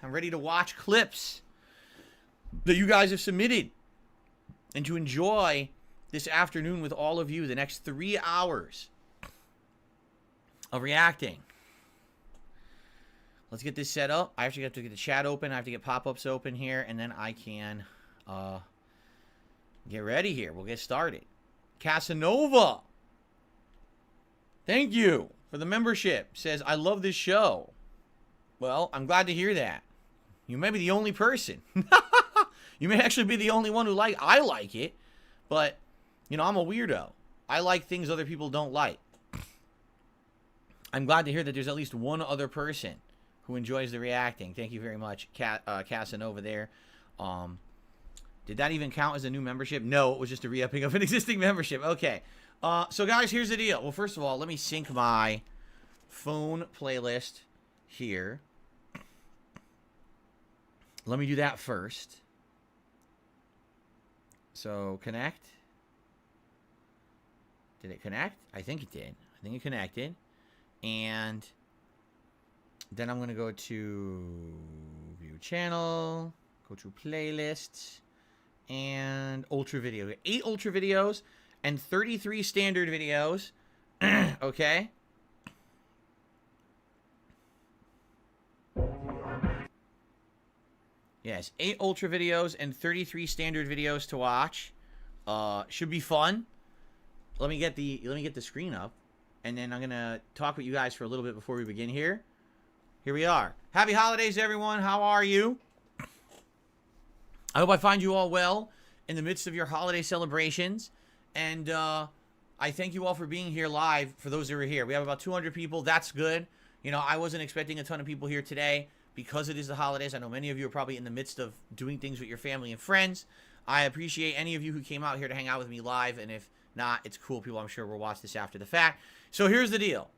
I'm ready to watch clips that you guys have submitted and to enjoy this afternoon with all of you, the next 3 hours of reacting. Let's get this set up. I actually have to get the chat open. I have to get pop-ups open here, and then I can get ready here. We'll get started. Casanova, thank you for the membership. Says, I love this show. Well, I'm glad to hear that. You may be the only person. You may actually be the only one who I like it, but, you know, I'm a weirdo. I like things other people don't like. I'm glad to hear that there's at least one other person who enjoys the reacting. Thank you very much, Casanova there. Did that even count as a new membership? No, it was just a re-upping of an existing membership. Okay. So, guys, here's the deal. Well, first of all, let me sync my phone playlist here. Let me do that first. So, connect. Did it connect? I think it did. I think it connected. And then I'm going to go to view channel, go to playlists, and ultra video. 8 ultra videos and 33 standard videos. Okay. Yes, 8 ultra videos and 33 standard videos to watch. Should be fun. Let me get the screen up, and then I'm gonna talk with you guys for a little bit before we begin here. Here we are. Happy holidays, everyone. How are you? I hope I find you all well in the midst of your holiday celebrations, and I thank you all for being here live. For those who are here, we have about 200 people. That's good. You know, I wasn't expecting a ton of people here today, because it is the holidays. I know many of you are probably in the midst of doing things with your family and friends. I appreciate any of you who came out here to hang out with me live, and if not, it's cool. People, I'm sure, will watch this after the fact. So here's the deal.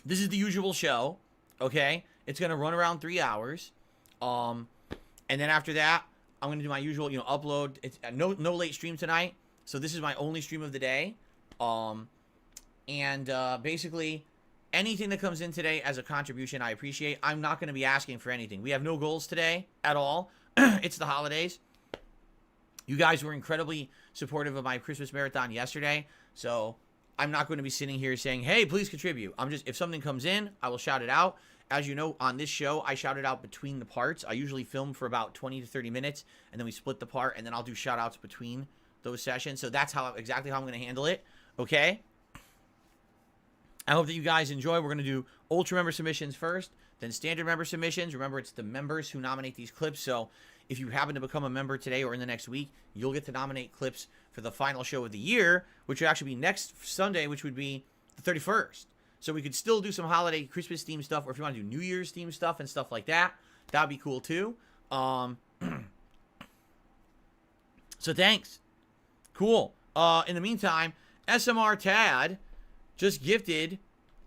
This is the usual show, okay? It's going to run around 3 hours. And then after that, I'm going to do my usual, you know, upload. It's no late stream tonight, so this is my only stream of the day. Basically, anything that comes in today as a contribution, I appreciate. I'm not going to be asking for anything. We have no goals today at all. It's the holidays. You guys were incredibly supportive of my Christmas marathon yesterday, so I'm not going to be sitting here saying, hey, please contribute. If something comes in, I will shout it out. As you know, on this show, I shout it out between the parts. I usually film for about 20 to 30 minutes, and then we split the part, and then I'll do shout outs between those sessions. So that's exactly how I'm going to handle it, okay? I hope that you guys enjoy. We're going to do ultra member submissions first, then standard member submissions. Remember, it's the members who nominate these clips. So if you happen to become a member today or in the next week, you'll get to nominate clips for the final show of the year, which would actually be next Sunday, which would be the 31st. So we could still do some holiday Christmas themed stuff, or if you want to do New Year's themed stuff and stuff like that, that'd be cool too. So thanks. Cool. In the meantime, SMR Tad just gifted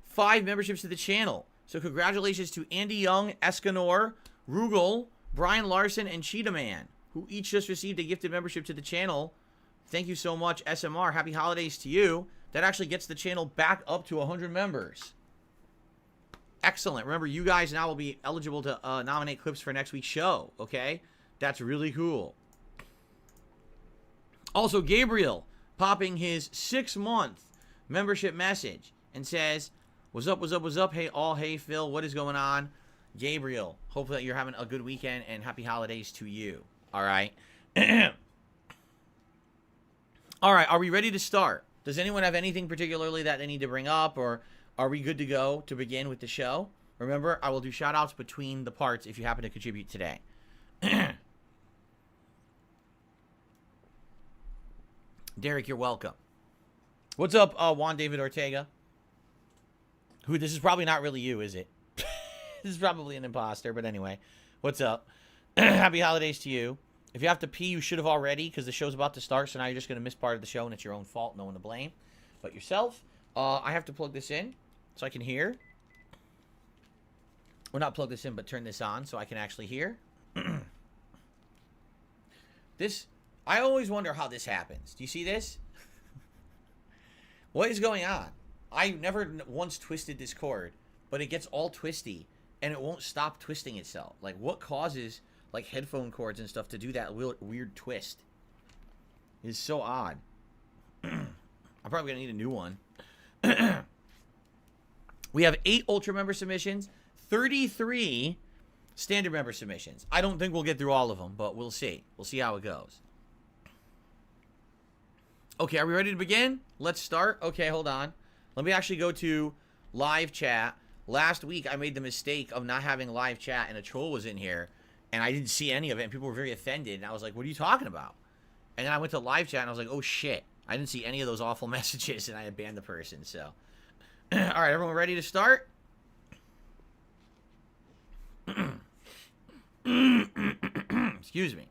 5 memberships to the channel. So congratulations to Andy Young, Escanor, Rugal, Brian Larson, and Cheetah Man, who each just received a gifted membership to the channel. Thank you so much, SMR. Happy holidays to you. That actually gets the channel back up to 100 members. Excellent. Remember, you guys now will be eligible to nominate clips for next week's show, okay? That's really cool. Also, Gabriel popping his 6-month membership message and says, what's up, what's up, what's up? Hey, all. Hey, Phil. What is going on? Gabriel, hope that you're having a good weekend and happy holidays to you. All right. All right. Are we ready to start? Does anyone have anything particularly that they need to bring up, or are we good to go to begin with the show? Remember, I will do shout outs between the parts if you happen to contribute today. Derek, you're welcome. What's up, Juan David Ortega? This is probably not really you, is it? This is probably an imposter, but anyway. What's up? Happy holidays to you. If you have to pee, you should have already, because the show's about to start, so now you're just going to miss part of the show, and it's your own fault. No one to blame but yourself. I have to plug this in so I can hear. Well, not plug this in, but turn this on so I can actually hear. I always wonder how this happens. Do you see this? What is going on? I never once twisted this cord, but it gets all twisty and it won't stop twisting itself. Like, what causes, like, headphone cords and stuff to do that weird twist? It's so odd. I'm probably going to need a new one. We have 8 Ultra member submissions, 33 standard member submissions. I don't think we'll get through all of them, but we'll see. We'll see how it goes. Okay, are we ready to begin? Let's start. Okay, hold on. Let me actually go to live chat. Last week, I made the mistake of not having live chat, and a troll was in here, and I didn't see any of it, and people were very offended, and I was like, what are you talking about? And then I went to live chat, and I was like, oh, shit. I didn't see any of those awful messages, and I had banned the person, so. All right, everyone ready to start? Excuse me.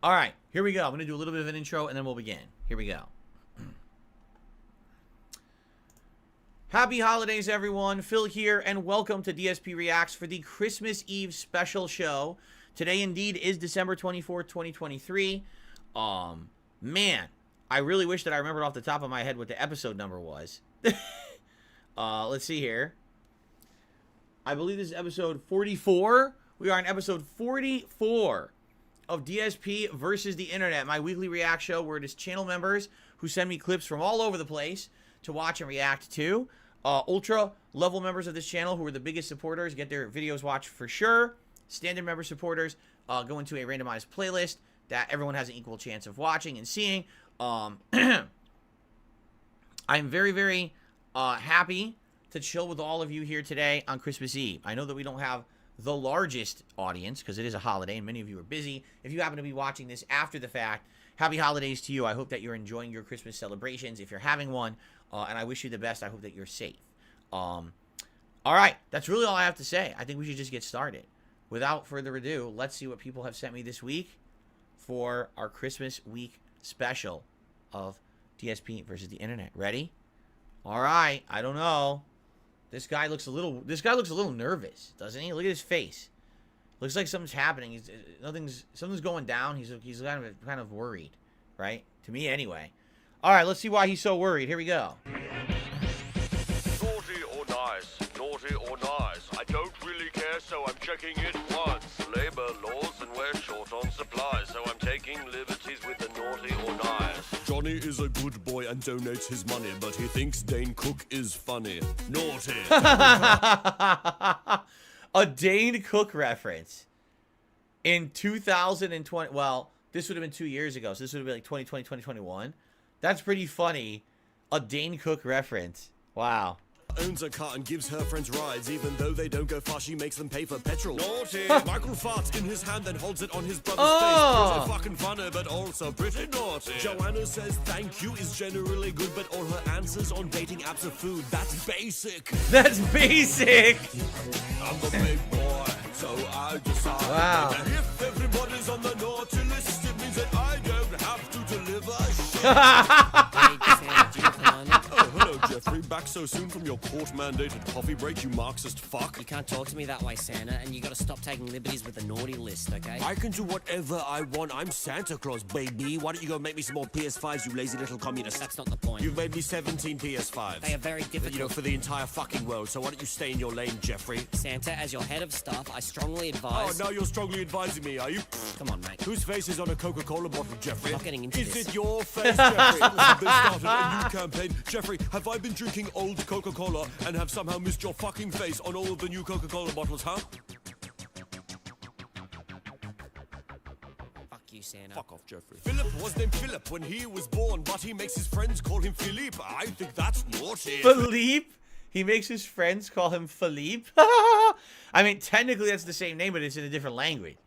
All right, here we go. I'm going to do a little bit of an intro, and then we'll begin. Here we go. Happy holidays, everyone. Phil here, and welcome to DSP Reacts for the Christmas Eve special show. Today, indeed, is December 24th, 2023. Man, I really wish that I remembered off the top of my head what the episode number was. Let's see here. I believe this is episode 44. We are on episode 44 of DSP versus the Internet, my weekly react show where it is channel members who send me clips from all over the place to watch and react to. Ultra level members of this channel who are the biggest supporters get their videos watched for sure. Standard member supporters go into a randomized playlist that everyone has an equal chance of watching and seeing. I'm very, very happy to chill with all of you here today on Christmas Eve. I know that we don't have the largest audience because it is a holiday and many of you are busy. If you happen to be watching this after the fact, happy holidays to you. I hope that you're enjoying your Christmas celebrations if you're having one, and I wish you the best. I hope that you're safe. All right, that's really all I have to say. I think we should just get started. Without further ado, let's see what people have sent me this week for our Christmas week special of DSP versus the Internet. Ready? All right. I don't know. This guy looks a little nervous, doesn't he? Look at his face. Looks like something's happening. Something's going down. He's kind of worried, right? To me anyway. All right, let's see why he's so worried. Here we go. Naughty or nice? Naughty or nice? I don't really care, so I'm checking it once. Labor laws and we're short on supplies, so I'm taking liberties with the naughty or nice. Johnny is a good boy and donates his money, but he thinks Dane Cook is funny. Naughty. A Dane Cook reference in 2020. Well, this would have been 2 years ago, so this would have been like 2020, 2021. That's pretty funny. A Dane Cook reference. Wow. Owns a car and gives her friends rides, even though they don't go far, she makes them pay for petrol. Naughty. Michael farts in his hand, then holds it on his brother's face. Pretty fucking funny, but also pretty naughty. Joanna says thank you is generally good, but all her answers on dating apps are food. That's basic. That's basic. I'm the big boy, so I decide. Wow. And if everybody's on the naughty list, it means that I don't have to deliver shit. Oh, hello, Jeffrey. Back so soon from your court-mandated coffee break, you Marxist fuck. You can't talk to me that way, Santa, and you gotta stop taking liberties with the naughty list, okay? I can do whatever I want. I'm Santa Claus, baby. Why don't you go make me some more PS5s, you lazy little communist? That's not the point. You've made me 17 PS5s. They are very difficult. You know, for the entire fucking world, so why don't you stay in your lane, Jeffrey? Santa, as your head of staff, I strongly Oh, advise... now you're strongly advising me, are you? Come on, mate. Whose face is on a Coca-Cola bottle, Jeffrey? I'm not getting into Is this. it your face, Jeffrey? Have they started a new campaign? Jeffrey, have I been drinking old Coca-Cola and have somehow missed your fucking face on all of the new Coca-Cola bottles, huh? Fuck you, Santa. Fuck off, Jeffrey. Philip was named Philip when he was born, but he makes his friends call him Philippe. I think that's naughty. Philippe? He makes his friends call him Philippe? I mean, technically that's the same name, but it's in a different language.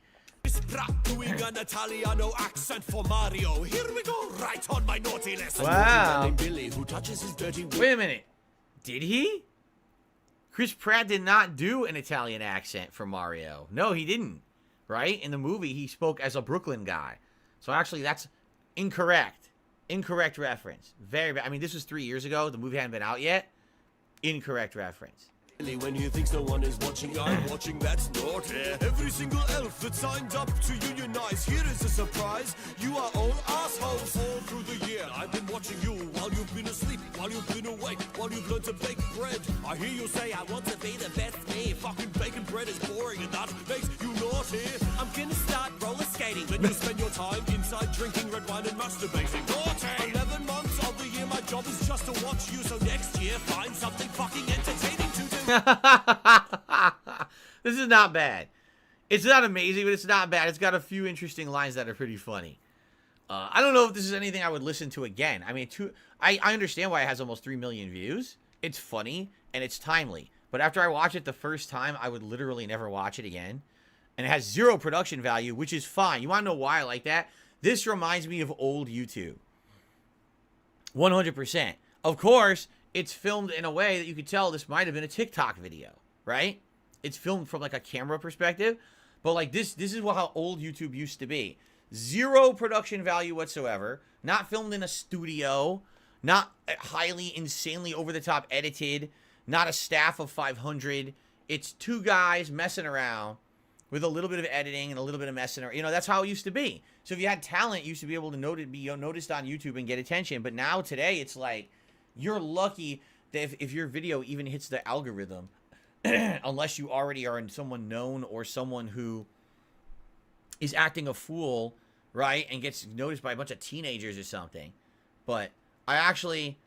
Doing an Italiano accent for Mario. Here we go, right on my naughty list. Wow. Named Billy, who touches his dirty... Wait a minute. Did he? Chris Pratt did not do an Italian accent for Mario. No, he didn't. Right? In the movie, he spoke as a Brooklyn guy. So actually, that's incorrect. Incorrect reference. Very bad. I mean, this was 3 years ago. The movie hadn't been out yet. Incorrect reference. When he thinks no one is watching, I'm watching, that's naughty. Every single elf that signed up to unionize, here is a surprise. You are all assholes all through the year. I've been watching you while you've been asleep, while you've been awake, while you've learned to bake bread. I hear you say, I want to be the best me. Fucking bacon bread is boring and that makes you naughty. I'm gonna start roller skating. Then you spend your time inside drinking red wine and masturbating. Naughty! 11 months of the year, my job is just to watch you. So next year, find something fucking entertaining to do. This is not bad. It's not amazing, but it's not bad. It's got a few interesting lines that are pretty funny. I don't know if this is anything I would listen to again. I mean, I understand why it has almost 3 million views. It's funny, and it's timely. But after I watch it the first time, I would literally never watch it again. And it has 0 production value, which is fine. You want to know why I like that? This reminds me of old YouTube. 100%. Of course, it's filmed in a way that you could tell this might have been a TikTok video, right? It's filmed from like a camera perspective, but like this is how old YouTube used to be. 0 production value whatsoever, not filmed in a studio, not highly, insanely over-the-top edited, not a staff of 500. It's 2 guys messing around with a little bit of editing and a little bit of messing around. You know, that's how it used to be. So if you had talent, you used to be able to be noticed on YouTube and get attention. But now today, it's like, you're lucky that if your video even hits the algorithm, unless you already are someone known or someone who is acting a fool, right, and gets noticed by a bunch of teenagers or something. But I actually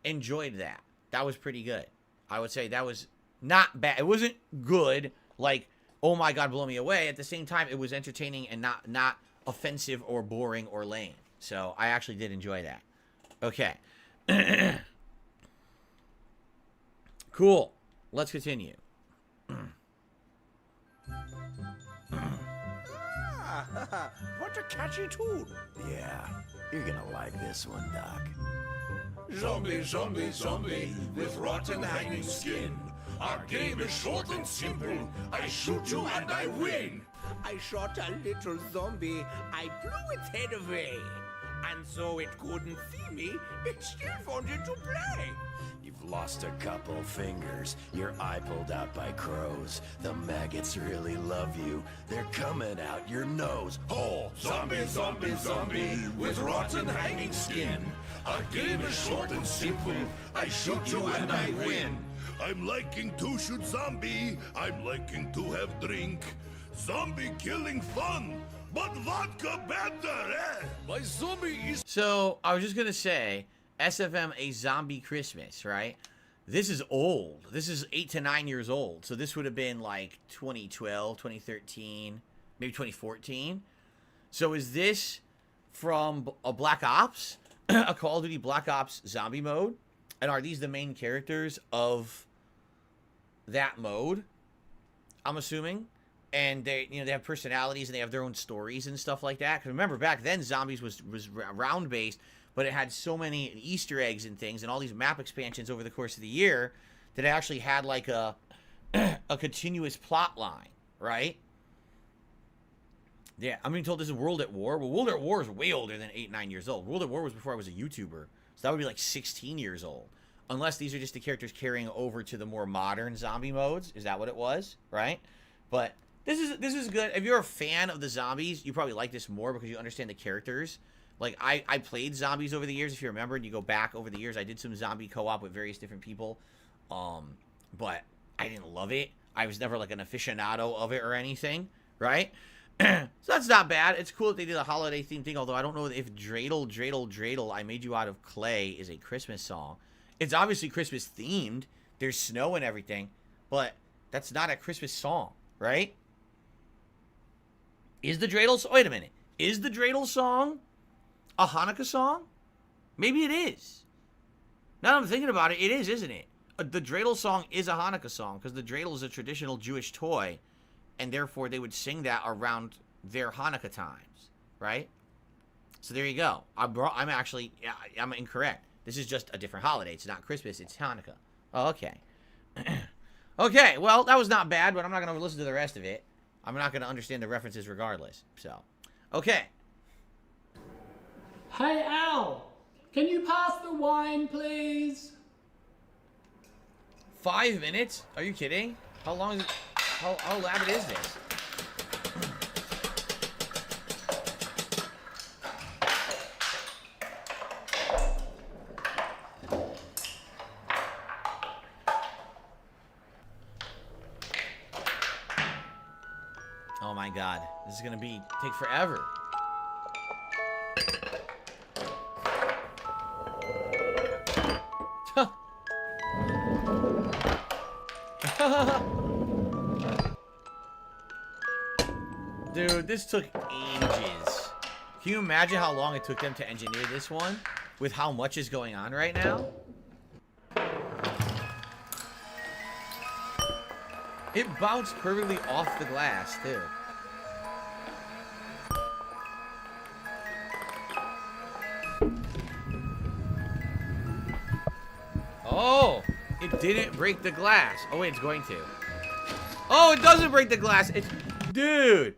enjoyed that. That was pretty good. I would say that was not bad. It wasn't good, like, oh my God, blow me away. At the same time, it was entertaining and not offensive or boring or lame. So I actually did enjoy that. Okay. Cool. Let's continue. What a catchy tune. Yeah, you're gonna like this one, Doc. Zombie, zombie, zombie, with rotten hanging skin. Our game is short and simple. I shoot you and I win. I shot a little zombie. I blew its head away. And so it couldn't see me. It still wanted to play. You've lost a couple fingers, your eye pulled out by crows. The maggots really love you, they're coming out your nose. Oh, zombie, zombie, zombie, with rotten hanging skin. Our game is short and simple. I shoot you and I win. I'm liking to shoot zombie. I'm liking to have drink. Zombie killing fun, but vodka better, eh? My zombie is... So, I was just going to say, SFM A Zombie Christmas, right? This is old. This is 8 to 9 years old. So this would have been like 2012, 2013, maybe 2014. So is this from a Black Ops? A Call of Duty Black Ops zombie mode? And are these the main characters of that mode? I'm assuming. And they, you know, they have personalities and they have their own stories and stuff like that. Because remember, back then, Zombies was round-based, but it had so many Easter eggs and things and all these map expansions over the course of the year that it actually had like a continuous plot line, right? Yeah, I'm being told this is World at War. Well, World at War is way older than 8, 9 years old. World at War was before I was a YouTuber. So that would be like 16 years old. Unless these are just the characters carrying over to the more modern zombie modes. Is that what it was? Right? But this is good. If you're a fan of the zombies, you probably like this more because you understand the characters. Like, I played zombies over the years, if you remember, and you go back over the years. I did some zombie co-op with various different people. But I didn't love it. I was never like an aficionado of it or anything, right? So that's not bad. It's cool that they did a holiday theme thing, although I don't know if Dreidel, Dreidel, Dreidel, I Made You Out of Clay is a Christmas song. It's obviously Christmas themed. There's snow and everything, but that's not a Christmas song, right? Is the Dreidel... Wait a minute. Is the Dreidel song a Hanukkah song? Maybe it is. Now that I'm thinking about it, it is, isn't it? The Dreidel song is a Hanukkah song because the Dreidel is a traditional Jewish toy, and therefore they would sing that around their Hanukkah times, right? So there you go. I'm actually... I'm incorrect. This is just a different holiday. It's not Christmas. It's Hanukkah. Oh, okay. Okay, well, that was not bad, but I'm not going to listen to the rest of it. I'm not going to understand the references regardless. So, okay. Hey, Al, can you pass the wine, please? 5 minutes? Are you kidding? How long is it? How elaborate is this? Oh my god. This is gonna take forever. Dude, this took ages. Can you imagine how long it took them to engineer this one? With how much is going on right now? It bounced perfectly off the glass, too. Oh! It didn't break the glass. Oh, wait, it's going to. Oh, it doesn't break the glass. Dude!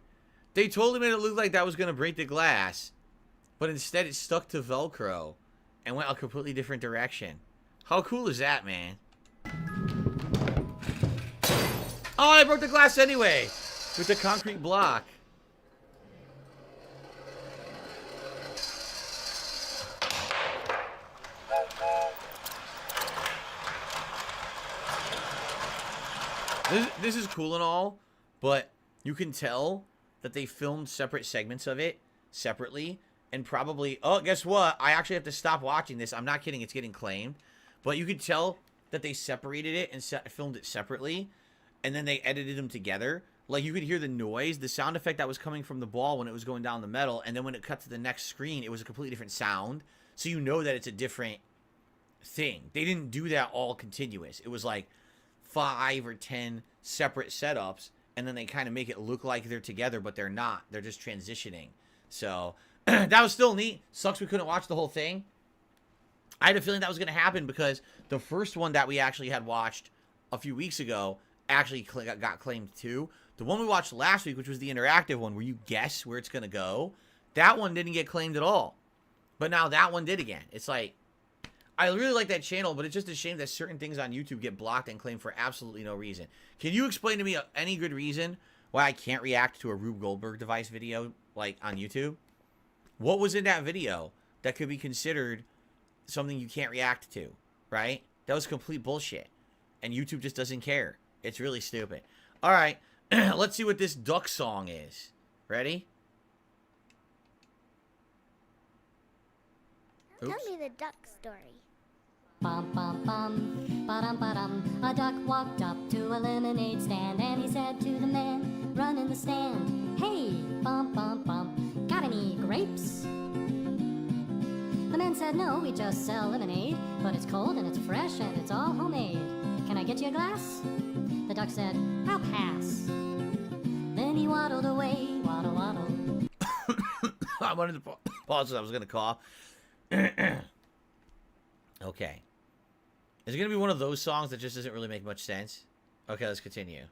They totally made it look like that was going to break the glass. But instead, it stuck to Velcro. And went a completely different direction. How cool is that, man? Oh, I broke the glass anyway! With the concrete block. This is cool and all, but you can tell that they filmed separate segments of it separately, and probably... Oh, guess what? I actually have to stop watching this. I'm not kidding. It's getting claimed. But you could tell that they separated it and filmed it separately, and then they edited them together. Like, you could hear the noise, the sound effect that was coming from the ball when it was going down the metal, and then when it cut to the next screen, it was a completely different sound. So you know that it's a different thing. They didn't do that all continuous. It was like 5 or 10 separate setups, and then they kind of make it look like they're together, but they're not. They're just transitioning. So that was still neat. Sucks we couldn't watch the whole thing. I had a feeling that was going to happen because the first one that we actually had watched a few weeks ago actually got claimed too. The one we watched last week, which was the interactive one where you guess where it's going to go, that one didn't get claimed at all. But now that one did again. It's like, I really like that channel, but it's just a shame that certain things on YouTube get blocked and claimed for absolutely no reason. Can you explain to me any good reason why I can't react to a Rube Goldberg device video, like, on YouTube? What was in that video that could be considered something you can't react to, right? That was complete bullshit. And YouTube just doesn't care. It's really stupid. All right, let's see what this duck song is. Ready? Tell me the duck story. Bum bum bum, ba-dum ba-dum. A duck walked up to a lemonade stand and he said to the man, run in the stand, hey, bum bum bum, got any grapes? The man said, no, we just sell lemonade, but it's cold and it's fresh and it's all homemade. Can I get you a glass? The duck said, I'll pass. Then he waddled away, waddle waddle. I wanted to pause. I was gonna cough. Okay. Is it going to be one of those songs that just doesn't really make much sense? Okay, let's continue.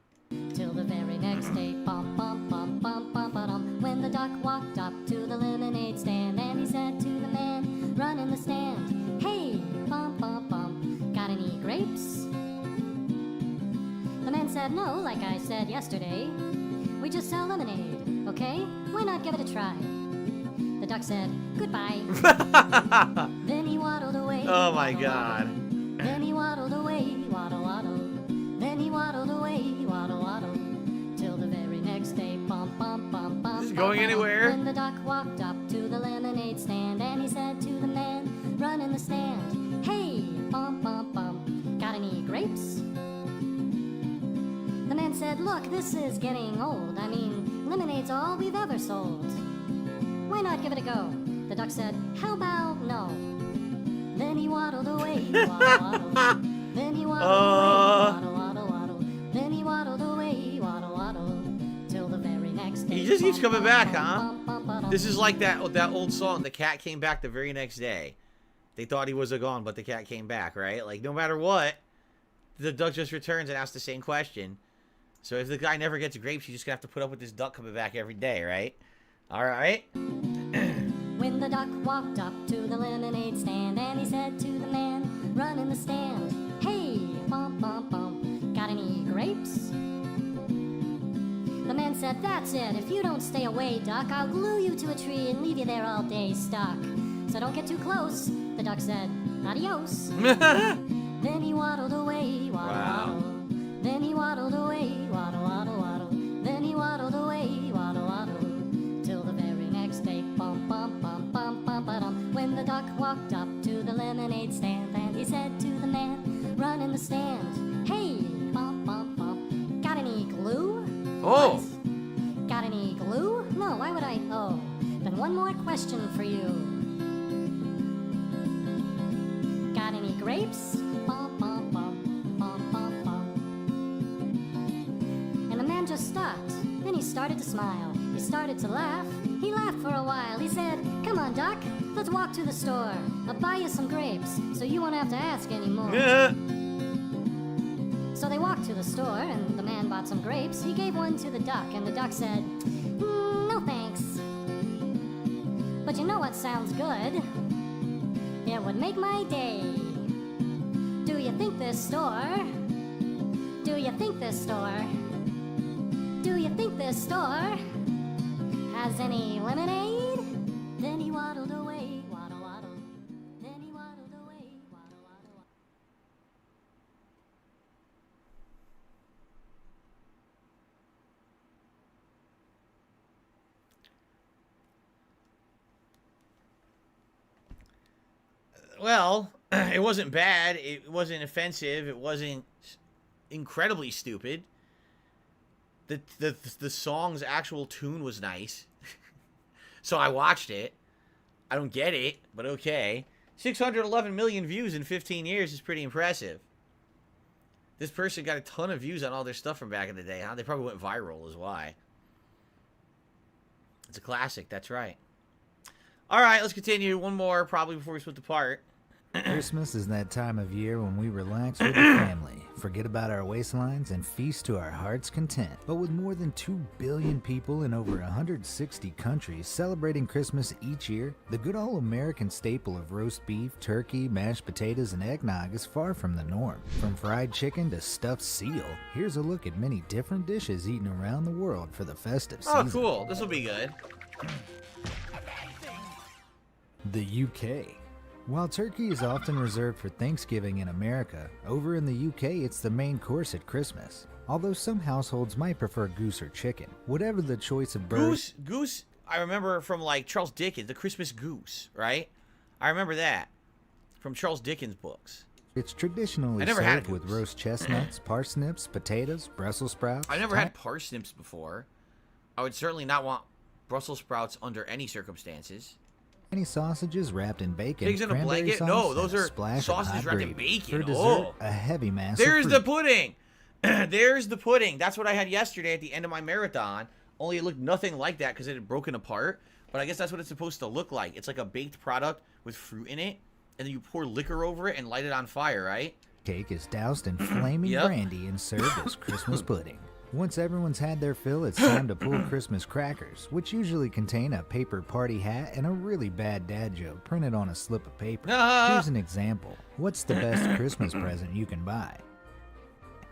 Till the very next day, bum bum bum bum bum ba-dum. When the duck walked up to the lemonade stand and he said to the man, run in the stand, hey, bum bum bum, got any grapes? The man said, no, like I said yesterday, we just sell lemonade, okay? Why not give it a try? The duck said, goodbye. Then he waddled away. Oh my god. Then he waddled away, waddle waddle. Then he waddled away, waddle waddle. Till the very next day, bum bum bum bum. Is this going anywhere? When the duck walked up to the lemonade stand and he said to the man, run in the stand, hey, bum bum bum, got any grapes? The man said, look, this is getting old. I mean, lemonade's all we've ever sold. Why not give it a go? The duck said, how about no? Then he waddled away, waddle, waddle. Then he waddled away, waddle, waddle, waddle. Then he waddled away, waddle, waddle. Till the very next day. He just keeps coming back, huh? This is like that old song, The Cat Came Back the Very Next Day. They thought he was gone, but the cat came back, right? Like, no matter what, the duck just returns and asks the same question. So if the guy never gets grapes, you just gonna have to put up with this duck coming back every day, right? All right. When the duck walked up to the lemonade stand and he said to the man, run in the stand, hey, bum bum bum. grapes? The man said, that's it. If you don't stay away, duck, I'll glue you to a tree and leave you there all day stuck. So don't get too close. The duck said, adios. Then he waddled away, waddle, waddle. Then he waddled away, waddle, waddle, waddle. Then he waddled away, waddle, waddle. Till the very next day, bum, bum, bum, bum, bum, ba-dum. When the duck walked up to the lemonade stand, and he said to the man, run in the stand, hey, bum, bum, bum, got any glue? Oh. What? Got any glue? No, why would I? Oh, then one more question for you. Got any grapes? Bum, bum, bum, bum, bum, bum. And the man just stopped. Then he started to smile. He started to laugh. He laughed for a while. He said, come on, Doc, let's walk to the store. I'll buy you some grapes so you won't have to ask anymore. Yeah. So they walked to the store, and the man bought some grapes. He gave one to the duck, and the duck said, no thanks. But you know what sounds good? It would make my day. Do you think this store? Do you think this store? Do you think this store has any lemonade? Then he waddled away, waddle, waddle. Then he waddled away, waddle, waddle, waddle. Well, it wasn't bad. It wasn't offensive. It wasn't incredibly stupid. The song's actual tune was nice. So I watched it. I don't get it, but okay. 611 million views in 15 years is pretty impressive. This person got a ton of views on all their stuff from back in the day, huh? They probably went viral is why. It's a classic, that's right. All right, let's continue. One more probably before we split the part. Christmas is that time of year when we relax with the family, forget about our waistlines, and feast to our heart's content. But with more than 2 billion people in over 160 countries celebrating Christmas each year, the good old American staple of roast beef, turkey, mashed potatoes, and eggnog is far from the norm. From fried chicken to stuffed seal, here's a look at many different dishes eaten around the world for the festive season. Oh, cool. This will be good. The UK. While turkey is often reserved for Thanksgiving in America, over in the UK it's the main course at Christmas. Although some households might prefer goose or chicken. Whatever the choice of bird... Goose, I remember from like Charles Dickens, the Christmas goose, right? I remember that from Charles Dickens books. It's traditionally served with roast chestnuts, parsnips, potatoes, Brussels sprouts... I never had parsnips before. I would certainly not want Brussels sprouts under any circumstances. Tiny sausages wrapped in bacon, pigs in a blanket? Sauce, no, those are sausages wrapped in bacon. For dessert, a heavy mass There's of the pudding. There's the pudding. That's what I had yesterday at the end of my marathon. Only it looked nothing like that because it had broken apart. But I guess that's what it's supposed to look like. It's like a baked product with fruit in it. And then you pour liquor over it and light it on fire, right? Cake is doused in flaming brandy and served as Christmas pudding. Once everyone's had their fill, it's time to pull Christmas crackers, which usually contain a paper party hat and a really bad dad joke printed on a slip of paper. Here's an example. What's the best Christmas present you can buy?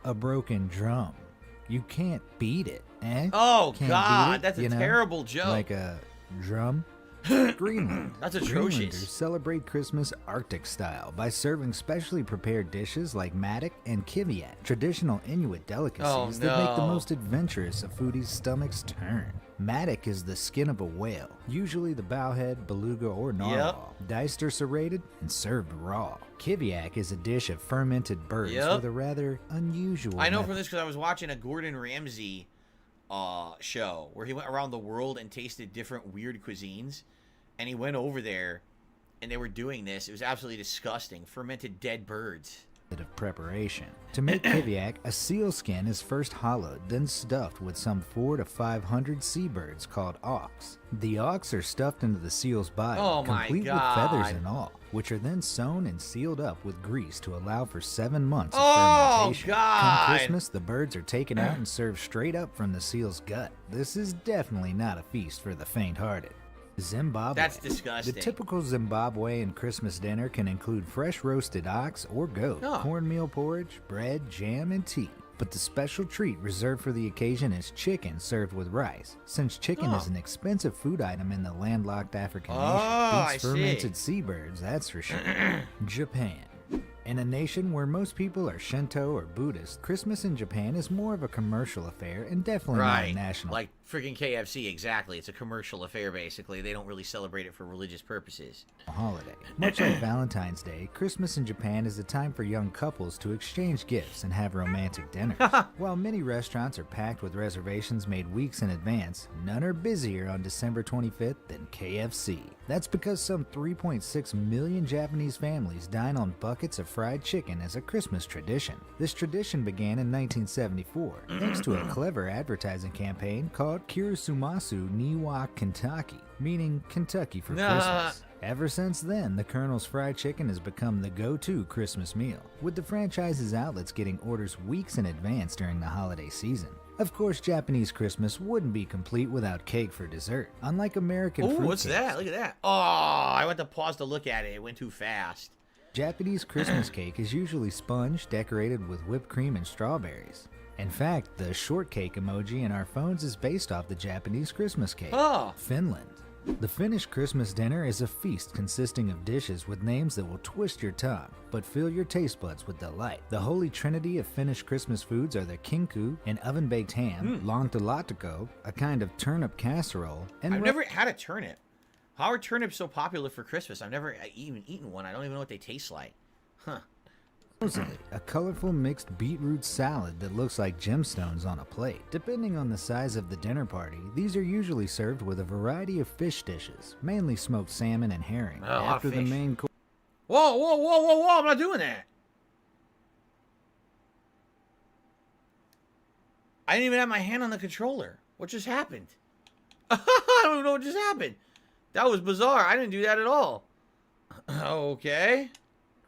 A broken drum. You can't beat it, eh? Oh, can't God, that's a terrible joke. Like a drum? Greenland. That's atrocious. Greenlanders celebrate Christmas Arctic style by serving specially prepared dishes like maddock and kiviat, traditional Inuit delicacies that make the most adventurous of foodies' stomachs turn. Maddock is the skin of a whale, usually the bowhead, beluga, or narwhal, diced or serrated and served raw. Kiviak is a dish of fermented birds with a rather unusual I know method. from this because I was watching a Gordon Ramsay show where he went around the world and tasted different weird cuisines, and he went over there and they were doing this. It was absolutely disgusting. Fermented dead birds. Of preparation. To make kiviak, a seal skin is first hollowed, then stuffed with some 400 to 500 seabirds called auks. The auks are stuffed into the seal's body, complete with feathers and all, which are then sewn and sealed up with grease to allow for 7 months of fermentation. Come Christmas, the birds are taken out and served straight up from the seal's gut. This is definitely not a feast for the faint-hearted. Zimbabwe. That's disgusting. The typical Zimbabwean Christmas dinner can include fresh roasted ox or goat, cornmeal porridge, bread, jam, and tea. But the special treat reserved for the occasion is chicken served with rice. Since chicken is an expensive food item in the landlocked African nation, beats fermented seabirds, that's for sure. Japan. In a nation where most people are Shinto or Buddhist, Christmas in Japan is more of a commercial affair and definitely not a national. Like freaking KFC, exactly. It's a commercial affair, basically. They don't really celebrate it for religious purposes. Holiday. Much like Valentine's Day, Christmas in Japan is a time for young couples to exchange gifts and have romantic dinners. While many restaurants are packed with reservations made weeks in advance, none are busier on December 25th than KFC. That's because some 3.6 million Japanese families dine on buckets of fried chicken as a Christmas tradition. This tradition began in 1974, thanks to a clever advertising campaign called Kirisumasu Niwa Kentucky, meaning Kentucky for Christmas. Ever since then, the Colonel's Fried Chicken has become the go-to Christmas meal, with the franchise's outlets getting orders weeks in advance during the holiday season. Of course, Japanese Christmas wouldn't be complete without cake for dessert. Unlike American fruit what's cakes, that? Look at that. Oh, I went to pause to look at it. It went too fast. Japanese Christmas cake is usually sponge decorated with whipped cream and strawberries. In fact, the shortcake emoji in our phones is based off the Japanese Christmas cake. Finland. The Finnish Christmas dinner is a feast consisting of dishes with names that will twist your tongue, but fill your taste buds with delight. The holy trinity of Finnish Christmas foods are the kinku, an oven-baked ham, lontalaatikko, a kind of turnip casserole, and I've never had a turnip. How are turnips so popular for Christmas? I've never even eaten one. I don't even know what they taste like. Huh. a colorful mixed beetroot salad that looks like gemstones on a plate. Depending on the size of the dinner party, these are usually served with a variety of fish dishes, mainly smoked salmon and herring. After the main course. Whoa, whoa, whoa, whoa, whoa, I'm not doing that. I didn't even have my hand on the controller. What just happened? I don't even know what just happened. That was bizarre. I didn't do that at all. Okay.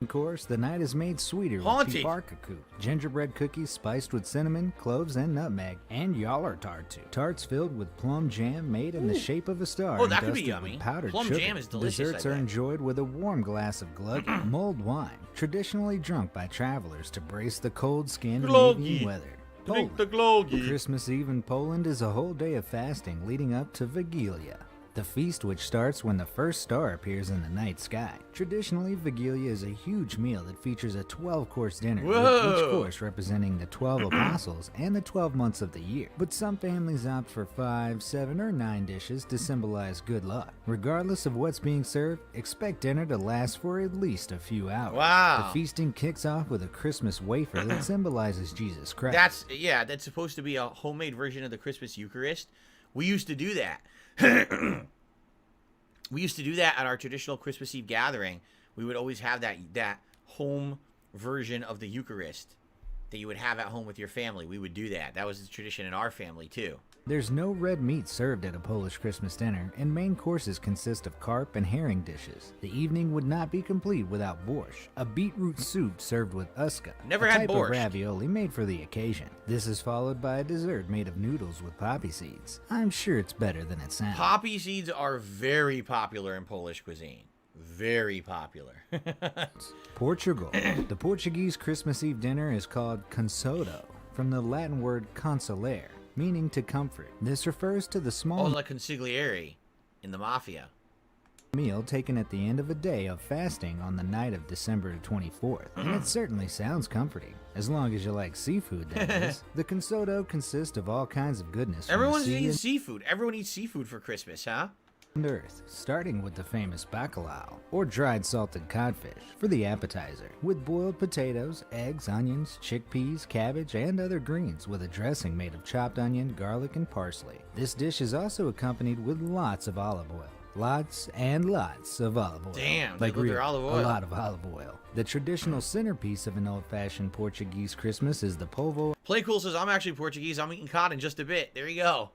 Course, the night is made sweeter with piparkaku, gingerbread cookies spiced with cinnamon, cloves, and nutmeg, and yaller tartu. Tarts filled with plum jam made in the shape of a star. Oh, that could be yummy. Powdered plum sugar. Jam is delicious. Desserts are enjoyed with a warm glass of glögg, mulled wine, traditionally drunk by travelers to brace the cold skin in evening weather. Drink the glögg. Christmas Eve in Poland is a whole day of fasting leading up to Wigilia, the feast which starts when the first star appears in the night sky. Traditionally, Wigilia is a huge meal that features a 12-course dinner, with each course representing the 12 apostles and the 12 months of the year. But some families opt for 5, 7, or 9 dishes to symbolize good luck. Regardless of what's being served, expect dinner to last for at least a few hours. Wow. The feasting kicks off with a Christmas wafer that symbolizes Jesus Christ. That's supposed to be a homemade version of the Christmas Eucharist. We used to do that. We used to do that at our traditional Christmas Eve gathering. We would always have that home version of the Eucharist that you would have at home with your family. We would do that. That was the tradition in our family too. There's no red meat served at a Polish Christmas dinner, and main courses consist of carp and herring dishes. The evening would not be complete without borscht, a beetroot soup served with uska, Never a had type borscht. of ravioli made for the occasion. This is followed by a dessert made of noodles with poppy seeds. I'm sure it's better than it sounds. Poppy seeds are very popular in Polish cuisine. Very popular. Portugal. The Portuguese Christmas Eve dinner is called consodo, from the Latin word consolare, meaning to comfort. This refers to the small like consigliere in the mafia. Meal taken at the end of a day of fasting on the night of December 24th. And it certainly sounds comforting, as long as you like seafood, that is. The consodo consists of all kinds of goodness. Everyone's eating seafood. Everyone eats seafood for Christmas, huh? Earth, starting with the famous bacalao, or dried salted codfish, for the appetizer, with boiled potatoes, eggs, onions, chickpeas, cabbage, and other greens, with a dressing made of chopped onion, garlic, and parsley. This dish is also accompanied with lots of olive oil. Lots and lots of olive oil. Damn, like their olive oil. A lot of olive oil. The traditional centerpiece of an old-fashioned Portuguese Christmas is the polvo. Play Cool says, I'm actually Portuguese. I'm eating cod in just a bit. There you go.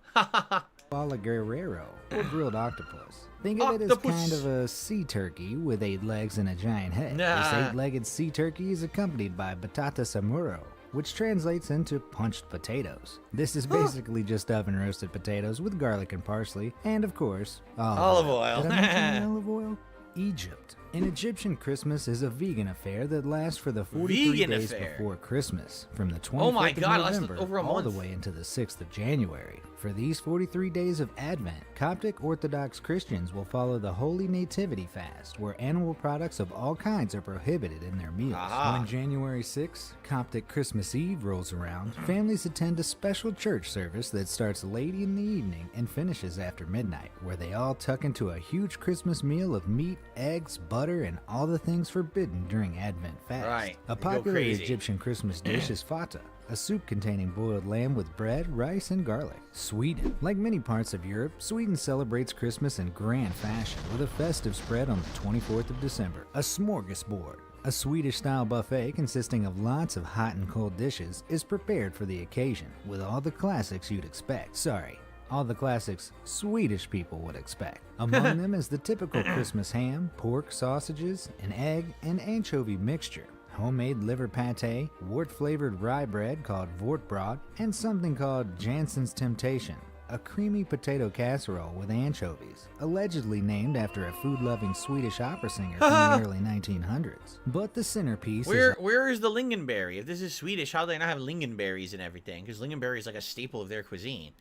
Ala guerrero, or grilled octopus. Think of it as kind of a sea turkey with 8 legs and a giant head. This 8-legged sea turkey is accompanied by batata samuro, which translates into punched potatoes. This is basically just oven roasted potatoes with garlic and parsley, and of course, olive oil. Did I mention olive oil? Egypt. An Egyptian Christmas is a vegan affair that lasts for the 43 days before Christmas, from the 25th of November all the way into the 6th of January. For these 43 days of Advent, Coptic Orthodox Christians will follow the Holy Nativity Fast, where animal products of all kinds are prohibited in their meals. When January 6th, Coptic Christmas Eve rolls around, families attend a special church service that starts late in the evening and finishes after midnight, where they all tuck into a huge Christmas meal of meat, eggs, butter, and all the things forbidden during Advent fast. Right. A popular Egyptian Christmas dish is fata, a soup containing boiled lamb with bread, rice, and garlic. Sweden. Like many parts of Europe, Sweden celebrates Christmas in grand fashion with a festive spread on the 24th of December. A smorgasbord, a Swedish-style buffet consisting of lots of hot and cold dishes, is prepared for the occasion, with all the classics you'd expect. Sorry, all the classics Swedish people would expect. Among them is the typical Christmas ham, pork, sausages, an egg, and anchovy mixture, homemade liver pate, wort-flavored rye bread called vortbrod, and something called Jansen's Temptation, a creamy potato casserole with anchovies, allegedly named after a food-loving Swedish opera singer from the early 1900s. But the centerpiece Where is the lingonberry? If this is Swedish, how do they not have lingonberries and everything? Because lingonberry is like a staple of their cuisine.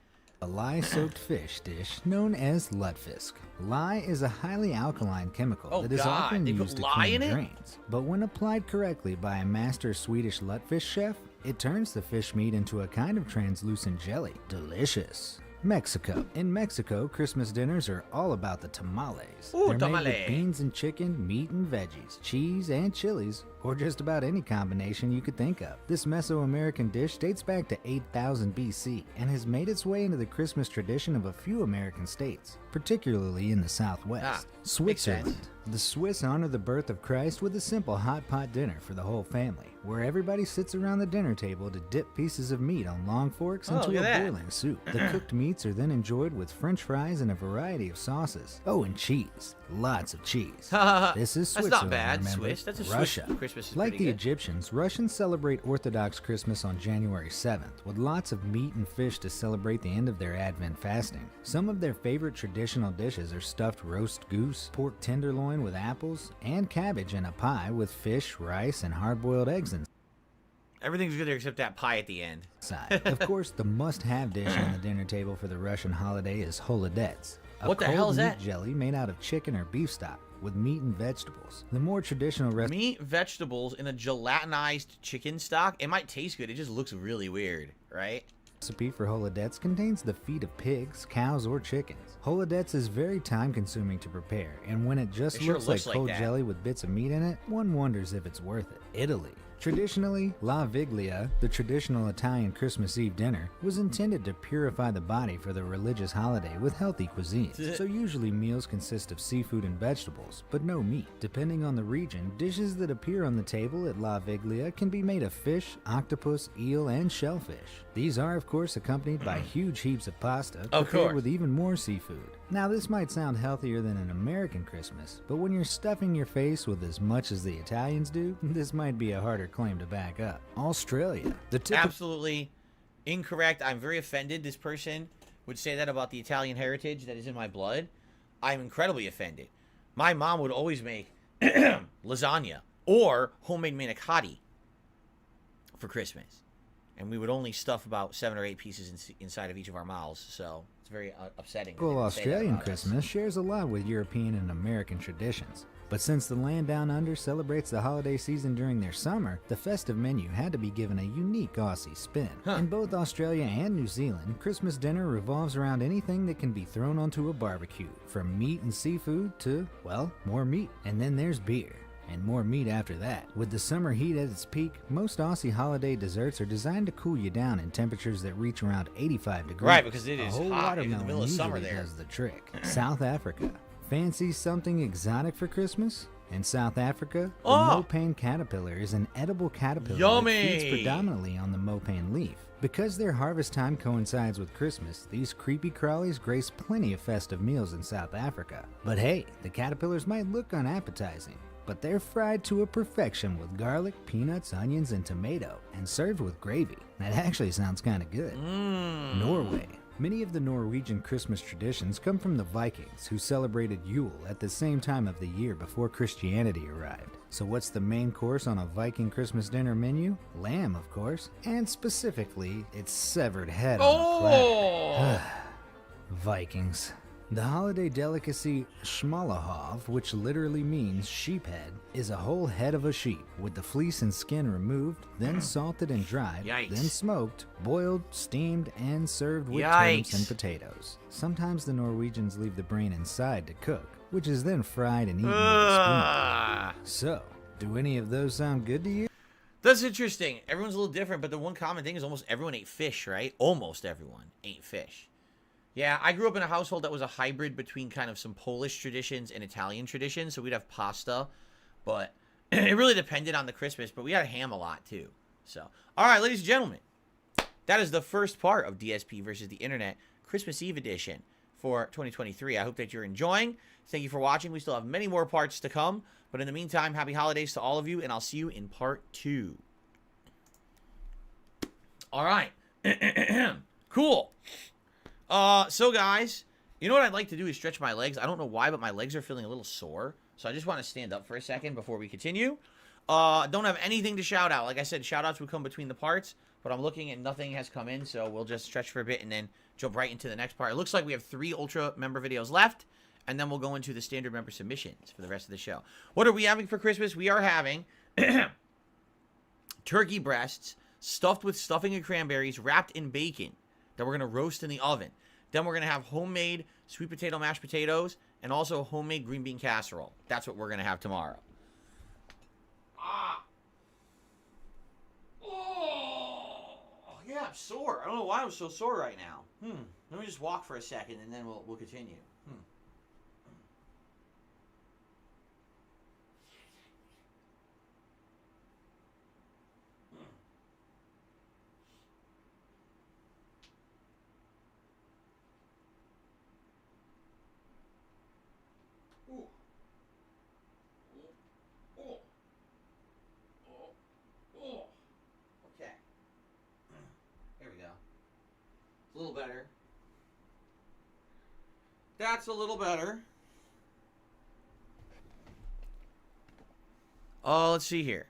A lye-soaked fish dish known as lutefisk. Lye is a highly alkaline chemical that is often used to clean drains. But when applied correctly by a master Swedish lutefisk chef, it turns the fish meat into a kind of translucent jelly. Delicious. Mexico. In Mexico, Christmas dinners are all about the tamales. They're made with beans and chicken, meat and veggies, cheese and chilies, or just about any combination you could think of. This Mesoamerican dish dates back to 8000 BC and has made its way into the Christmas tradition of a few American states, particularly in the Southwest. Switzerland. The Swiss honor the birth of Christ with a simple hot pot dinner for the whole family, where everybody sits around the dinner table to dip pieces of meat on long forks into a boiling soup. The cooked meats are then enjoyed with French fries and a variety of sauces. Oh, and cheese. Lots of cheese. This is Switzerland. That's not bad. Remember? Swiss. That's a Russia. Swiss Christmas is Like pretty the good. Egyptians, Russians celebrate Orthodox Christmas on January 7th, with lots of meat and fish to celebrate the end of their Advent fasting. Some of their favorite traditional dishes are stuffed roast goose, pork tenderloin with apples, and cabbage in a pie with fish, rice, and hard-boiled eggs inside. Everything's good there except that pie at the end. Of course, the must-have dish on the dinner table for the Russian holiday is holodets. What the hell is that? Meat jelly made out of chicken or beef stock with meat and vegetables. The more traditional meat, vegetables in a gelatinized chicken stock. It might taste good. It just looks really weird, right? Recipe for holodets contains the feet of pigs, cows, or chickens. Holodets is very time-consuming to prepare, and when it just looks like cold jelly with bits of meat in it, one wonders if it's worth it. Italy. Traditionally, La Viglia, the traditional Italian Christmas Eve dinner, was intended to purify the body for the religious holiday with healthy cuisines. So usually meals consist of seafood and vegetables, but no meat. Depending on the region, dishes that appear on the table at La Viglia can be made of fish, octopus, eel, and shellfish. These are, of course, accompanied by huge heaps of pasta, prepared with even more seafood. Now, this might sound healthier than an American Christmas, but when you're stuffing your face with as much as the Italians do, this might be a harder claim to back up. Australia. Absolutely incorrect. I'm very offended. This person would say that about the Italian heritage that is in my blood. I'm incredibly offended. My mom would always make lasagna or homemade manicotti for Christmas. And we would only stuff about 7 or 8 pieces inside of each of our mouths, so it's very upsetting. Well, Australian Christmas shares a lot with European and American traditions. But since the land down under celebrates the holiday season during their summer, the festive menu had to be given a unique Aussie spin. In both Australia and New Zealand, Christmas dinner revolves around anything that can be thrown onto a barbecue, from meat and seafood to, well, more meat. And then there's beer. And more meat after that. With the summer heat at its peak, most Aussie holiday desserts are designed to cool you down in temperatures that reach around 85 degrees. Right, because it is a whole hot in the watermelon middle of summer usually there. does the trick. South Africa. Fancy something exotic for Christmas? In South Africa, the mopane caterpillar is an edible caterpillar that feeds predominantly on the mopane leaf. Because their harvest time coincides with Christmas, these creepy crawlies grace plenty of festive meals in South Africa. But hey, the caterpillars might look unappetizing, but they're fried to a perfection with garlic, peanuts, onions, and tomato, and served with gravy. That actually sounds kind of good. Norway. Many of the Norwegian Christmas traditions come from the Vikings, who celebrated Yule at the same time of the year before Christianity arrived. So what's the main course on a Viking Christmas dinner menu? Lamb, of course, and specifically its severed head on a platter. Vikings. The holiday delicacy schmalahov, which literally means sheep head, is a whole head of a sheep with the fleece and skin removed, then salted and dried, Yikes. then smoked, boiled, steamed, and served with Yikes. turnips and potatoes. Sometimes the Norwegians leave the brain inside to cook, which is then fried and eaten with a spoon. So, do any of those sound good to you? That's interesting. Everyone's a little different, but the one common thing is almost everyone ate fish, right? Almost everyone ate fish. Yeah, I grew up in a household that was a hybrid between kind of some Polish traditions and Italian traditions, so we'd have pasta, but it really depended on the Christmas, but we had ham a lot too. So, all right, ladies and gentlemen, that is the first part of DSP versus the Internet Christmas Eve edition for 2023. I hope that you're enjoying. Thank you for watching. We still have many more parts to come, but in the meantime, happy holidays to all of you, and I'll see you in part 2. All right. Cool. So guys, you know what I'd like to do is stretch my legs. I don't know why, but my legs are feeling a little sore. So I just want to stand up for a second before we continue. Don't have anything to shout out. Like I said, shout outs would come between the parts, but I'm looking and nothing has come in. So we'll just stretch for a bit and then jump right into the next part. It looks like we have 3 Ultra member videos left, and then we'll go into the standard member submissions for the rest of the show. What are we having for Christmas? We are having turkey breasts stuffed with stuffing and cranberries wrapped in bacon that we're going to roast in the oven. Then we're going to have homemade sweet potato mashed potatoes and also homemade green bean casserole. That's what we're going to have tomorrow. Oh, yeah, I'm sore. I don't know why I'm so sore right now. Let me just walk for a second and then we'll continue. Okay. There we go. A little better. That's a little better. Oh, let's see here.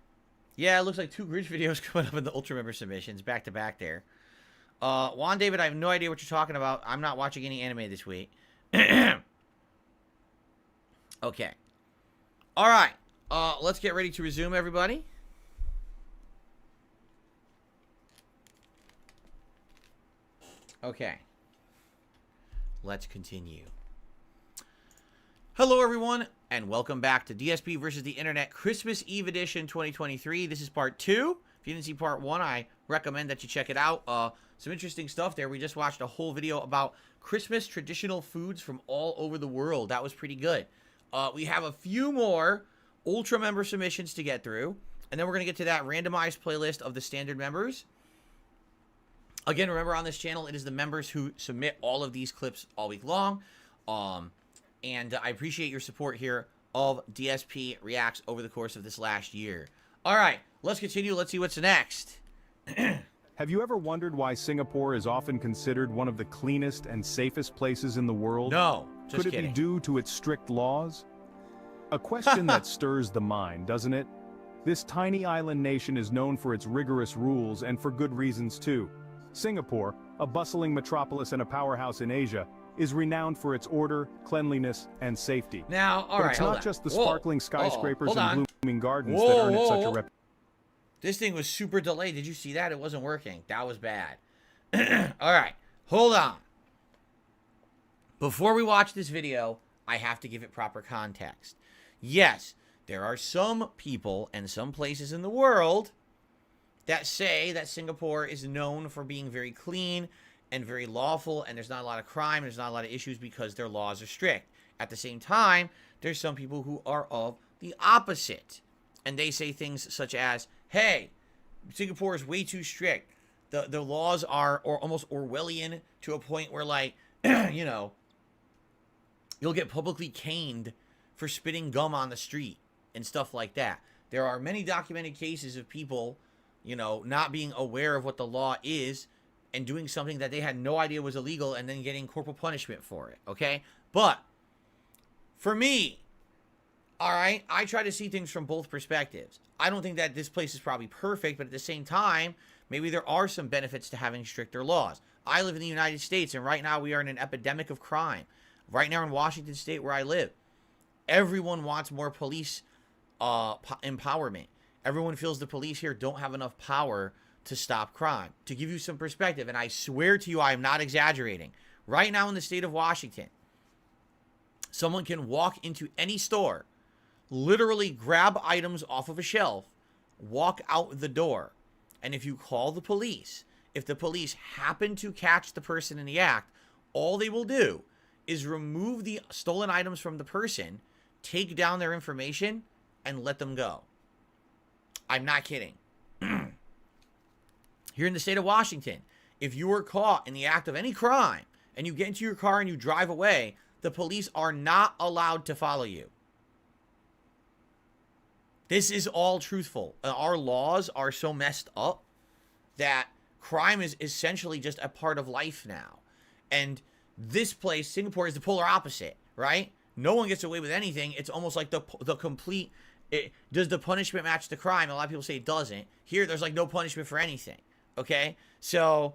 Yeah, it looks like 2 Grinch videos coming up in the Ultra member submissions, back to back there. Juan David, I have no idea what you're talking about. I'm not watching any anime this week. Okay. All right. Let's get ready to resume, everybody. Okay. Let's continue. Hello, everyone, and welcome back to DSP versus the Internet Christmas Eve edition 2023. This is part 2. If you didn't see part 1, I recommend that you check it out. Some interesting stuff there. We just watched a whole video about Christmas traditional foods from all over the world. That was pretty good. We have a few more Ultra member submissions to get through, and then we're going to get to that randomized playlist of the standard members. Again, remember on this channel, it is the members who submit all of these clips all week long. And I appreciate your support here of DSP Reacts over the course of this last year. All right, let's continue. Let's see what's next. Have you ever wondered why Singapore is often considered one of the cleanest and safest places in the world? No, just Could it kidding. be due to its strict laws? A question that stirs the mind, doesn't it? This tiny island nation is known for its rigorous rules, and for good reasons too. Singapore, a bustling metropolis and a powerhouse in Asia, is renowned for its order, cleanliness, and safety. Now, all but right, it's hold not on. just the Whoa. sparkling skyscrapers Hold on. and blooming gardens Whoa, that earn it whoa, such a whoa. reputation. This thing was super delayed. Did you see that? It wasn't working. That was bad. All right, hold on. Before we watch this video, I have to give it proper context. Yes, there are some people and some places in the world that say that Singapore is known for being very clean and very lawful, and there's not a lot of crime, there's not a lot of issues because their laws are strict. At the same time, there's some people who are of the opposite, and they say things such as, hey, Singapore is way too strict. The laws are almost Orwellian to a point where, like, you know, you'll get publicly caned for spitting gum on the street and stuff like that. There are many documented cases of people, you know, not being aware of what the law is and doing something that they had no idea was illegal and then getting corporal punishment for it, okay? But for me, all right, I try to see things from both perspectives. I don't think that this place is probably perfect, but at the same time, maybe there are some benefits to having stricter laws. I live in the United States, and right now we are in an epidemic of crime. Right now in Washington State, where I live, everyone wants more police empowerment. Everyone feels the police here don't have enough power to stop crime. To give you some perspective, and I swear to you, I am not exaggerating. Right now in the state of Washington, someone can walk into any store, literally grab items off of a shelf, walk out the door, and if you call the police, if the police happen to catch the person in the act, all they will do is remove the stolen items from the person, take down their information, and let them go. I'm not kidding. Here in the state of Washington, if you are caught in the act of any crime and you get into your car and you drive away, the police are not allowed to follow you. This is all truthful. Our laws are so messed up that crime is essentially just a part of life now. And this place, Singapore, is the polar opposite, right? No one gets away with anything. It's almost like the complete... does the punishment match the crime? A lot of people say it doesn't. Here, there's like no punishment for anything. Okay? So,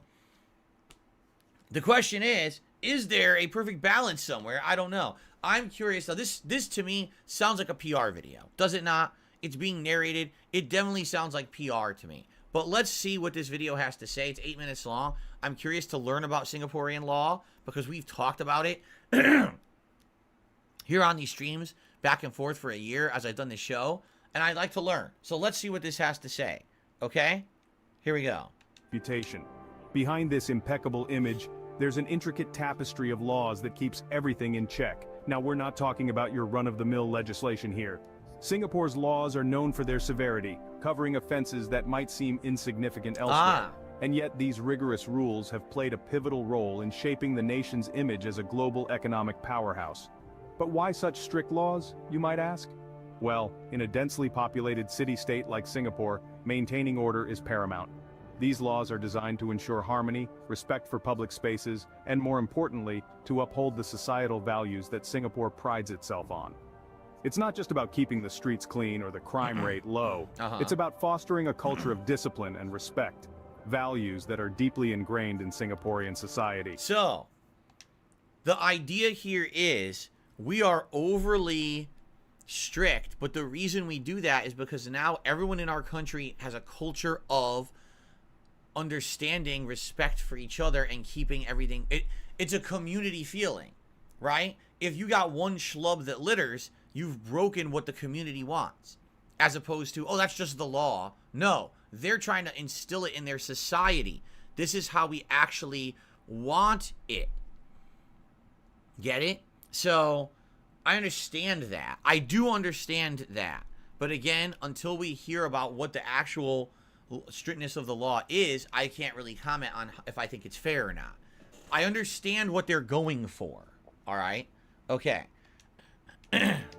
the question is there a perfect balance somewhere? I don't know. I'm curious. Now, this to me sounds like a PR video. Does it not? It's being narrated. It definitely sounds like PR to me. But let's see what this video has to say. It's 8 minutes long. I'm curious to learn about Singaporean law because we've talked about it here on these streams back and forth for a year as I've done this show. And I'd like to learn. So let's see what this has to say. Okay? Here we go. Reputation. Behind this impeccable image, there's an intricate tapestry of laws that keeps everything in check. Now, we're not talking about your run-of-the-mill legislation here. Singapore's laws are known for their severity, covering offenses that might seem insignificant elsewhere. And yet these rigorous rules have played a pivotal role in shaping the nation's image as a global economic powerhouse. But why such strict laws, you might ask? Well, in a densely populated city-state like Singapore, maintaining order is paramount. These laws are designed to ensure harmony, respect for public spaces, and more importantly, to uphold the societal values that Singapore prides itself on. It's not just about keeping the streets clean or the crime rate low. It's about fostering a culture of discipline and respect, values that are deeply ingrained in Singaporean society. So, the idea here is we are overly strict, but the reason we do that is because now everyone in our country has a culture of understanding, respect for each other, and keeping everything. It's a community feeling, right? If you got one schlub that litters, you've broken what the community wants, as opposed to, oh, that's just the law. No, they're trying to instill it in their society. This is how we actually want it. Get it? So I understand that. I do understand that. But again, until we hear about what the actual strictness of the law is, I can't really comment on if I think it's fair or not. I understand what they're going for. All right? Okay.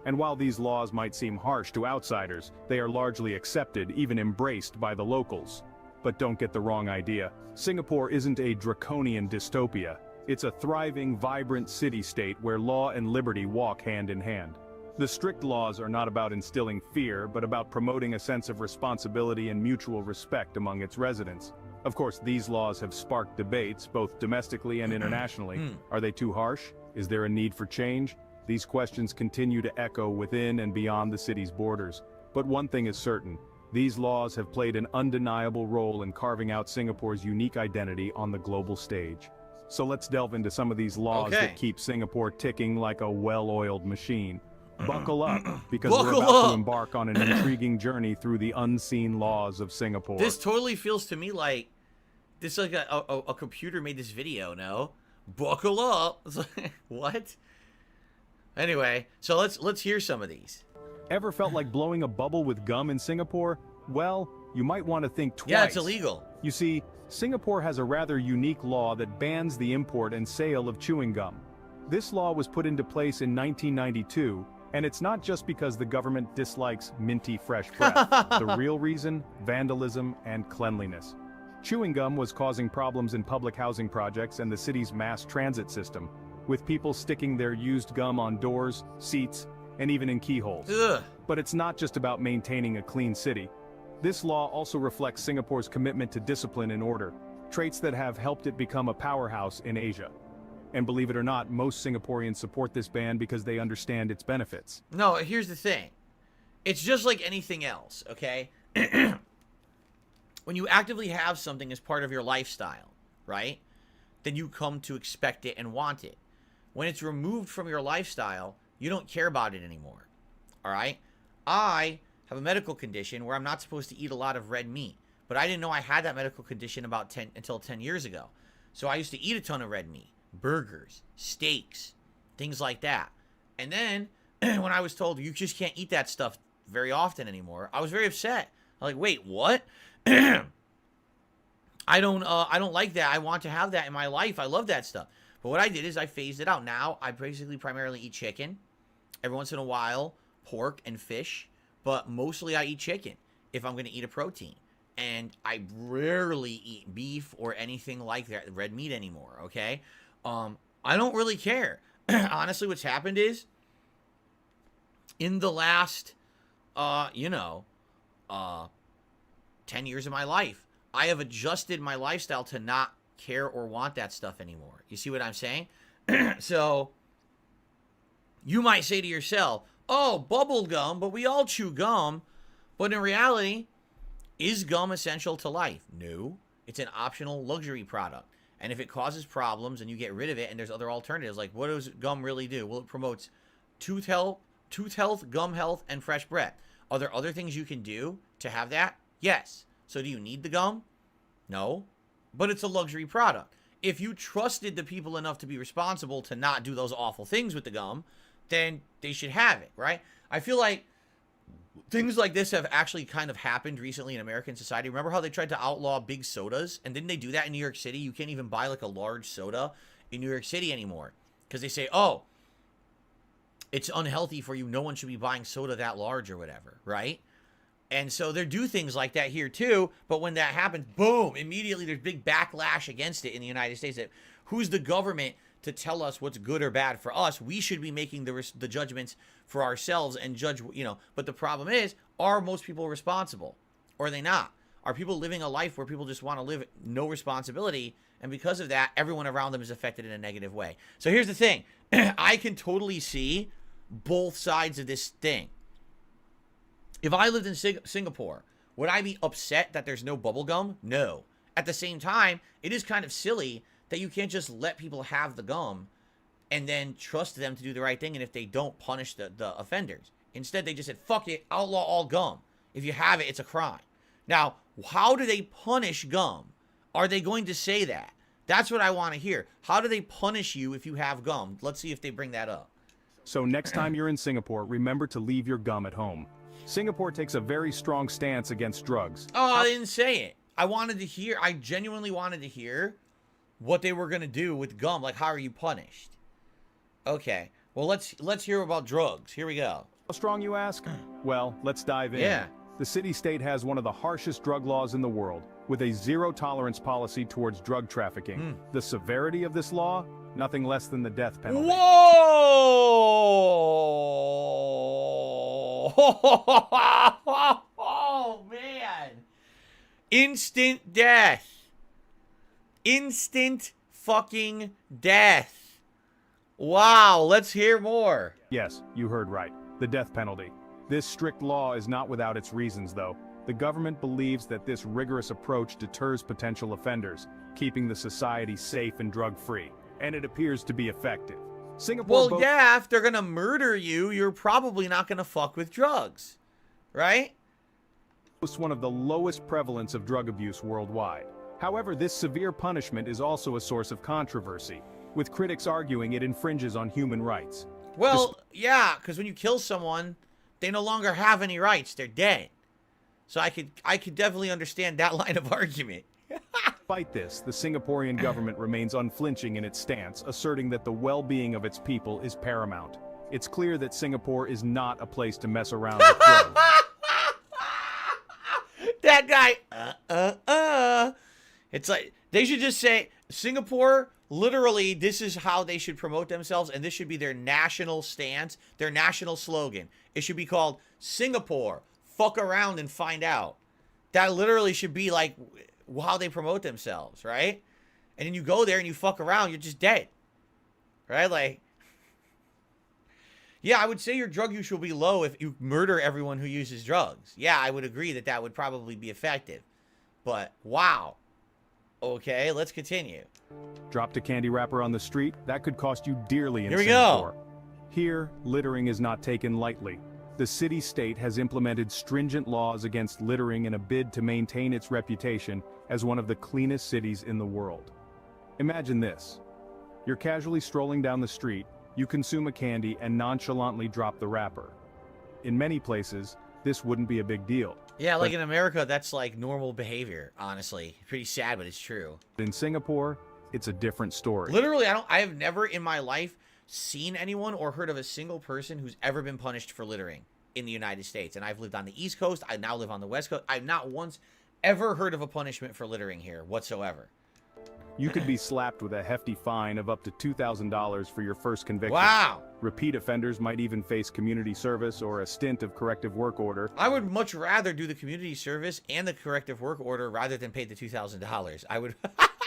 And while these laws might seem harsh to outsiders, they are largely accepted, even embraced by the locals. But don't get the wrong idea. Singapore isn't a draconian dystopia. It's a thriving, vibrant city-state where law and liberty walk hand in hand. The strict laws are not about instilling fear, but about promoting a sense of responsibility and mutual respect among its residents. Of course, these laws have sparked debates, both domestically and internationally. Are they too harsh? Is there a need for change? These questions continue to echo within and beyond the city's borders. But one thing is certain. These laws have played an undeniable role in carving out Singapore's unique identity on the global stage. So let's delve into some of these laws that keep Singapore ticking like a well-oiled machine. Buckle up, because we're about to embark on an intriguing journey through the unseen laws of Singapore. This totally feels to me like this is like a computer made this video, no? Buckle up. What? Anyway, so let's hear some of these. Ever felt like blowing a bubble with gum in Singapore? Well, you might want to think twice. Yeah, it's illegal. You see, Singapore has a rather unique law that bans the import and sale of chewing gum. This law was put into place in 1992, and it's not just because the government dislikes minty fresh breath. The real reason? Vandalism and cleanliness. Chewing gum was causing problems in public housing projects and the city's mass transit system, with people sticking their used gum on doors, seats, and even in keyholes. Ugh. But it's not just about maintaining a clean city. This law also reflects Singapore's commitment to discipline and order, traits that have helped it become a powerhouse in Asia. And believe it or not, most Singaporeans support this ban because they understand its benefits. No, here's the thing. It's just like anything else, okay? When you actively have something as part of your lifestyle, right? Then you come to expect it and want it. When it's removed from your lifestyle, you don't care about it anymore. All right? I have a medical condition where I'm not supposed to eat a lot of red meat, but I didn't know I had that medical condition until 10 years ago. So I used to eat a ton of red meat, burgers, steaks, things like that. And then when I was told you just can't eat that stuff very often anymore, I was very upset. I'm like, wait, what? I don't like that. I want to have that in my life. I love that stuff. But what I did is I phased it out. Now I basically primarily eat chicken. Every once in a while, pork and fish. But mostly I eat chicken if I'm going to eat a protein. And I rarely eat beef or anything like that, red meat anymore, okay? I don't really care. Honestly, what's happened is, in the last, 10 years of my life, I have adjusted my lifestyle to not care or want that stuff anymore. You see what I'm saying? So, you might say to yourself, oh, bubble gum, but we all chew gum. But in reality, is gum essential to life? No. It's an optional luxury product. And if it causes problems and you get rid of it and there's other alternatives, like what does gum really do? Well, it promotes tooth health, gum health, and fresh breath. Are there other things you can do to have that? Yes. So do you need the gum? No. But it's a luxury product. If you trusted the people enough to be responsible to not do those awful things with the gum, then they should have it, right? I feel like things like this have actually kind of happened recently in American society. Remember how they tried to outlaw big sodas? And didn't they do that in New York City? You can't even buy like a large soda in New York City anymore. Because they say, oh, it's unhealthy for you. No one should be buying soda that large or whatever, right? And so they do things like that here too. But when that happens, boom, immediately there's big backlash against it in the United States. That who's the government to tell us what's good or bad for us? We should be making the judgments for ourselves and judge, But the problem is, are most people responsible? Or are they not? Are people living a life where people just want to live no responsibility? And because of that, everyone around them is affected in a negative way. So here's the thing. I can totally see both sides of this thing. If I lived in Singapore, would I be upset that there's no bubble gum? No. At the same time, it is kind of silly that you can't just let people have the gum and then trust them to do the right thing, and if they don't, punish the offenders. Instead, they just said, fuck it, outlaw all gum. If you have it, it's a crime. Now, how do they punish gum? Are they going to say that? That's what I want to hear. How do they punish you if you have gum? Let's see if they bring that up. So next time you're in Singapore, remember to leave your gum at home. Singapore takes a very strong stance against drugs. Oh, I didn't say it. I genuinely wanted to hear what they were going to do with gum. Like, how are you punished? Okay. Well, let's hear about drugs. Here we go. How strong, you ask? Well, let's dive in. Yeah. The city-state has one of the harshest drug laws in the world, with a zero-tolerance policy towards drug trafficking. The severity of this law? Nothing less than the death penalty. Whoa! Oh, man. Instant death. Instant fucking death. Wow, let's hear more. Yes, you heard right. The death penalty. This strict law is not without its reasons, though. The government believes that this rigorous approach deters potential offenders, keeping the society safe and drug-free. And it appears to be effective. Singapore. Well, yeah, if they're gonna murder you, you're probably not gonna fuck with drugs, right? Boasts one of the lowest prevalence of drug abuse worldwide. However, this severe punishment is also a source of controversy, with critics arguing it infringes on human rights. Well, yeah, because when you kill someone, they no longer have any rights. They're dead. So I could definitely understand that line of argument. Despite this, the Singaporean government remains unflinching in its stance, asserting that the well-being of its people is paramount. It's clear that Singapore is not a place to mess around with drugs. That guy, It's like, they should just say, Singapore, literally, this is how they should promote themselves, and this should be their national stance, their national slogan. It should be called, Singapore, fuck around and find out. That literally should be, like, how they promote themselves, right? And then you go there and you fuck around, you're just dead. Right? Like, yeah, I would say your drug use will be low if you murder everyone who uses drugs. Yeah, I would agree that that would probably be effective. But, wow. Okay, let's continue. Dropped a candy wrapper on the street? That could cost you dearly in Here we Singapore. go. Here, littering is not taken lightly. The city-state has implemented stringent laws against littering in a bid to maintain its reputation as one of the cleanest cities in the world. Imagine this. You're casually strolling down the street, you consume a candy and nonchalantly drop the wrapper. In many places, this wouldn't be a big deal. Yeah, like in America, that's like normal behavior, honestly. Pretty sad, but it's true. In Singapore, it's a different story. Literally, I have never in my life seen anyone or heard of a single person who's ever been punished for littering in the United States. And I've lived on the East Coast. I now live on the West Coast. I've not once ever heard of a punishment for littering here whatsoever. You could be slapped with a hefty fine of up to $2,000 for your first conviction. Wow. Repeat offenders might even face community service or a stint of corrective work order. I would much rather do the community service and the corrective work order rather than pay the $2,000. I would,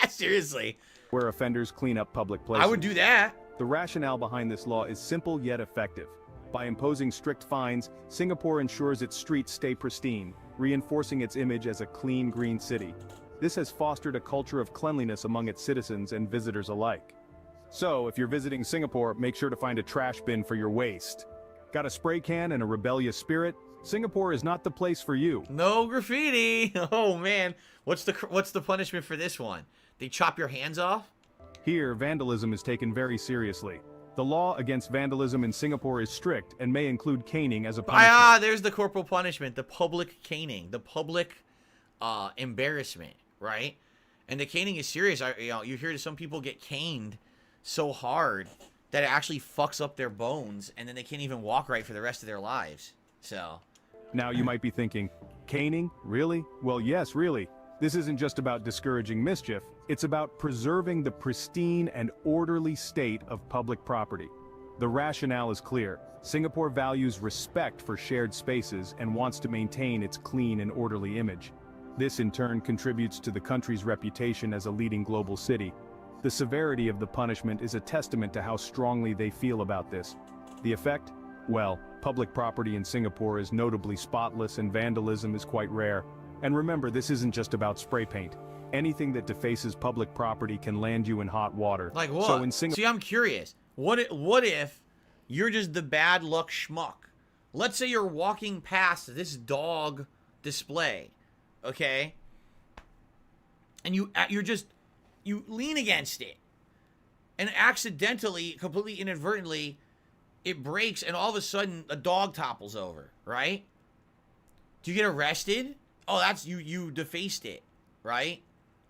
seriously. Where offenders clean up public places. I would do that. The rationale behind this law is simple yet effective. By imposing strict fines, Singapore ensures its streets stay pristine, reinforcing its image as a clean, green city. This has fostered a culture of cleanliness among its citizens and visitors alike. So, if you're visiting Singapore, make sure to find a trash bin for your waste. Got a spray can and a rebellious spirit? Singapore is not the place for you. No graffiti. Oh man, what's the punishment for this one? They chop your hands off? Here, vandalism is taken very seriously. The law against vandalism in Singapore is strict and may include caning as a punishment. Ah, there's the corporal punishment, the public caning, the public embarrassment, right? And the caning is serious. You hear some people get caned so hard that it actually fucks up their bones, and then they can't even walk right for the rest of their lives. So now you might be thinking, caning? Really? Well, yes, really. This isn't just about discouraging mischief. It's about preserving the pristine and orderly state of public property. The rationale is clear. Singapore values respect for shared spaces and wants to maintain its clean and orderly image. This in turn contributes to the country's reputation as a leading global city. The severity of the punishment is a testament to how strongly they feel about this. The effect? Well, public property in Singapore is notably spotless and vandalism is quite rare. And remember, this isn't just about spray paint. Anything that defaces public property can land you in hot water. like what? So in See, I'm curious. What if you're just the bad luck schmuck? Let's say you're walking past this dog display, okay? And you lean against it, and accidentally, completely inadvertently, it breaks, and all of a sudden a dog topples over, right? Do you get arrested? Oh, that's you defaced it, right?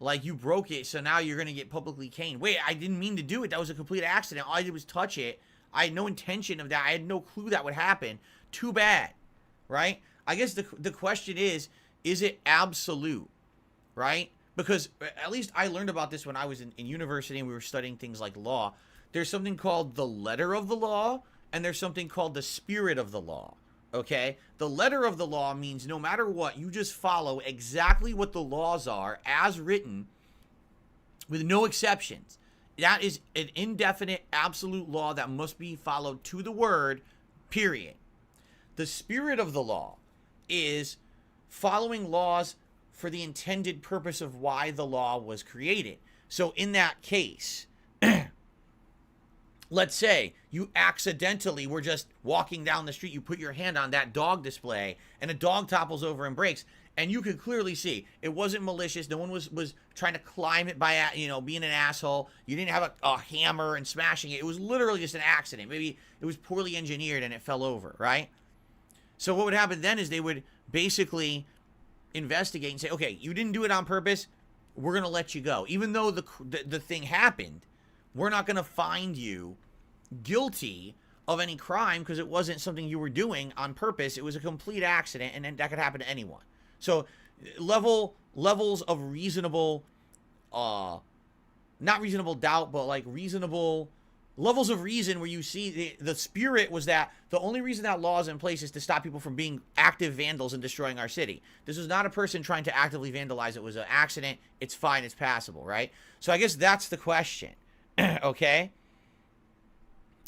Like, you broke it, so now you're gonna get publicly caned. Wait, I didn't mean to do it. That was a complete accident. All I did was touch it. I had no intention of that. I had no clue that would happen. Too bad, right? I guess the question is it absolute, right? Because at least I learned about this when I was in university and we were studying things like law. There's something called the letter of the law, and there's something called the spirit of the law. Okay, the letter of the law means no matter what, you just follow exactly what the laws are as written with no exceptions. That is an indefinite, absolute law that must be followed to the word, period. The spirit of the law is following laws for the intended purpose of why the law was created. So in that case, let's say you accidentally were just walking down the street, you put your hand on that dog display, and a dog topples over and breaks, and you could clearly see it wasn't malicious. No one was trying to climb it by, being an asshole. You didn't have a hammer and smashing it. It was literally just an accident. Maybe it was poorly engineered and it fell over, right? So what would happen then is they would basically investigate and say, okay, you didn't do it on purpose. We're going to let you go. Even though the thing happened, we're not going to find you guilty of any crime because it wasn't something you were doing on purpose. It was a complete accident, and that could happen to anyone. So levels of reasonable not reasonable doubt, but like reasonable levels of reason where you see the spirit was that the only reason that law is in place is to stop people from being active vandals and destroying our city. This was not a person trying to actively vandalize. It was an accident. It's fine. It's passable, right? So I guess that's the question. Okay?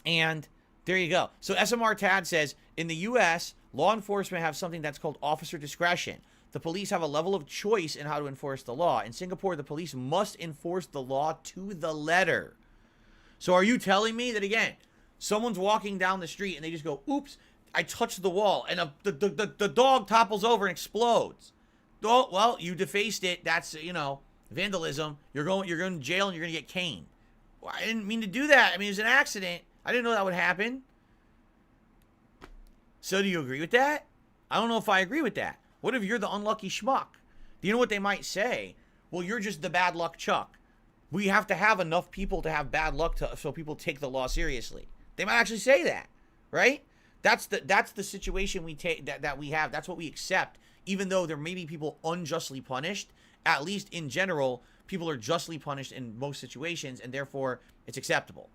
And there you go. So SMR Tad says, in the U.S., law enforcement have something that's called officer discretion. The police have a level of choice in how to enforce the law. In Singapore, the police must enforce the law to the letter. So are you telling me that, again, someone's walking down the street and they just go, oops, I touched the wall, and the dog topples over and explodes. Oh, well, you defaced it. That's, you know, vandalism. You're going to jail and you're going to get caned. Well, I didn't mean to do that. I mean, it was an accident. I didn't know that would happen. So do you agree with that? I don't know if I agree with that. What if you're the unlucky schmuck? Do you know what they might say? Well, you're just the bad luck Chuck. We have to have enough people to have bad luck so people take the law seriously. They might actually say that, right? That's the situation we take that we have. That's what we accept, even though there may be people unjustly punished. At least in general, people are justly punished in most situations, and therefore it's acceptable,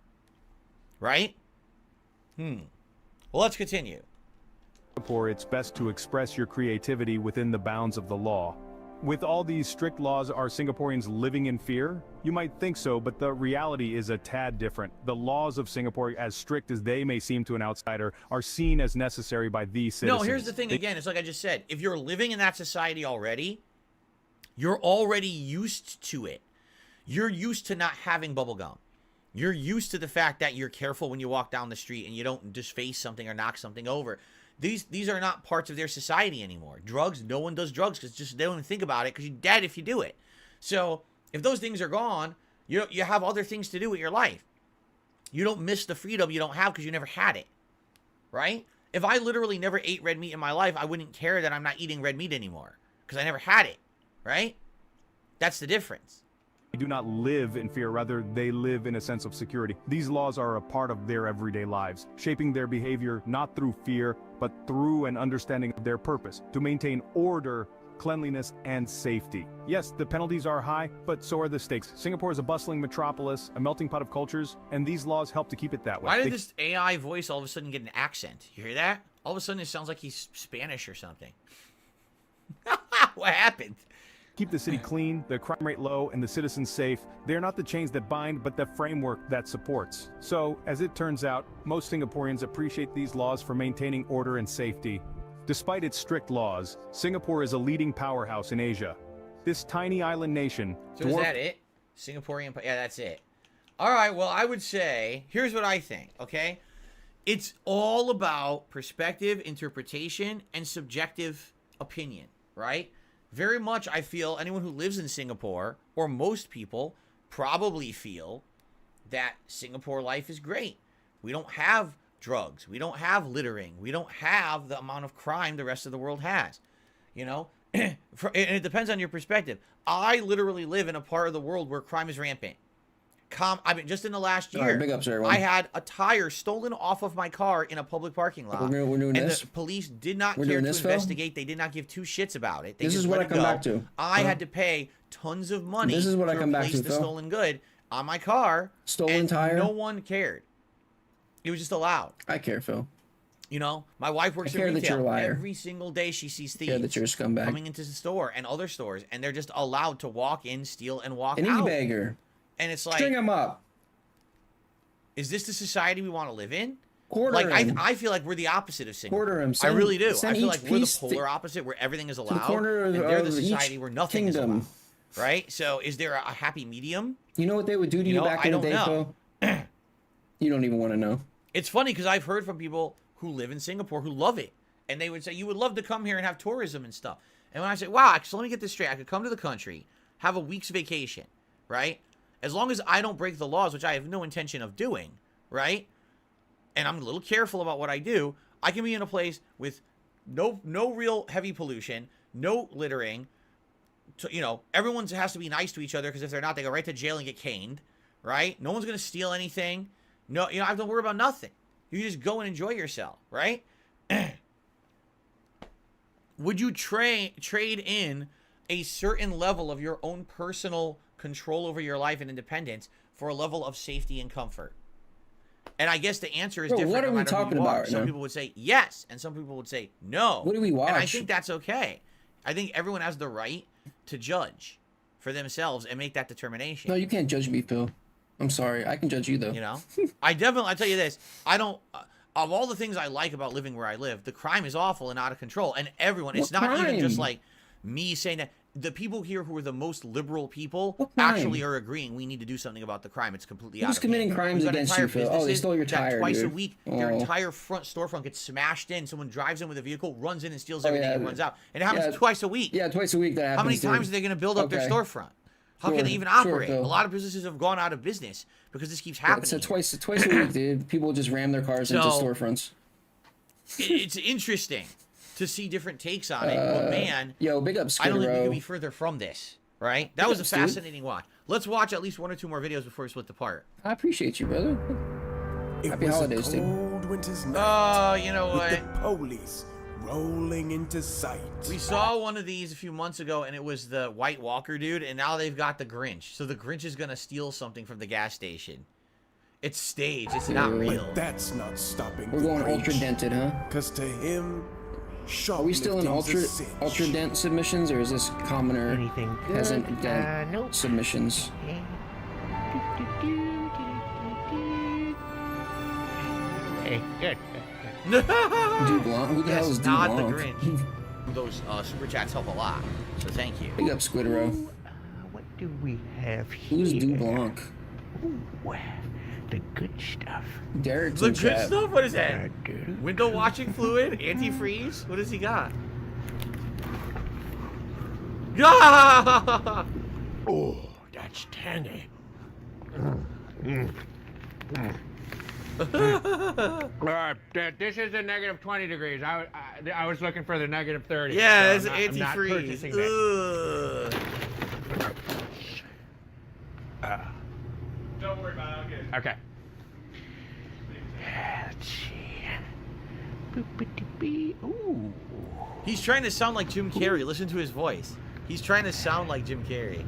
right? Well, let's continue. Singapore, it's best to express your creativity within the bounds of the law. With all these strict laws, are Singaporeans living in fear? You might think so, but the reality is a tad different. The laws of Singapore, as strict as they may seem to an outsider, are seen as necessary by these citizens. No, here's the thing again. It's like I just said. If you're living in that society already, you're already used to it. You're used to not having bubble gum. You're used to the fact that you're careful when you walk down the street and you don't just face something or knock something over. These are not parts of their society anymore. Drugs, no one does drugs because just they don't even think about it because you're dead if you do it. So if those things are gone, you have other things to do with your life. You don't miss the freedom you don't have because you never had it, right? If I literally never ate red meat in my life, I wouldn't care that I'm not eating red meat anymore because I never had it, right? That's the difference. They do not live in fear, rather they live in a sense of security. These laws are a part of their everyday lives, shaping their behavior not through fear, but through an understanding of their purpose, to maintain order, cleanliness, and safety. Yes, the penalties are high, but so are the stakes. Singapore is a bustling metropolis, a melting pot of cultures, and these laws help to keep it that way. Why did this AI voice all of a sudden get an accent? You hear that? All of a sudden it sounds like he's Spanish or something. What happened? Keep the city clean, the crime rate low, and the citizens safe. They are not the chains that bind, but the framework that supports. So, as it turns out, most Singaporeans appreciate these laws for maintaining order and safety. Despite its strict laws, Singapore is a leading powerhouse in Asia. This tiny island nation... So is that it? Singaporean... Yeah, that's it. All right, well, I would say, here's what I think, okay? It's all about perspective, interpretation, and subjective opinion, right? Very much, I feel, anyone who lives in Singapore, or most people, probably feel that Singapore life is great. We don't have drugs. We don't have littering. We don't have the amount of crime the rest of the world has. You know? And it depends on your perspective. I literally live in a part of the world where crime is rampant. I mean, just in the last year, big ups, everyone. I had a tire stolen off of my car in a public parking lot. We're doing and this? the police did not care to investigate. They did not give two shits about it. They this just is what let I come it go. back to. I had to pay tons of money This is what I come back replace to, the Phil. stolen good on my car. Stolen and tire? No one cared. It was just allowed. I care, Phil. You know, my wife works I care in that you're a retail. liar. Every single day she sees I care thieves that you're a scumbag. coming into the store and other stores, and they're just allowed to walk in, steal, and walk An out. e-bagger. And it's like, String him up. is this the society we want to live in? Quarter like him. I feel like we're the opposite of Singapore. Quarter him. I Send- really do. I send feel each like we're the piece polar opposite, where everything is the allowed, corner and of- they're the of each society where nothing is kingdom. allowed. Right? So is there a happy medium? You know what they would do to you, know, back I in the don't day, know. Phil? You don't even want to know. It's funny because I've heard from people who live in Singapore who love it. And they would say, you would love to come here and have tourism and stuff. And when I say, wow, so let me get this straight. I could come to the country, have a week's vacation, right? As long as I don't break the laws, which I have no intention of doing, right? And I'm a little careful about what I do. I can be in a place with no real heavy pollution, no littering. You know, everyone has to be nice to each other because if they're not, they go right to jail and get caned, right? No one's going to steal anything. No, you know, I have to worry about nothing. You just go and enjoy yourself, right? Would you trade in a certain level of your own personal control over your life and independence for a level of safety and comfort? And I guess the answer is Bro, different. what are no we matter who talking you about are. right Some now? people would say yes, and some people would say no. What do we watch? And I think that's okay. I think everyone has the right to judge for themselves and make that determination. No, you can't judge me, Phil. I'm sorry. I can judge you, though. You know? I tell you this. I don't... of all the things I like about living where I live, the crime is awful and out of control. And everyone... It's not even just like me saying that. The people here who are the most liberal people actually are agreeing we need to do something about the crime. It's completely out of hand. Who's committing crimes against you, Phil? Oh, they stole your tire, twice dude. a week, their entire front storefront gets smashed in. Someone drives in with a vehicle, runs in and steals Oh, everything yeah. and runs out. And it happens twice a week. Yeah, twice a week that happens. How many dude. times are they going to build up their Okay. storefront? How Sure, can they even sure, operate? Phil. A lot of businesses have gone out of business because this keeps Yeah, happening. it's twice a week, dude. People just ram their cars into storefronts. It's interesting to see different takes on it, but man, yo, big up I don't think we Skid could Row. be further from this, right? That Big was a ups, dude. fascinating watch. Let's watch at least 1 or 2 more videos before we split apart. I appreciate you, brother. Happy holidays, dude. Cold winter's night. Oh, you know what? With the police rolling into sight. We saw one of these a few months ago, and it was the White Walker dude, and now they've got the Grinch. So the Grinch is gonna steal something from the gas station. It's staged. It's not real. But that's not stopping We're the going Grinch. ultra dented, huh? Cause to him, Are we still in shoplifting's a ultra cinch. dent submissions, or is this commoner Anything good? peasant dent Nope. submissions? Hey, good. Dude Blanc? Who the hell is Yes, Dude not the Blanc? Grinch. Those super chats help a lot, so thank you. Big up Squid Row. What do we have here? Who's Dude Blanc? Ooh, the good stuff. Derek's The in good chat. stuff? What is that? Window washing fluid? Antifreeze? What has he got? Ah! Oh, that's tangy. This is the negative 20 degrees. I was looking for the negative 30. Yeah, so it's I'm not antifreeze. purchasing that. Ugh. Don't worry about it. I'll get it. Okay. Let's see. Boop-a-dee-bee. Ooh. He's trying to sound like Jim Carrey. Listen to his voice. He's trying to sound like Jim Carrey.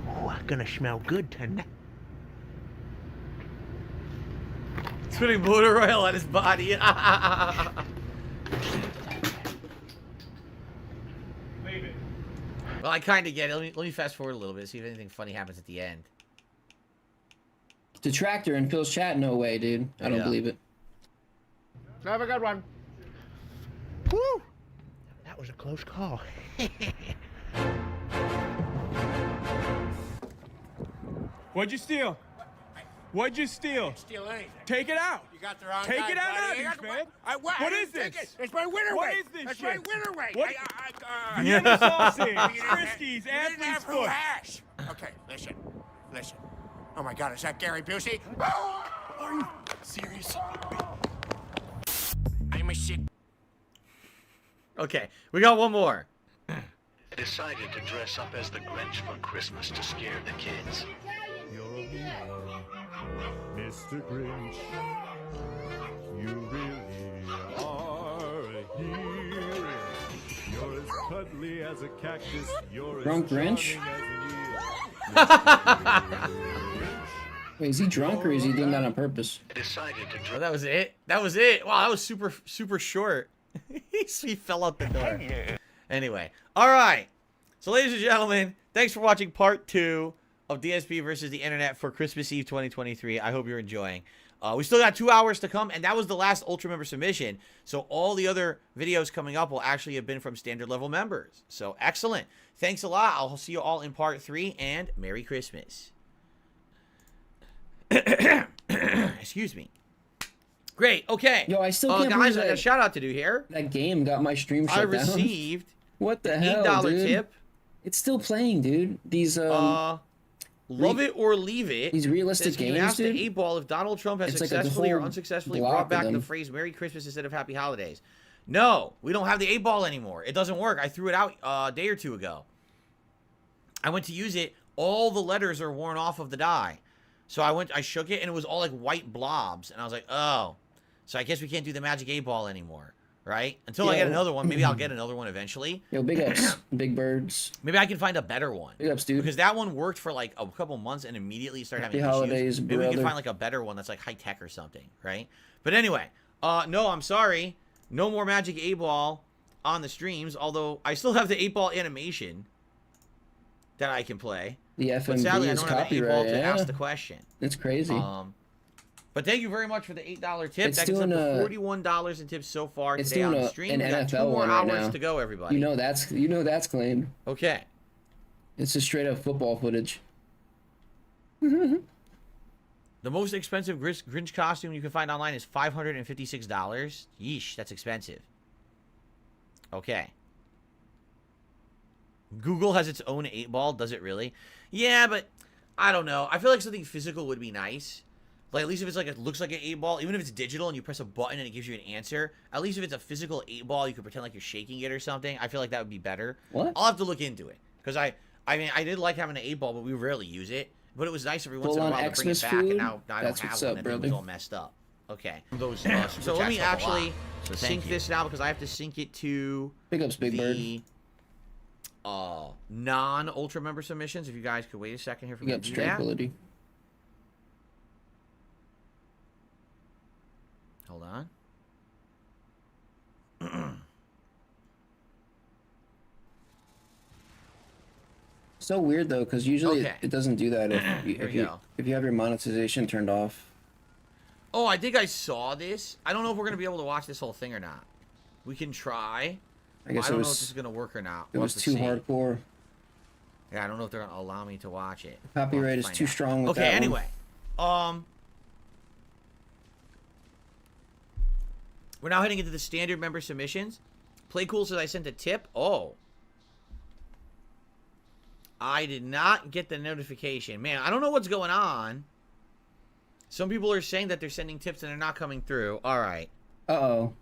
Oh, gonna smell good tonight. He's putting motor oil on his body. Leave it. Well, I kind of get it. Let me fast forward a little bit, see if anything funny happens at the end. Detractor in Phil's chat? No way, dude. I don't believe it. Have a good one. Woo! That was a close call. What'd you steal? What'd you steal? Steal anything. Take it out. You got the wrong Take guy, it out buddy. now, douchebag. What What I is didn't take this? it. It's my winter What weight. is this That's shit? my winter weight. What? You Vienna sausage, didn't have- Friskies, you didn't athlete's have foot. hash. Okay, listen. Oh my God, is that Gary Busey? Are you serious? I'm a sick. Okay, we got one more. Decided to dress up as the Grinch for Christmas to scare the kids. You're a hero, Mr. Grinch. You really are a hero. You're as cuddly as a cactus. You're Drunk as Grinch? charming as an eel. Wait, is he drunk or is he doing that on purpose? Decided to Oh, that was it? That was it? Wow, that was super short. He fell out the door. Anyway, all right. So, ladies and gentlemen, thanks for watching part 2 of DSP versus the Internet for Christmas Eve 2023. I hope you're enjoying. We still got 2 hours to come, and that was the last Ultra member submission. So all the other videos coming up will actually have been from standard level members. So excellent. Thanks a lot. I'll see you all in part 3, and Merry Christmas. Excuse me. Great. Okay. Yo, I still can't guys, believe I got a that, shout out to do here. that game got my stream shut I down. received What the hell, $8 dude? tip. It's still playing, dude. These Love it or leave it. these realistic Says, can you games, ask the dude. 8-ball if Donald Trump has It's like a successfully or whole unsuccessfully block brought of back the them. phrase Merry Christmas instead of Happy Holidays. No, we don't have the 8-ball anymore. It doesn't work. I threw it out a day or 2 ago. I went to use it. All the letters are worn off of the die. So I shook it, and it was all like white blobs. And I was like, oh. So I guess we can't do the magic 8-ball anymore. right? Until I get another one. Maybe I'll get another one eventually. Yo, big ups, big birds. Maybe I can find a better one. Big ups, dude. Because that one worked for like a couple months and immediately started Happy having holidays, issues. Maybe we brother. can find like a better one that's like high tech or something, right? But anyway, no, I'm sorry. No more Magic 8-Ball on the streams, although I still have the 8-Ball animation that I can play. The But FMV sadly, I is don't have an 8-Ball copyright. to Yeah. ask the question. It's crazy. But thank you very much for the $8 tip. It's That gets up doing to a- $41 in tips so far It's today on doing the a- stream. an We got 2 NFL more one right hours now. to go, everybody. You know that's claimed. Okay. It's just straight up football footage. The most expensive Grinch costume you can find online is $556. Yeesh, that's expensive. Okay. Google has its own 8-Ball. Does it really? Yeah, but I don't know. I feel like something physical would be nice. Like, at least if it's like, it looks like an 8-Ball, even if it's digital and you press a button and it gives you an answer, at least if it's a physical 8-Ball, you could pretend like you're shaking it or something. I feel like that would be better. What? I'll have to look into it. Because I mean, I did like having an 8-Ball, but we rarely use it. But it was nice every once in a Full-on while to bring it Xmas back, food? and now I That's don't have what's one, up, and it was brother. all messed up. Okay. Those, So let me actually So thank sync you. this now, because I have to sync it to Big ups, Big Bird. the non-Ultra member submissions. If you guys could wait a second here for Big me ups, to do that. tranquility. Hold on. So weird though, because usually Okay. it doesn't do that Here we go. if you have your monetization turned off. Oh, I think I saw this. I don't know if we're going to be able to watch this whole thing or not. We can try. I guess I don't it know if was this is going to work or not. it We'll was have to too see. hardcore. Yeah, I don't know if they're going to allow me to watch it. Copyright is too strong with Okay, that one. anyway. We're now heading into the standard member submissions. Play Cool says I sent a tip. Oh. I did not get the notification. Man, I don't know what's going on. Some people are saying that they're sending tips and they're not coming through. All right. Uh-oh.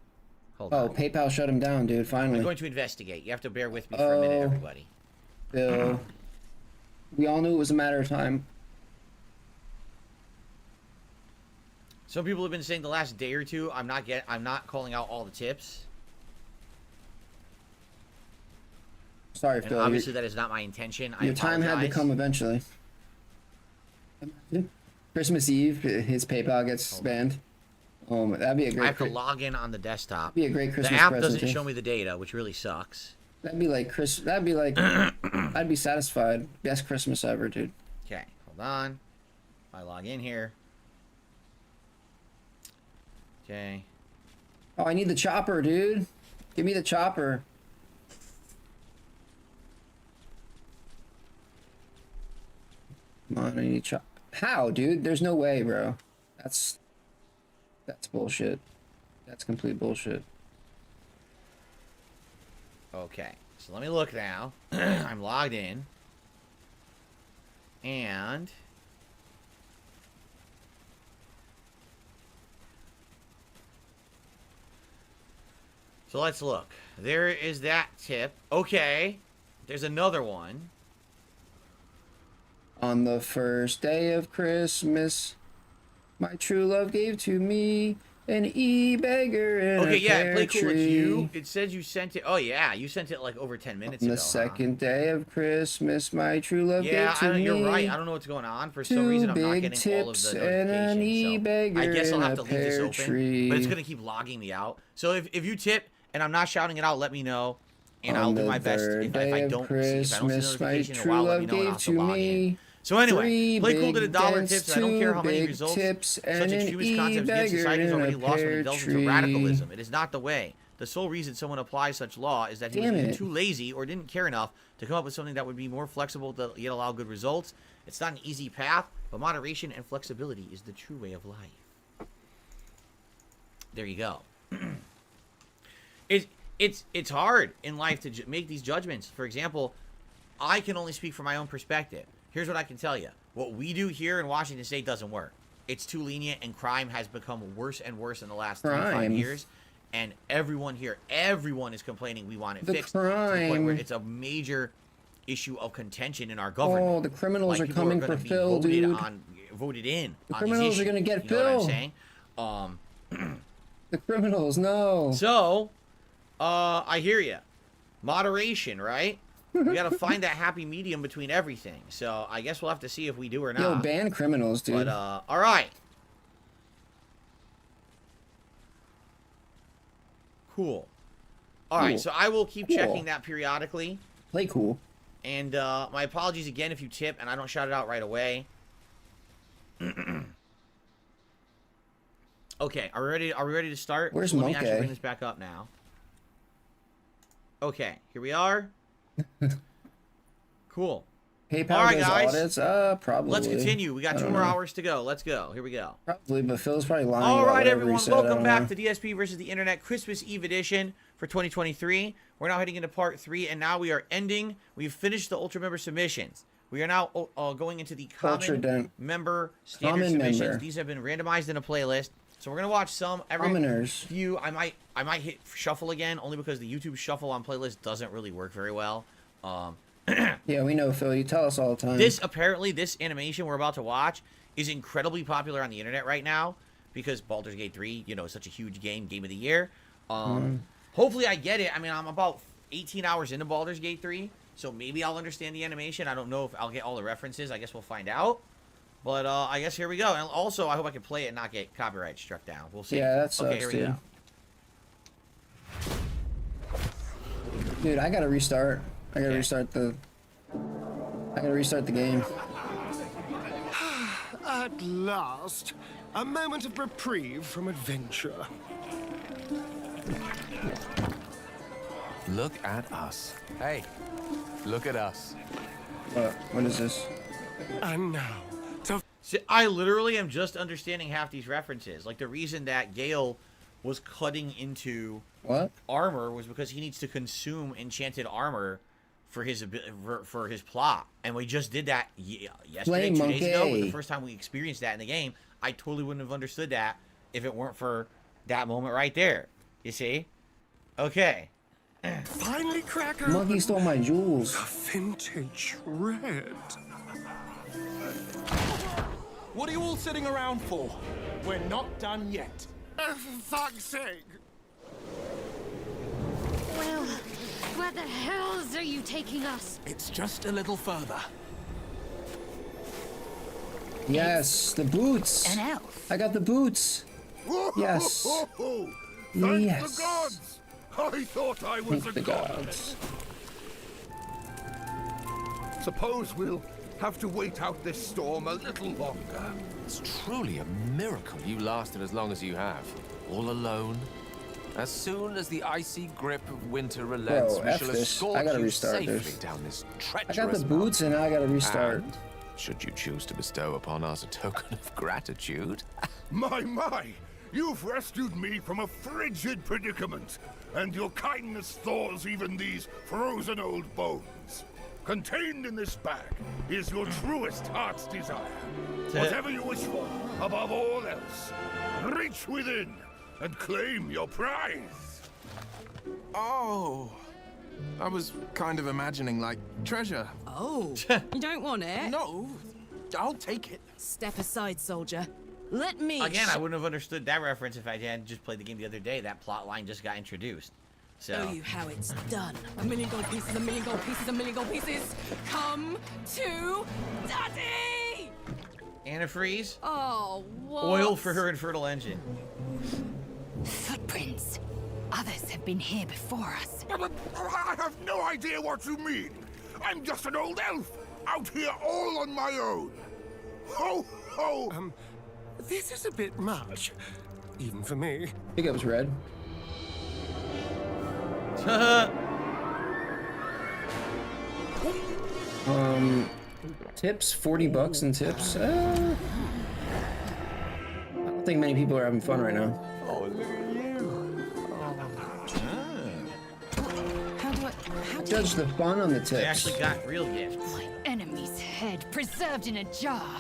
Hold Oh, on. PayPal shut him down, dude, finally. I'm going to investigate. You have to bear with me for a minute, everybody. Bill. We all knew it was a matter of time. Some people have been saying the last day or two I'm not calling out all the tips. Sorry, And Phil. obviously that is not my intention. Your time had to apologize. come eventually. Christmas Eve, his PayPal gets banned. That'd be a great. I have to log in on the desktop. Be a great Christmas The app present, doesn't too. show me the data, which really sucks. That'd be like I'd be satisfied. Best Christmas ever, dude. Okay, hold on. I log in here. Okay. Oh, I need the chopper, dude. Give me the chopper. Come on, I need chop. How, dude? There's no way, bro. That's bullshit. That's complete bullshit. Okay, so let me look now. I'm logged in. And so let's look. There is that tip. Okay. There's another one. On the first day of Christmas, my true love gave to me an e-beggar in Okay, a yeah, pear play cool. tree. It's you. It says you sent it. Oh yeah, you sent it like over 10 minutes On ago. the second day of Christmas, my true love Yeah, gave to me. you're right. I don't know what's going on. For some two reason, I'm not big getting all of tips the and an notifications. e-beggar So I guess I'll in have a to leave this pear open. tree. But it's gonna keep logging me out. So if you tip and I'm not shouting it out, let me know, and I'll do my best. If I don't see the notification in a while, let me know, and I'll have to log in. So anyway, Play Cool did a $1 tip, so I don't care how many results. Such extremist concepts give society is already lost when it delves into radicalism. It is not the way. The sole reason someone applies such law is that he was either too lazy or didn't care enough to come up with something that would be more flexible to yet allow good results. It's not an easy path, but moderation and flexibility is the true way of life. There you go. It's hard in life to make these judgments. For example, I can only speak from my own perspective. Here's what I can tell you. What we do here in Washington State doesn't work. It's too lenient, and crime has become worse and worse in the last 3 to 5 years. And everyone here, everyone is complaining we want it fixed. To the point where it's a major issue of contention in our government. Oh, the criminals are people coming gonna for be Phil, dude. Voted in. The on criminals these are gonna issues. get You know Phil. what I'm saying? The criminals, no. So, I hear you. Moderation, right? We gotta find that happy medium between everything. So I guess we'll have to see if we do or not. Yo, ban criminals, dude. But all right. Cool. All right, so I will keep checking that periodically. Play cool. And my apologies again if you tip and I don't shout it out right away. Okay, are we ready? Are we ready to start? Where's Let me Monkey? actually bring this back up now. Okay, here we are. Cool. PayPal All right, does guys. audits? Probably. Let's continue. We got I 2 don't more know. hours to go. Let's go. Here we go. Probably, but Phil's probably lying. All about right, whatever he everyone. said, I Welcome don't back know. to DSP versus the Internet Christmas Eve edition for 2023. We're now heading into part 3, and now we are ending. We've finished the Ultra Member submissions. We are now going into the Common Member Standard submissions. These have been randomized in a playlist. So we're gonna watch some every few. I might hit shuffle again, only because the YouTube shuffle on playlist doesn't really work very well. Yeah, we know, Phil. You tell us all the time. This animation we're about to watch is incredibly popular on the internet right now because Baldur's Gate 3, you know, is such a huge game of the year. Hopefully I get it. I mean, I'm about 18 hours into Baldur's Gate 3, so maybe I'll understand the animation. I don't know if I'll get all the references. I guess we'll find out. But I guess here we go. And also, I hope I can play it and not get copyright struck down. We'll see. Yeah, that sucks, okay, here we dude. go. Dude, I gotta restart. I gotta restart the game. At last, a moment of reprieve from adventure. Look at us. Hey, look at us. What is this? And now, See, I literally am just understanding half these references. Like, the reason that Gale was cutting into armor was because he needs to consume enchanted armor for his plot. And we just did that yesterday, 2 days ago. Was the first time we experienced that in the game. I totally wouldn't have understood that if it weren't for that moment right there. You see? Okay. Finally, Cracker. Monkey stole my jewels. A vintage red. What are you all sitting around for? We're not done yet. For fuck's sake. Well, where the hells are you taking us? It's just a little further. Yes, the boots. An elf. I got the boots. Yes. Thank Yes. the gods. I thought I was Thank a the god. gods. Suppose we'll have to wait out this storm a little longer. It's truly a miracle you lasted as long as you have. All alone. As soon as the icy grip of winter relents, we F shall this. escort I gotta you restart safely this. down this I treacherous got the boots and now I gotta restart. And, should you choose to bestow upon us a token of gratitude. My, you've rescued me from a frigid predicament, and your kindness thaws even these frozen old bones. Contained in this bag is your truest heart's desire. Whatever you wish for, above all else, reach within and claim your prize. Oh, I was kind of imagining, like, treasure. Oh, you don't want it? No, I'll take it. Step aside, soldier. Let me... Again, I wouldn't have understood that reference if I hadn't just played the game the other day. That plot line just got introduced. So. Show you how it's done. A million gold pieces, a million gold pieces, a million gold pieces. Come to Daddy! Antifreeze? Oh, what? Oil for her infertile engine. Footprints. Others have been here before us. I have no idea what you mean. I'm just an old elf, out here all on my own. Ho, ho! This is a bit much, even for me. I think it was red. Tips, 40 bucks in tips. I don't think many people are having fun right now. Oh, look at you. How do I... Judge the fun on the tips. They actually got real gifts. My enemy's head preserved in a jar.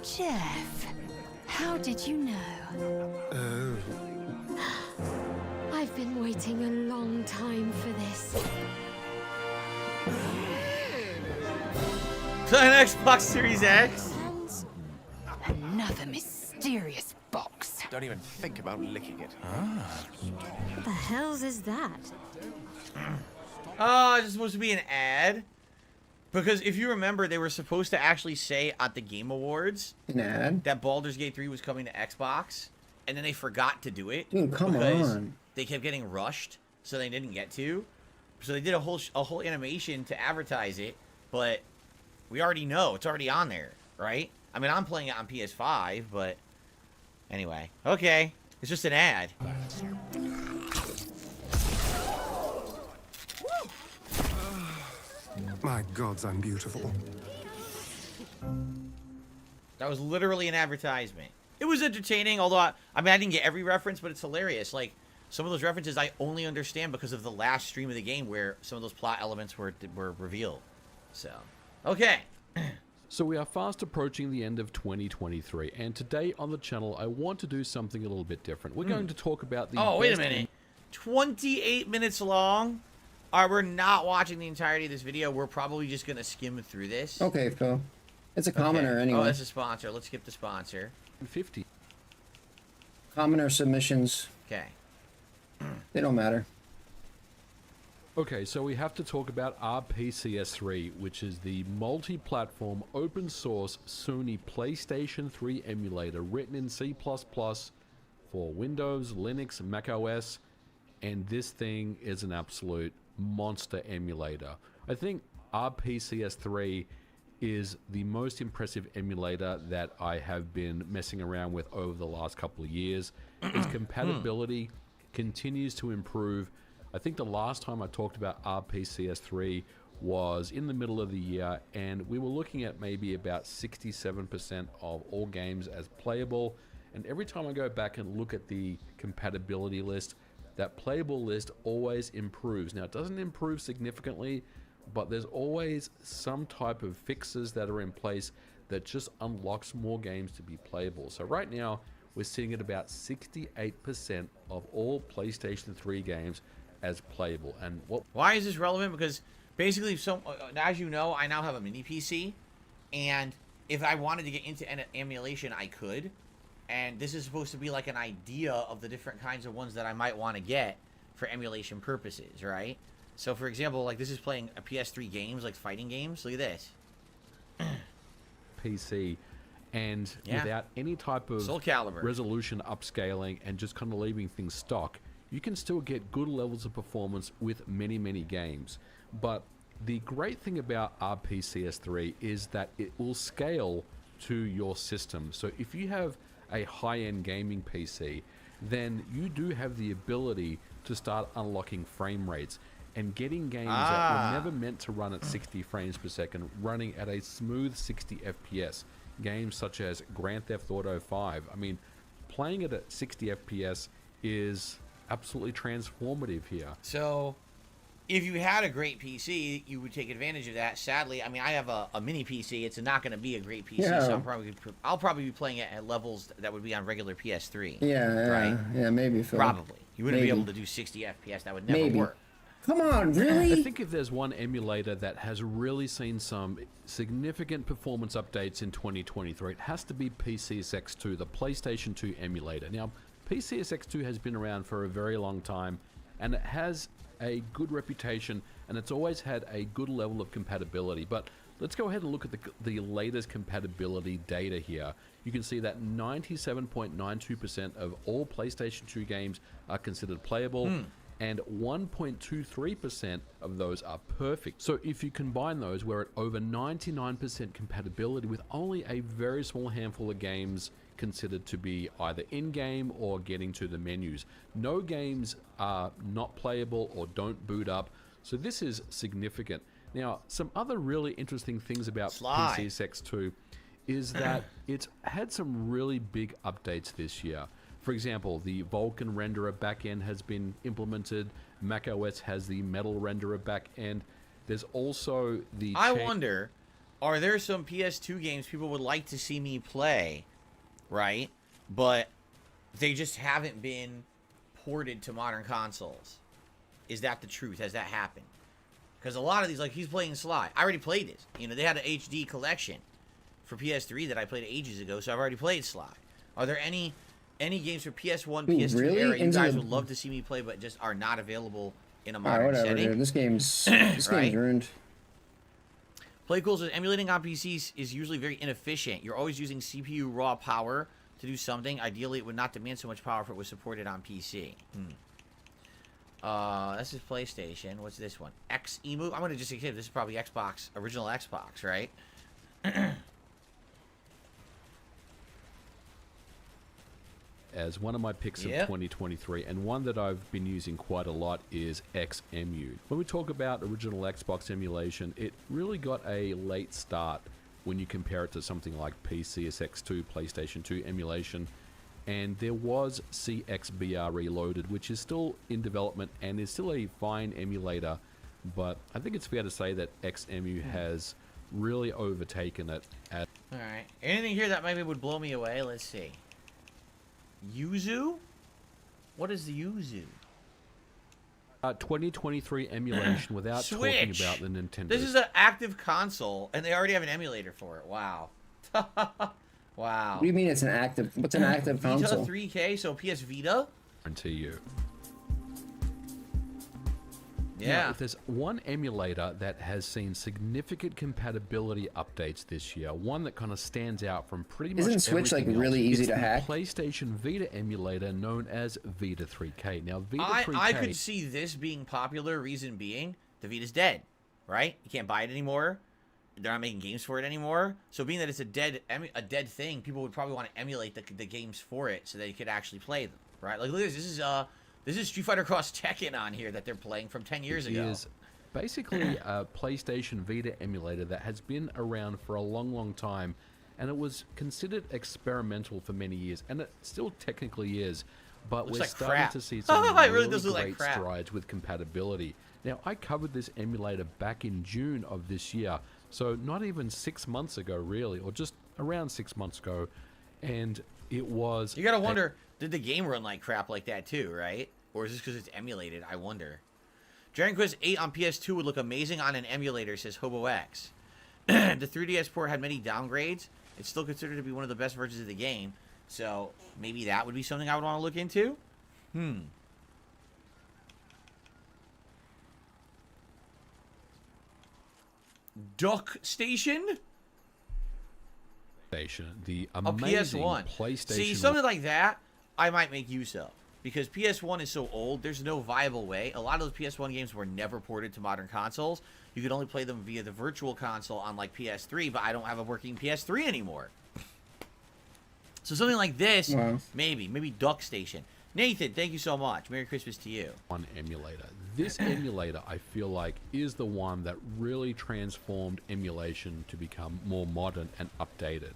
Jeff, how did you know? I've been waiting a long time for this. An Xbox Series X. Another mysterious box. Don't even think about licking it. What the hells is that? Oh, is it supposed to be an ad? Because if you remember, they were supposed to actually say at the Game Awards an ad that Baldur's Gate 3 was coming to Xbox, and then they forgot to do it. Dude, come on. They kept getting rushed, so they didn't get to. So they did a whole animation to advertise it, but we already know it's already on there, right? I mean, I'm playing it on PS5, but anyway, okay, it's just an ad. My gods, I'm beautiful. That was literally an advertisement. It was entertaining, although I mean, I didn't get every reference, but it's hilarious. Like, some of those references I only understand because of the last stream of the game where some of those plot elements were revealed. So, okay. So we are fast approaching the end of 2023, and today on the channel, I want to do something a little bit different. We're going to talk about the... Oh, wait a minute. 28 minutes long? Alright, we're not watching the entirety of this video. We're probably just going to skim through this. Okay, Phil. It's a commoner anyway. Oh, that's a sponsor. Let's skip the sponsor. 50. Commoner submissions. Okay. They don't matter. Okay, so we have to talk about RPCS3, which is the multi-platform open source Sony PlayStation 3 emulator written in C++ for Windows, Linux, Mac OS, and this thing is an absolute monster emulator. I think RPCS3 is the most impressive emulator that I have been messing around with over the last couple of years. Its compatibility continues to improve. I think the last time I talked about RPCS3 was in the middle of the year, and we were looking at maybe about 67% of all games as playable. And every time I go back and look at the compatibility list, that playable list always improves. Now, it doesn't improve significantly, but there's always some type of fixes that are in place that just unlocks more games to be playable. So right now, we're sitting at about 68% of all PlayStation 3 games as playable. And why is this relevant? Because basically, as you know, I now have a mini PC, and if I wanted to get into an emulation, I could. And this is supposed to be like an idea of the different kinds of ones that I might want to get for emulation purposes, right? So, for example, like this is playing a PS3 games, like fighting games. Look at this. PC, and without any type of Soul Calibur resolution upscaling and just kind of leaving things stock, you can still get good levels of performance with many games. But the great thing about RPCS3 is that it will scale to your system. So if you have a high-end gaming PC, then you do have the ability to start unlocking frame rates and getting games that were never meant to run at 60 frames per second running at a smooth 60 FPS. Games such as Grand Theft Auto 5. I mean, playing it at 60 FPS is absolutely transformative here. So, if you had a great PC, you would take advantage of that. Sadly, I mean, I have a mini PC. It's not going to be a great PC, so I'll probably be playing it at levels that would be on regular PS3. Yeah, maybe, Phil. Probably. You wouldn't be able to do 60 FPS. That would never work. Come on, really? I think if there's one emulator that has really seen some significant performance updates in 2023, it has to be PCSX2, the PlayStation 2 emulator. Now, PCSX2 has been around for a very long time, and it has a good reputation, and it's always had a good level of compatibility. But let's go ahead and look at the latest compatibility data here. You can see that 97.92% of all PlayStation 2 games are considered playable, and 1.23% of those are perfect. So if you combine those, we're at over 99% compatibility with only a very small handful of games considered to be either in-game or getting to the menus. No games are not playable or don't boot up, so this is significant. Now, some other really interesting things about PCSX2 is that it's had some really big updates this year. For example, the Vulkan renderer backend has been implemented. macOS has the Metal renderer backend. There's also the... I wonder, are there some PS2 games people would like to see me play, right? But they just haven't been ported to modern consoles. Is that the truth? Has that happened? Because a lot of these, like he's playing Sly. I already played this. You know, they had an HD collection for PS3 that I played ages ago, so I've already played Sly. Are there any Any games for PS1, Ooh, PS2 really? era you Into guys the- would love to see me play, but just are not available in a Alright, modern whatever, setting. dude. This game's Right? ruined. Play cool says emulating on PCs is usually very inefficient. You're always using CPU raw power to do something. Ideally, it would not demand so much power if it was supported on PC. This is PlayStation. What's this one? Xemu. I'm gonna just say this is probably Xbox, original Xbox, right? As one of my picks of 2023, and one that I've been using quite a lot is Xemu. When we talk about original Xbox emulation, it really got a late start when you compare it to something like PCSX2, PlayStation 2 emulation, and there was CXBR Reloaded, which is still in development and is still a fine emulator, but I think it's fair to say that Xemu has really overtaken it. Alright. Anything here that maybe would blow me away? Let's see. Yuzu? What is the Yuzu? 2023 emulation without Switch. talking about the Nintendo. This is an active console, and they already have an emulator for it. Wow. Wow. What do you mean it's an active? What's an active console? Vita 3K, so PS Vita? Guarantee you. Yeah. Now, if there's one emulator that has seen significant compatibility updates this year, one that kind of stands out from pretty much Isn't Switch like everything really else, easy it's to the hack? PlayStation Vita emulator known as Vita 3K. Now, Vita 3K. I could see this being popular, reason being, the Vita's dead, right? You can't buy it anymore. They're not making games for it anymore. So being that it's a dead thing, people would probably want to emulate the games for it so they could actually play them, right? Like, look at this. This is Street Fighter Cross Tekken on here that they're playing from 10 years ago. It is basically a PlayStation Vita emulator that has been around for a long, long time, and it was considered experimental for many years, and it still technically is, but Looks we're like starting crap. to see some It really does look like great crap. strides with compatibility. Now, I covered this emulator back in June of this year, so not even 6 months ago, really, or just around 6 months ago, and it was... You gotta wonder, did the game run like crap like that too, right? Or is this because it's emulated? I wonder. Dragon Quest 8 on PS2 would look amazing on an emulator, says HoboX. The 3DS port had many downgrades. It's still considered to be one of the best versions of the game. So, maybe that would be something I would want to look into? Duck Station? The A amazing PS1. PlayStation. See, something like that, I might make use of. Because PS1 is so old, there's no viable way. A lot of those PS1 games were never ported to modern consoles. You could only play them via the virtual console on, like, PS3, but I don't have a working PS3 anymore. So something like this, maybe Duck Station. Nathan, thank you so much. Merry Christmas to you. One emulator. This emulator, I feel like, is the one that really transformed emulation to become more modern and updated.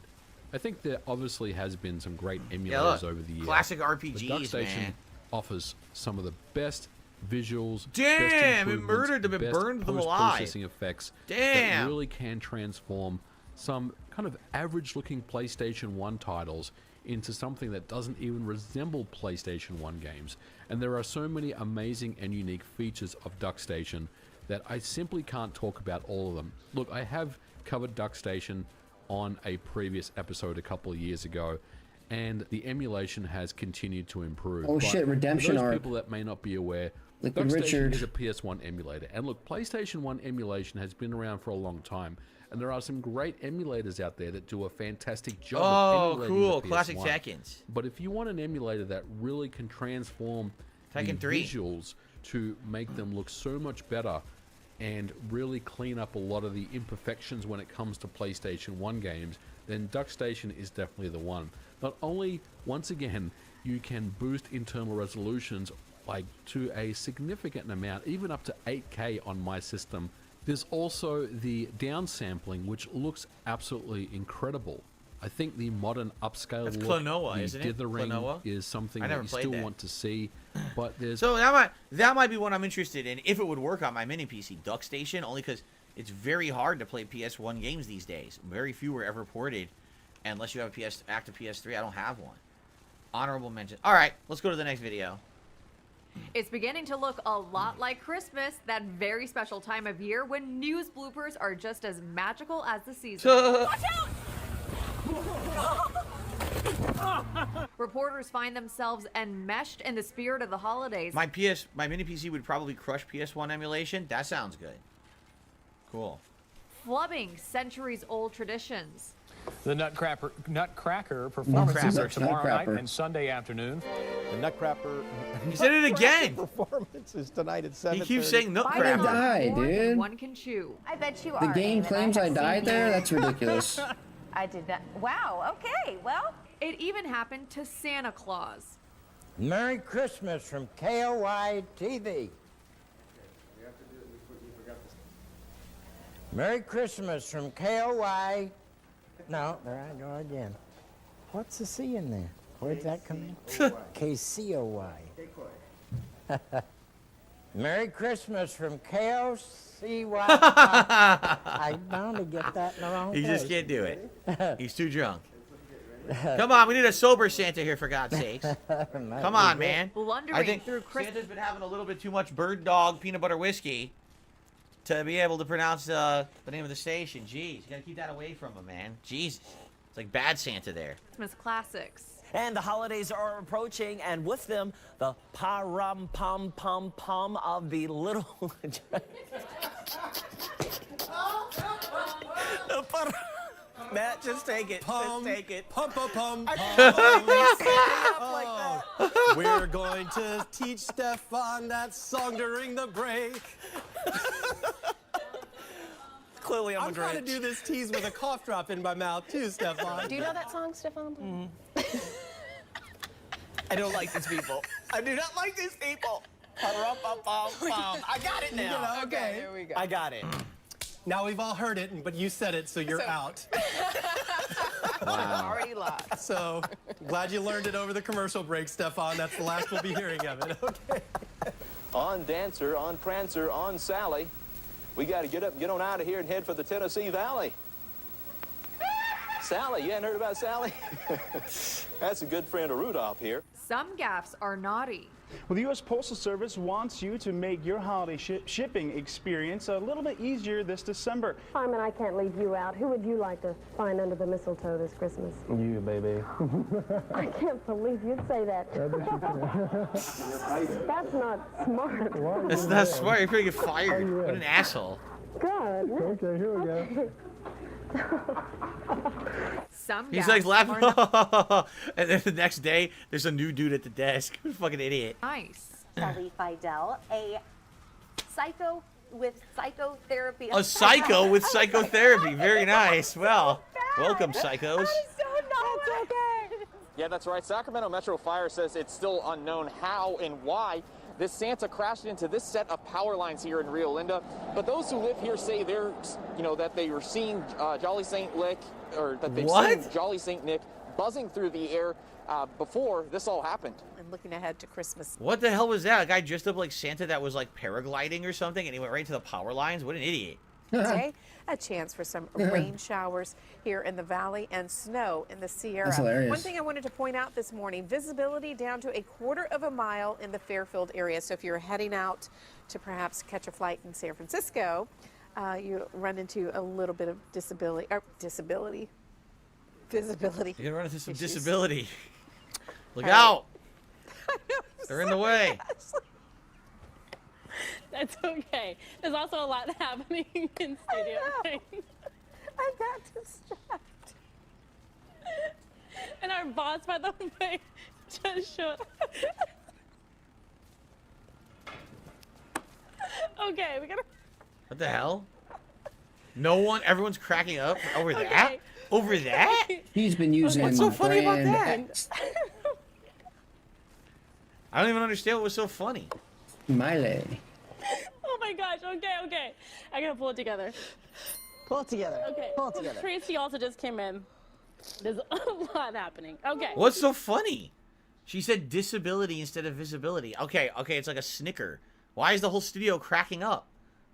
I think there obviously has been some great emulators over the years. Classic but RPGs, DuckStation man. offers some of the best visuals. Damn, best it murdered them, it best burned them alive. post-processing effects that Damn. really can transform some kind of average-looking PlayStation 1 titles into something that doesn't even resemble PlayStation 1 games. And there are so many amazing and unique features of DuckStation that I simply can't talk about all of them. Look, I have covered DuckStation on a previous episode a couple of years ago, and the emulation has continued to improve. Oh shit, Redemption for those Arc. people that may not be aware, Liquid DuckStation Richard. is a PS1 emulator. And look, PlayStation 1 emulation has been around for a long time, and there are some great emulators out there that do a fantastic job of emulating cool. the Classic PS1. Tekkens. But if you want an emulator that really can transform Tekken the 3. visuals to make them look so much better and really clean up a lot of the imperfections when it comes to PlayStation 1 games, then DuckStation is definitely the one. Not only, once again, you can boost internal resolutions like to a significant amount, even up to 8K on my system. There's also the downsampling, which looks absolutely incredible. I think the modern upscale That's look, Klonoa, the isn't it? dithering Klonoa? is something I that never you played still that. want to see. But there's So that might be one I'm interested in if it would work on my mini PC, Duck Station, only because it's very hard to play PS1 games these days. Very few are ever ported, unless you have a active PS3. I don't have one. Honorable mention. All right, let's go to the next video. It's beginning to look a lot like Christmas, that very special time of year when news bloopers are just as magical as the season. Watch out! Reporters find themselves enmeshed in the spirit of the holidays. My mini PC would probably crush PS1 emulation. That sounds good. Cool. Flubbing centuries-old traditions. The Nutcracker performance is tomorrow night and Sunday afternoon. The Nutcracker. He said it again. Performance is tonight at 7:30. He keeps saying Nutcracker. I died, dude. One can chew. I bet you The are. game claims I died there? That's ridiculous. I did not. Wow, okay, well. It even happened to Santa Claus. Merry Christmas from KOI TV. Merry Christmas from KOI. No, there I go again. What's the C in there? Where'd that come in? KCOY. Merry Christmas from KOCY. I'm bound to get that in the wrong He place. just can't do it. He's too drunk. Come on, we need a sober Santa here, for God's sakes. Come on, man. I think Santa's been having a little bit too much bird dog peanut butter whiskey to be able to pronounce the name of the station. Jeez, you gotta keep that away from him, man. Jesus. It's like bad Santa there. Christmas classics. And the holidays are approaching, and with them, the pa-rum-pum-pum-pum of the little... Matt, just take it. Just take it. Pum-pum-pum. Oh, we're going to teach Stefan that song during the break. Clearly, I'm trying to do this tease with a cough drop in my mouth, too, Stefan. Do you know that song, Stefan? I don't like these people. I do not like these people. I got it now. Okay, here we go. I got it. Now we've all heard it, but you said it, so you're out. Wow. Already lost. So, glad you learned it over the commercial break, Stefan. That's the last we'll be hearing of it. Okay. On Dancer, on Prancer, on Sally. We got to get up and get on out of here and head for the Tennessee Valley. Sally, you hadn't heard about Sally? That's a good friend of Rudolph here. Some gaffes are naughty. Well, the U.S. Postal Service wants you to make your holiday shipping experience a little bit easier this December. Simon, I can't leave you out. Who would you like to find under the mistletoe this Christmas? You, baby. I can't believe you'd say that. That's not smart. That's not smart. You're gonna get fired. What an asshole. Good. Okay, here we go. Some He's gaffes like laughing, are not and then the next day, there's a new dude at the desk. What a fucking idiot. nice. Kelly Fidel, a psycho with psychotherapy. A psycho with psychotherapy. Very nice. Well, welcome, psychos. Yeah, that's right. Sacramento Metro Fire says it's still unknown how and why this Santa crashed into this set of power lines here in Rio Linda. But those who live here say they're, that they were seeing Jolly Saint Nick, or that they've seen Jolly Saint Nick buzzing through the air before this all happened. And looking ahead to Christmas. What the hell was that? A guy dressed up like Santa that was like paragliding or something, and he went right into the power lines? What an idiot. Today, a chance for some rain showers here in the valley and snow in the Sierra. That's hilarious. One thing I wanted to point out this morning, visibility down to 1/4 of a mile in the Fairfield area. So if you're heading out to perhaps catch a flight in San Francisco, you run into a little bit of visibility. You're gonna run into some issues. disability. Look out. They're in the way. That's okay. There's also a lot happening in studio. I got distracted. And our boss, by the way, just showed. Okay, we gotta. What the hell? No one, everyone's cracking up over that? Over that? He's been using What's so funny about brand that? X. I don't even understand what was so funny. Miley. Oh my gosh, okay. I gotta pull it together. Pull it together. Okay. Pull it together. Tracy also just came in. There's a lot happening. Okay. What's so funny? She said disability instead of visibility. Okay, it's like a snicker. Why is the whole studio cracking up?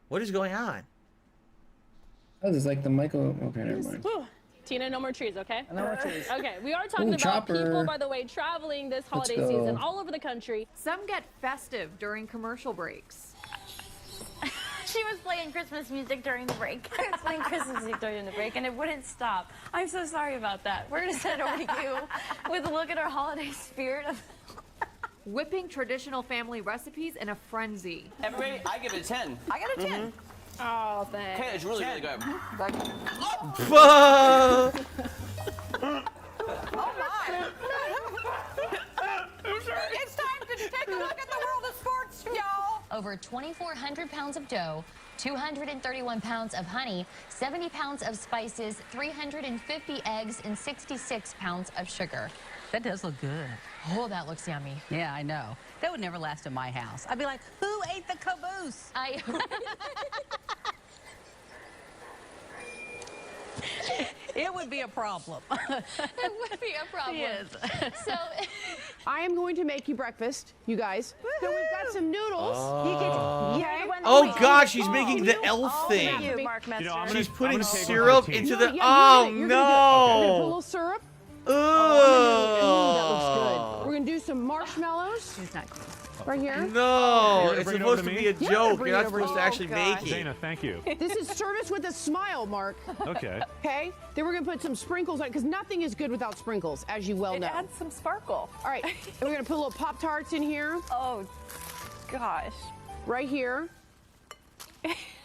What is going on? Oh, this is like the Michael. Okay, never mind. Whew. Tina, no more trees, okay? No more trees. Okay, we are talking Ooh, about Chopper. people, by the way, traveling this holiday go. season all over the country. Some get festive during commercial breaks. She was playing Christmas music during the break. I was playing Christmas music during the break, and it wouldn't stop. I'm so sorry about that. We're going to send it over to you with a look at our holiday spirit. Whipping traditional family recipes in a frenzy. Everybody, I give it a 10. I got a 10. Oh, thanks. Okay, it's really, really good. Oh! It's time to take a look at the world of sports, y'all. Over 2,400 pounds of dough, 231 pounds of honey, 70 pounds of spices, 350 eggs, and 66 pounds of sugar. That does look good. Oh, that looks yummy. Yeah, I know. That would never last in my house. I'd be like, who ate the caboose? It would be a problem. It would be a problem. Yes. So, I am going to make you breakfast, you guys. So we've got some noodles. Oh God, she's making the elf thing. She's putting syrup into the. Oh You're gonna put a no! little syrup. Ooh. That looks good. We're gonna do some marshmallows. Right here. No, it's supposed to be a joke. You're not supposed to actually make it. Dana, thank you. This is service with a smile, Mark. Okay. Okay. Then we're gonna put some sprinkles on it because nothing is good without sprinkles, as you well know. It adds some sparkle. All right. And we're gonna put a little Pop-Tarts in here. Oh, gosh. Right here.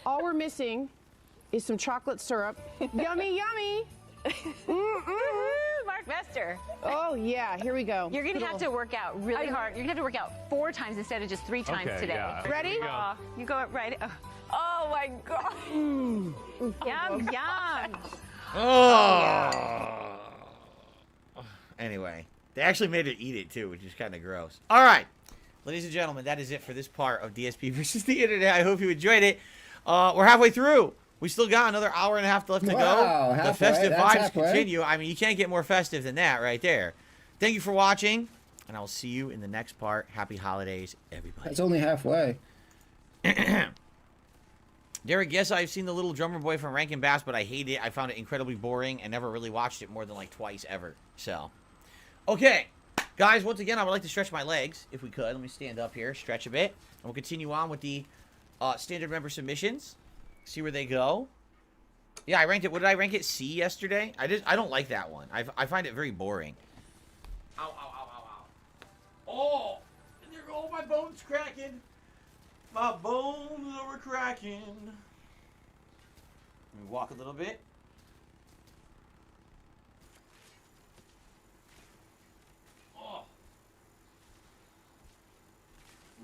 All we're missing is some chocolate syrup. Yummy, yummy. Mark Vester. Oh yeah, here we go. You're gonna have to work out really hard. You're gonna have to work out 4 times instead of just 3 times today. Yeah. Ready? You go right. Oh my God. Yum yum. Oh. Anyway, they actually made her eat it too, which is kind of gross. All right, ladies and gentlemen, that is it for this part of DSP versus the internet. I hope you enjoyed it. We're halfway through. We still got another hour and a half left to go. Halfway, the festive vibes halfway. continue. I mean, you can't get more festive than that right there. Thank you for watching, and I will see you in the next part. Happy holidays, everybody. That's only halfway. Derek, yes, I've seen the Little Drummer Boy from Rankin Bass, but I hate it. I found it incredibly boring and never really watched it more than like twice ever. So, okay. Guys, once again, I would like to stretch my legs, if we could. Let me stand up here, stretch a bit. And we'll continue on with the standard member submissions. See where they go. Yeah, I ranked it. What did I rank it? C yesterday? I don't like that one. I find it very boring. Ow, ow, ow, ow, ow. Oh! And there go my bones cracking. My bones are cracking. Let me walk a little bit. Oh.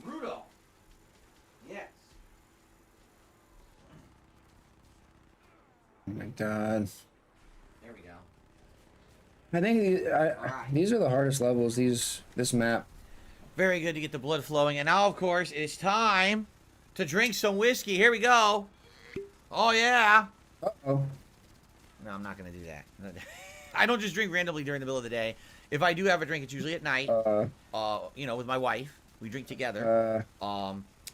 Rudolph. Yes. Oh my God. There we go. I think these are the hardest levels. This map. Very good to get the blood flowing. And now, of course, it's time to drink some whiskey. Here we go. Oh, yeah. Uh-oh. No, I'm not going to do that. I don't just drink randomly during the middle of the day. If I do have a drink, it's usually at night. You know, with my wife. We drink together.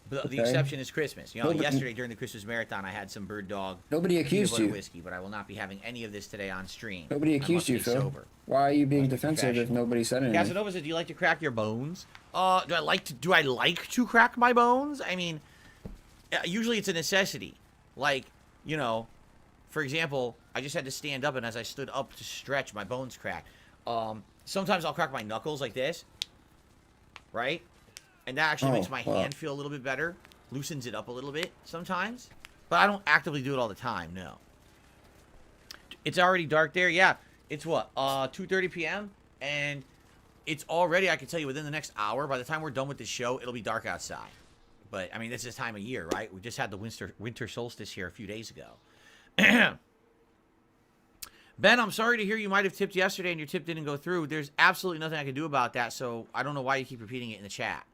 But the exception is Christmas. You know, yesterday during the Christmas marathon, I had some Bird Dog. Nobody accused you. Whiskey, but I will not be having any of this today on stream. Nobody accused you, Phil. Sober. Why are you being defensive if nobody said anything? Casanova said, "Do you like to crack your bones?" Do I like to crack my bones? I mean, usually it's a necessity. Like, you know, for example, I just had to stand up, and as I stood up to stretch, my bones cracked. Sometimes I'll crack my knuckles like this, right? And that actually makes my hand feel a little bit better. Loosens it up a little bit sometimes. But I don't actively do it all the time, no. It's already dark there. Yeah, it's what? 2:30 p.m. And it's already, I can tell you, within the next hour, by the time we're done with this show, it'll be dark outside. But, I mean, this is time of year, right? We just had the winter solstice here a few days ago. Ben, I'm sorry to hear you might have tipped yesterday and your tip didn't go through. There's absolutely nothing I can do about that, so I don't know why you keep repeating it in the chat.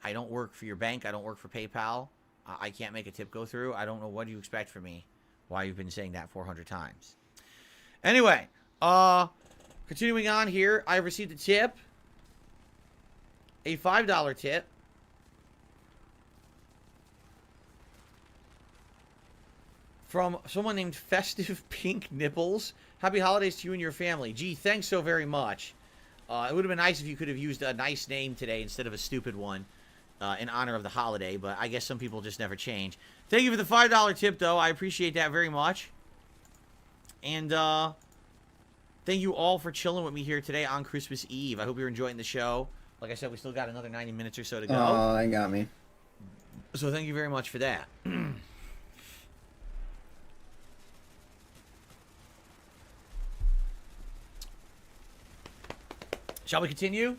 I don't work for your bank. I don't work for PayPal. I can't make a tip go through. I don't know what you expect from me. Why you've been saying that 400 times. Anyway, continuing on here, I received a tip. A $5 tip. From someone named Festive Pink Nipples. Happy holidays to you and your family. Gee, thanks so very much. It would have been nice if you could have used a nice name today instead of a stupid one. in honor of the holiday, but I guess some people just never change. Thank you for the $5 tip, though. I appreciate that very much. And thank you all for chilling with me here today on Christmas Eve. I hope you're enjoying the show. Like I said, we still got another 90 minutes or so to go. Oh, that got me. So thank you very much for that. Shall we continue?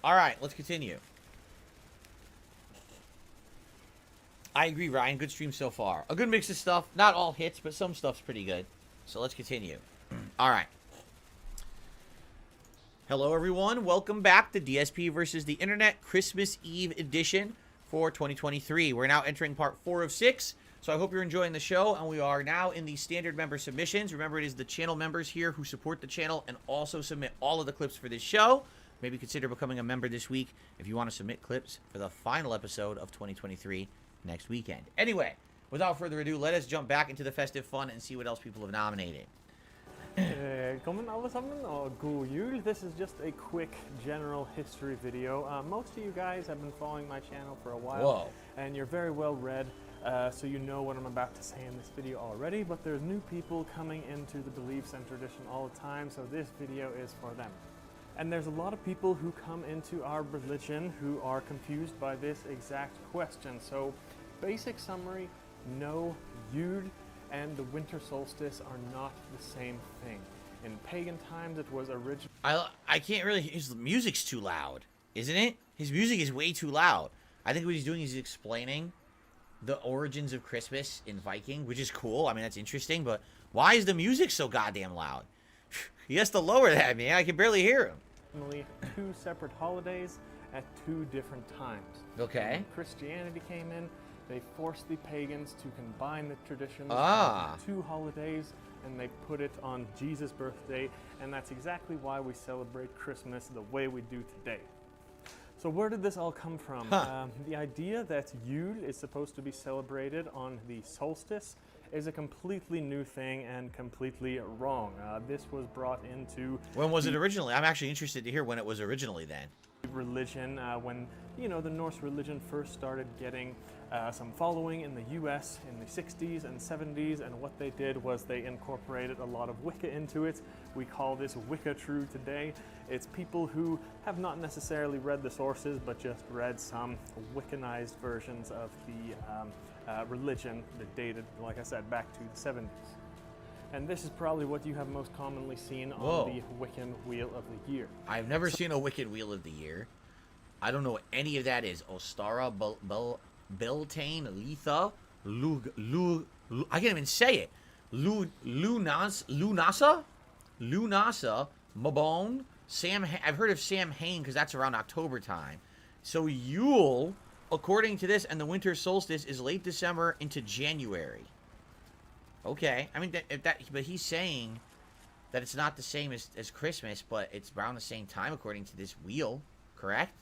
All right, let's continue. I agree, Ryan. Good stream so far. A good mix of stuff. Not all hits, but some stuff's pretty good. So let's continue. All right. Hello, everyone. Welcome back to DSP versus the Internet Christmas Eve edition for 2023. We're now entering part 4 of 6. So I hope you're enjoying the show, and we are now in the standard member submissions. Remember, it is the channel members here who support the channel and also submit all of the clips for this show. Maybe consider becoming a member this week if you want to submit clips for the final episode of 2023 next weekend. Anyway, without further ado, let us jump back into the festive fun and see what else people have nominated. Velkommen alle sammen, og god jul. This is just a quick general history video. Most of you guys have been following my channel for a while, and you're very well read, so you know what I'm about to say in this video already, but there's new people coming into the beliefs and tradition all the time, so this video is for them. And there's a lot of people who come into our religion who are confused by this exact question. So, basic summary, no, Yule and the winter solstice are not the same thing. In pagan times, it was originally... I can't really... His music's too loud, isn't it? His music is way too loud. I think what he's doing is he's explaining the origins of Christmas in Viking, which is cool. I mean, that's interesting, but why is the music so goddamn loud? He has to lower that, man. I can barely hear him. Two separate holidays at two different times. Okay. When Christianity came in, they forced the pagans to combine the traditions of two holidays, and they put it on Jesus' birthday, and that's exactly why we celebrate Christmas the way we do today. So where did this all come from? The idea that Yule is supposed to be celebrated on the solstice is a completely new thing and completely wrong. This was brought into... When was it originally? I'm actually interested to hear when it was originally then. Religion, when, you know, the Norse religion first started getting some following in the US in the 60s and 70s, and what they did was they incorporated a lot of Wicca into it. We call this Wicca true today. It's people who have not necessarily read the sources, but just read some Wiccanized versions of the religion that dated, like I said, back to the 70s. And this is probably what you have most commonly seen on the Wiccan Wheel of the Year. I've never seen a Wiccan Wheel of the Year. I don't know what any of that is. Ostara, Beltane, Letha, I can't even say it. Lunasa, Mabone, I've heard of Samhain because that's around October time. So Yule, according to this, and the winter solstice is late December into January. Okay, I mean, but he's saying that it's not the same as Christmas, but it's around the same time according to this wheel, correct?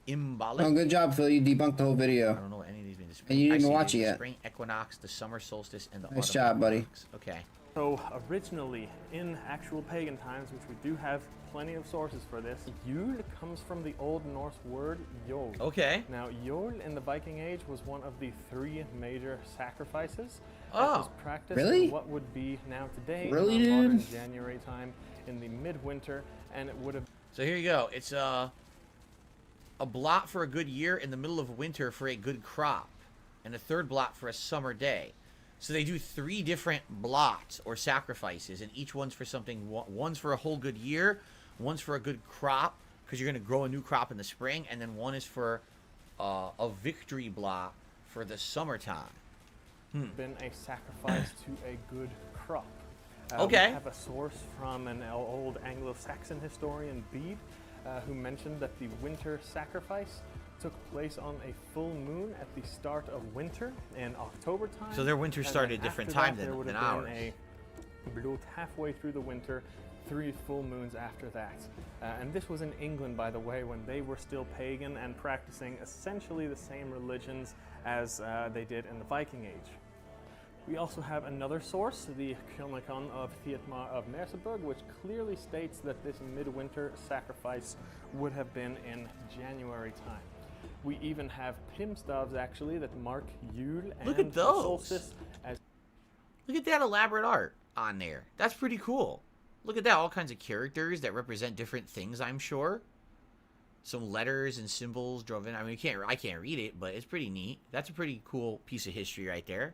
Imbolic. Oh, good job, Phil. You debunked the whole video. I don't know what any of these mean. And you didn't even watch it yet. Spring equinox, the summer solstice, and the nice autumn job, buddy. equinox. Okay. So originally, in actual pagan times, which we do have plenty of sources for this, Yule comes from the Old Norse word Yol. Okay. Now, Yule in the Viking Age was one of the 3 major sacrifices that was practiced in what would be now today in modern January time in the midwinter, and it would have... So here you go. It's a blot for a good year in the middle of winter for a good crop, and a third blot for a summer day. So they do 3 different blots or sacrifices, and each one's for something. One's for a whole good year, one's for a good crop, because you're going to grow a new crop in the spring, and then one is for a victory blot for the summertime. Been a sacrifice to a good crop. Okay. We have a source from an old Anglo-Saxon historian, Bede, who mentioned that the winter sacrifice took place on a full moon at the start of winter in October time. So their winter started at a different time than ours. About halfway through the winter, 3 full moons after that. And this was in England, by the way, when they were still pagan and practicing essentially the same religions as they did in the Viking Age. We also have another source, the Chronicon of Thietmar of Merseburg, which clearly states that this midwinter sacrifice would have been in January time. We even have primstavs actually that mark Yule and Look at the those. solstice as. Look at that elaborate art on there. That's pretty cool. Look at that, all kinds of characters that represent different things, I'm sure. Some letters and symbols drove in. I mean, I can't read it, but it's pretty neat. That's a pretty cool piece of history right there.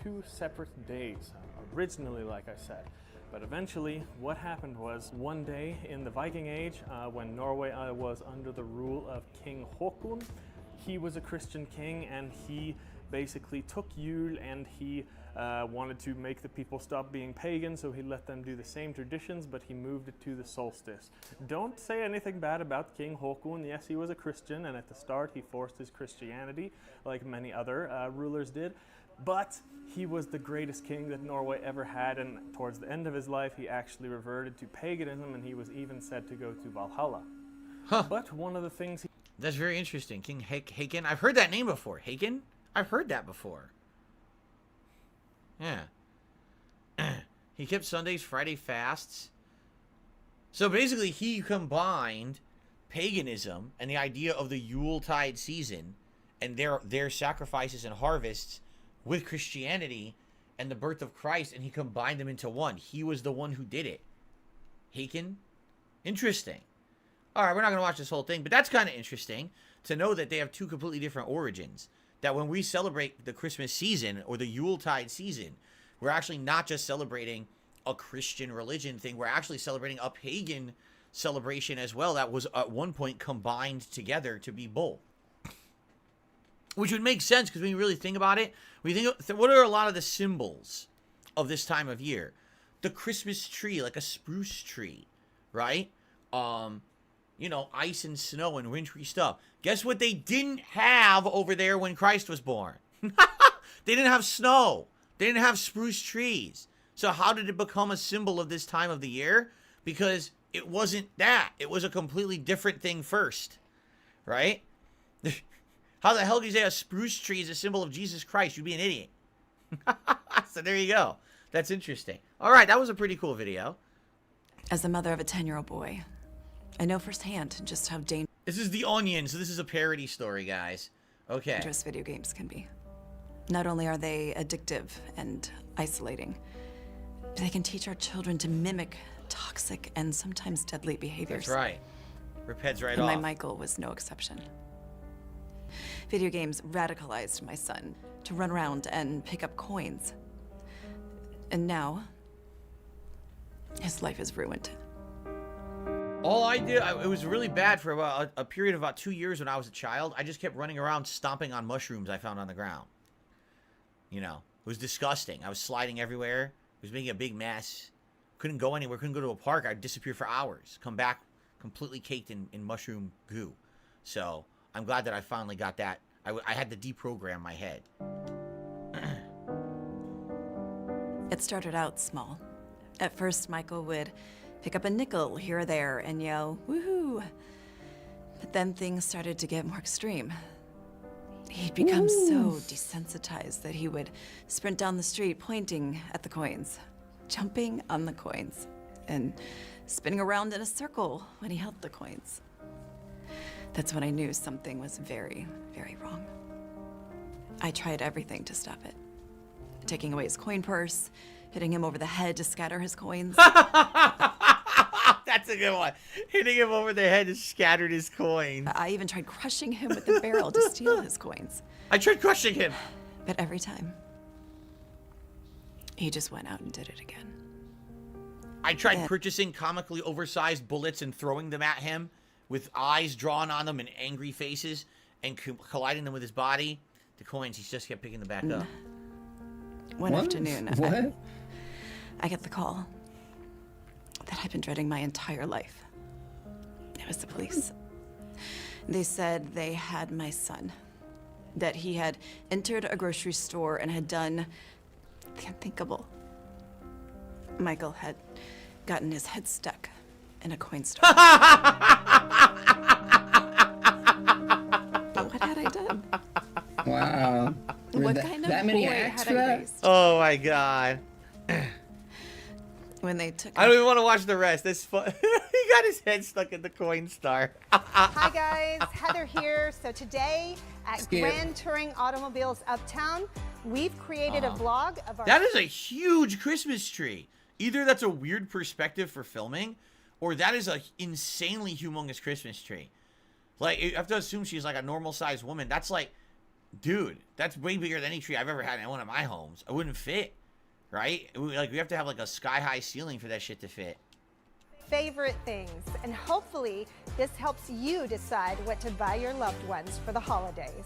2 separate days, originally, like I said. But eventually, what happened was, one day in the Viking Age, when Norway was under the rule of King Håkon, he was a Christian king, and he basically took Yule and he wanted to make the people stop being pagan, so he let them do the same traditions, but he moved it to the solstice. Don't say anything bad about King Håkon. Yes, he was a Christian, and at the start he forced his Christianity, like many other rulers did. But he was the greatest king that Norway ever had, and towards the end of his life he actually reverted to paganism, and he was even said to go to Valhalla. Huh. But one of the things That's very interesting. King Haakon. I've heard that name before. Haakon? I've heard that before. Yeah. He kept Sundays, Friday fasts. So basically he combined paganism and the idea of the Yuletide season and their sacrifices and harvests with Christianity and the birth of Christ, and he combined them into one. He was the one who did it. Haakon? Interesting. All right, we're not going to watch this whole thing, but that's kind of interesting to know that they have 2 completely different origins. That when we celebrate the Christmas season or the Yuletide season, we're actually not just celebrating a Christian religion thing. We're actually celebrating a pagan celebration as well that was at one point combined together to be both. Which would make sense because when you really think about it, when you think, what are a lot of the symbols of this time of year? The Christmas tree, like a spruce tree, right? You know, ice and snow and wintry stuff. Guess what they didn't have over there when Christ was born? They didn't have snow. They didn't have spruce trees. So how did it become a symbol of this time of the year? Because it wasn't that. It was a completely different thing first, right? How the hell do you say a spruce tree is a symbol of Jesus Christ? You'd be an idiot. So there you go. That's interesting. All right, that was a pretty cool video. As the mother of a 10-year-old boy, I know firsthand just how dangerous This is The Onion, so this is a parody story, guys. Okay. video games can be. Not only are they addictive and isolating, but they can teach our children to mimic toxic and sometimes deadly behaviors. That's right. Rip heads right and off. my Michael was no exception. Video games radicalized my son to run around and pick up coins. And now, his life is ruined. All I did, it was really bad for about a period of about 2 years when I was a child. I just kept running around stomping on mushrooms I found on the ground. You know, it was disgusting. I was sliding everywhere. It was making a big mess. Couldn't go anywhere. Couldn't go to a park. I'd disappear for hours. Come back completely caked in mushroom goo. So I'm glad that I finally got that. I had to deprogram my head. It started out small. At first, Michael would pick up a nickel here or there and yell, woohoo! But then things started to get more extreme. He'd become so desensitized that he would sprint down the street pointing at the coins, jumping on the coins, and spinning around in a circle when he held the coins. That's when I knew something was very, very wrong. I tried everything to stop it. Taking away his coin purse, hitting him over the head to scatter his coins. That's a good one. Hitting him over the head to scatter his coins. I even tried crushing him with the barrel to steal his coins. I tried crushing him. But every time, he just went out and did it again. I tried purchasing comically oversized bullets and throwing them at him with eyes drawn on them and angry faces and colliding them with his body. The coins, he just kept picking them back up. One afternoon, I get the call that I've been dreading my entire life. It was the police. They said they had my son, that he had entered a grocery store and had done the unthinkable. Michael had gotten his head stuck in a coin store. But what had I done? Wow. What What kind of that many acts for that? Oh my god. When they took. I don't even want to watch the rest. This fun. He got his head stuck in the coin star. Hi guys, Heather here. So today at Skip. Grand Touring Automobiles Uptown, we've created a vlog of our. That is a huge Christmas tree. Either that's a weird perspective for filming, or that is a insanely humongous Christmas tree. Like, you have to assume she's like a normal sized woman. That's like, dude, that's way bigger than any tree I've ever had in one of my homes. I wouldn't fit, right? Like, we have to have like a sky high ceiling for that shit to fit. favorite things, and hopefully this helps you decide what to buy your loved ones for the holidays.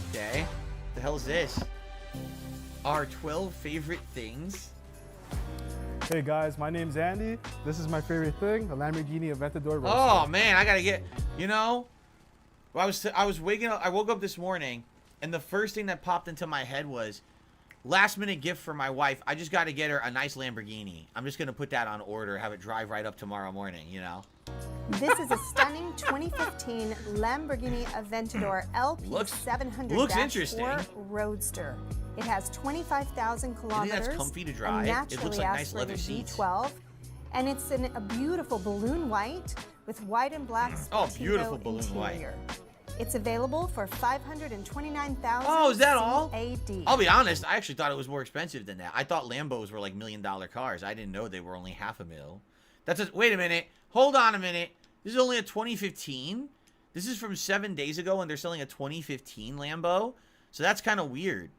Okay, the hell is this? Our 12 favorite things. Hey guys, my name's Andy. This is my favorite thing, the Lamborghini Aventador Roadster. Oh man, I gotta get. You know, I was waking up. I woke up this morning, and the first thing that popped into my head was, last minute gift for my wife. I just got to get her a nice Lamborghini. I'm just gonna put that on order, have it drive right up tomorrow morning. You know. This is a stunning 2015 Lamborghini Aventador LP 700-4 Roadster. It has 25,000 kilometers. That's comfy to drive. It looks like nice leather seats. V12, and it's in a beautiful balloon white with white and black beautiful balloon interior. It's available for $529,000. Oh, is that all? CAD. I'll be honest. I actually thought it was more expensive than that. I thought Lambos were like $1 million cars. I didn't know they were only $500,000. Wait a minute. Hold on a minute. This is only a 2015. This is from 7 days ago, and they're selling a 2015 Lambo. So that's kind of weird.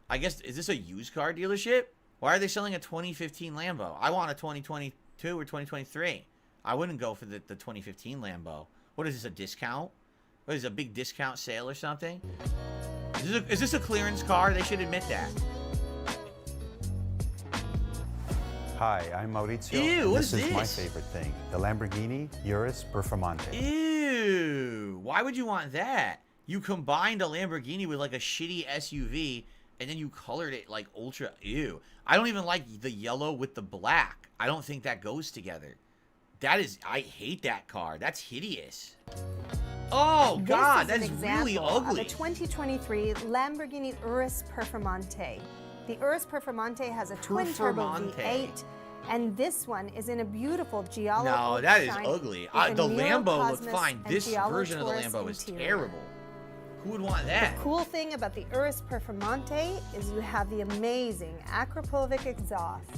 I guess, is this a used car dealership? Why are they selling a 2015 Lambo? I want a 2022 or 2023. I wouldn't go for the 2015 Lambo. What is this, a discount? What is this, a big discount sale or something? Is this a clearance car? They should admit that. Hi, I'm Maurizio. Ew, and what this is my favorite thing, the Lamborghini Urus Performante. Ew, why would you want that? You combined a Lamborghini with like a shitty SUV, and then you colored it like ultra. Ew. I don't even like the yellow with the black. I don't think that goes together. I hate that car. That's hideous. Oh God, that's really ugly. The 2023 Lamborghini Urus Performante. The Urus Performante has a twin-turbo V8, and this one is in a beautiful Giallo. No, that is ugly. The Lambo looks fine. This version of the Lambo is terrible. Who would want that? The cool thing about the Urus Performante is you have the amazing Akrapovic exhaust.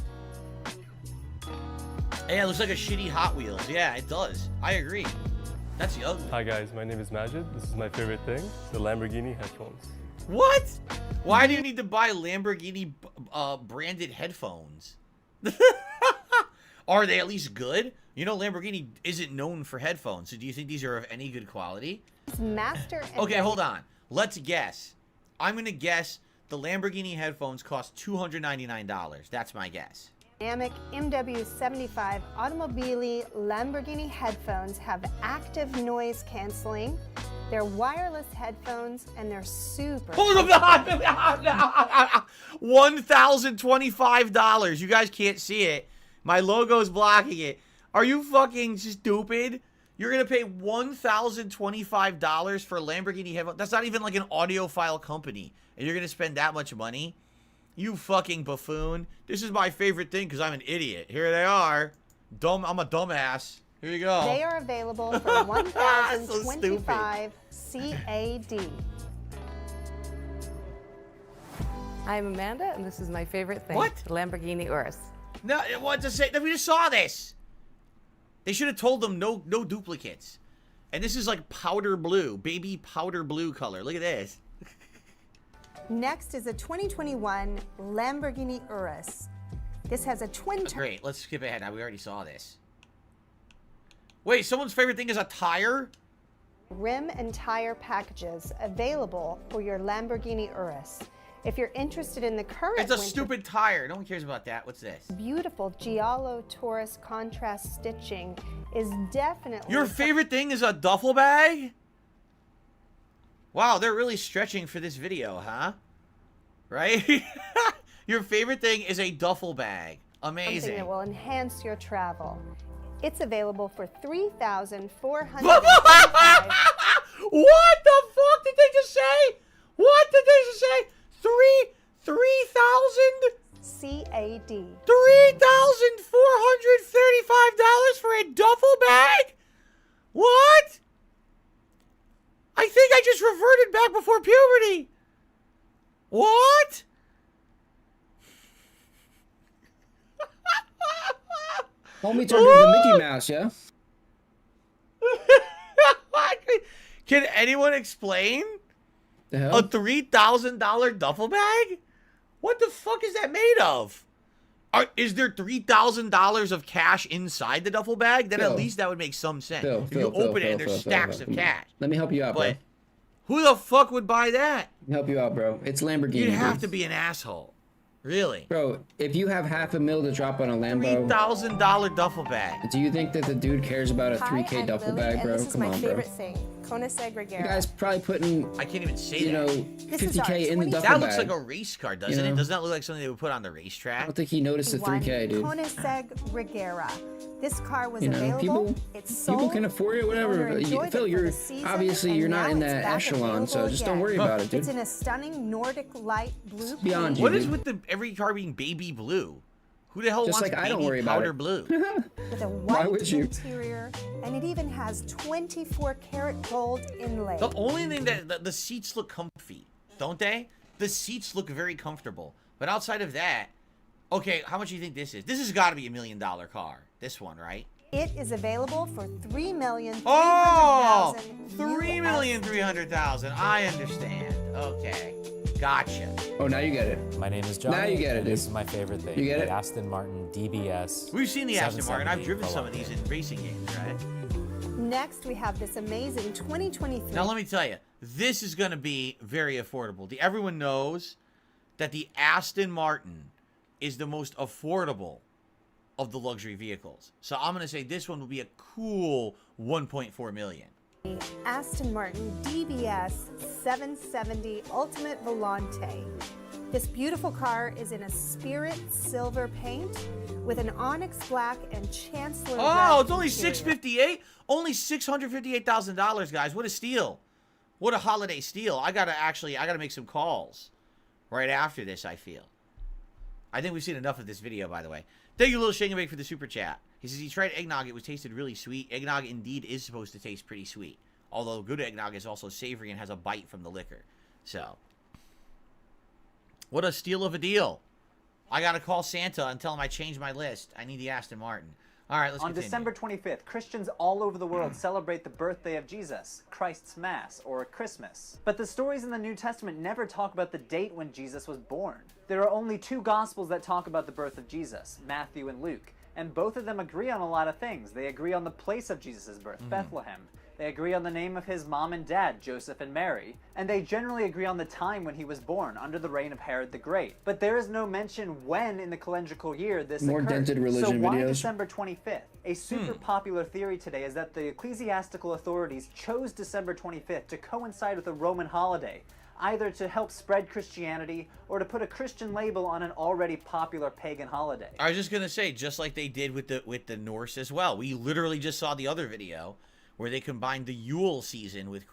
Hey, it looks like a shitty Hot Wheels. Yeah, it does. I agree. That's ugly. Hi guys, my name is Majid. This is my favorite thing, the Lamborghini headphones. What? Why do you need to buy Lamborghini branded headphones? Are they at least good? You know, Lamborghini isn't known for headphones, so do you think these are of any good quality? Okay, hold on. Let's guess. I'm going to guess the Lamborghini headphones cost $299. That's my guess. Dynamic MW75 Automobili Lamborghini headphones have active noise canceling. They're wireless headphones, and they're super. $1,025. You guys can't see it. My logo's blocking it. Are you fucking stupid? You're gonna pay $1,025 for a Lamborghini headphone? That's not even like an audiophile company, and you're gonna spend that much money? You fucking buffoon. This is my favorite thing because I'm an idiot. Here they are. I'm a dumbass. Here you go. They are available for $1,025 CAD. I'm Amanda, and this is my favorite thing. What? The Lamborghini Urus. No, what to say? We just saw this. They should have told them no duplicates. And this is like powder blue, baby powder blue color. Look at this. Next is a 2021 Lamborghini Urus. This has a twin. Great. Let's skip ahead. Now we already saw this. Wait, someone's favorite thing is a tire? Rim and tire packages available for your Lamborghini Urus. If you're interested in the current It's a stupid tire. No one cares about that. What's this? Beautiful Giallo Taurus contrast stitching is definitely... Your favorite thing is a duffel bag? Wow, they're really stretching for this video, huh? Right? Your favorite thing is a duffel bag. Amazing. Something that will enhance your travel. It's available for $3,400. What the fuck? did they just say? What did they just say? 3,000? CAD. $3,435 for a duffel bag? What? I think I just reverted back before puberty. What? Homie turned into Mickey Mouse, yeah? Can anyone explain The hell? a $3,000 duffel bag? What the fuck is that made of? Is there $3,000 of cash inside the duffel bag? Then at least that would make some sense. If you open it and there's stacks of cash. Let me help you out, bro. But who the fuck would buy that? Let me help you out, bro. It's Lamborghini. You'd have dude. to be an asshole. Really? Bro, if you have $500,000 to drop on a Lambo, $3,000 duffel bag. do you think that the dude cares about a 3K duffel bag, bro? This is Come my on, bro. favorite thing. Koenigsegg You Regera. guys probably putting, I can't even say you know, This is 50K in the duffel That bag. looks like a race car, doesn't You it? know? Doesn't that look like something they would put on the I racetrack? don't think he noticed the 3K, dude. Koenigsegg Regera. This car was You know, available. It's sold. people can afford it, The owner whatever. enjoyed Phil, it for you're the season, obviously and you're not now in it's that back echelon, so available just don't again. worry about it, dude. It's in a stunning Nordic light blue. beyond you, What is dude. with every car being baby blue? Who the hell Just wants like I don't baby worry about powder it. blue? With a Why white would you? interior, and it even has 24 karat gold inlay. The only thing that the seats look comfy, don't they? The seats look very comfortable. But outside of that, okay, how much do you think this is? This has got to be $1 million car. This one, right? It is available for $3,300,000. Oh, $3,300,000. I understand. Okay, gotcha. Oh, now you get it. My name is Johnny. Now you get it, and dude. This is my favorite thing. You get the it? Aston Martin DBS. We've seen the Aston Martin. I've 770 driven some of Volante. these in racing games, right? Next, we have this amazing 2023. Now, let me tell you, this is going to be very affordable. Everyone knows that the Aston Martin is the most affordable of the luxury vehicles. So I'm going to say this one will be a cool $1.4 million. Aston Martin DBS 770 Ultimate Volante. This beautiful car is in a spirit silver paint with an onyx black and chancellor. Oh, it's only interior. $658? Only $658,000, guys. What a steal. What a holiday steal. I got to make some calls right after this, I feel. I think we've seen enough of this video, by the way. Thank you, Little Shingamake, for the super chat. He says he tried eggnog. It was tasted really sweet. Eggnog indeed is supposed to taste pretty sweet. Although good eggnog is also savory and has a bite from the liquor. So, what a steal of a deal. I got to call Santa and tell him I changed my list. I need the Aston Martin. All right, let's On continue. December 25th, Christians all over the world celebrate the birthday of Jesus, Christ's Mass, or Christmas. But the stories in the New Testament never talk about the date when Jesus was born. There are only two Gospels that talk about the birth of Jesus, Matthew and Luke, and both of them agree on a lot of things. They agree on the place of Jesus' birth, Bethlehem. They agree on the name of his mom and dad, Joseph and Mary, and they generally agree on the time when he was born, under the reign of Herod the Great. But there is no mention when in the calendrical year this More occurred. dented religion so why videos. December 25th? A super popular theory today is that the ecclesiastical authorities chose December 25th to coincide with a Roman holiday, either to help spread Christianity or to put a Christian label on an already popular pagan holiday. I was just going to say, just like they did with the Norse as well. We literally just saw the other video where they combined the Yule season with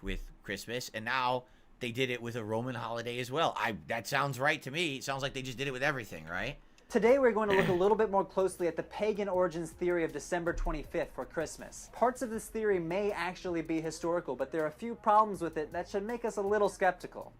Christmas, and now they did it with a Roman holiday as well. That sounds right to me. It sounds like they just did it with everything, right? Today we're going to look a little bit more closely at the pagan origins theory of December 25th for Christmas. Parts of this theory may actually be historical, but there are a few problems with it that should make us a little skeptical.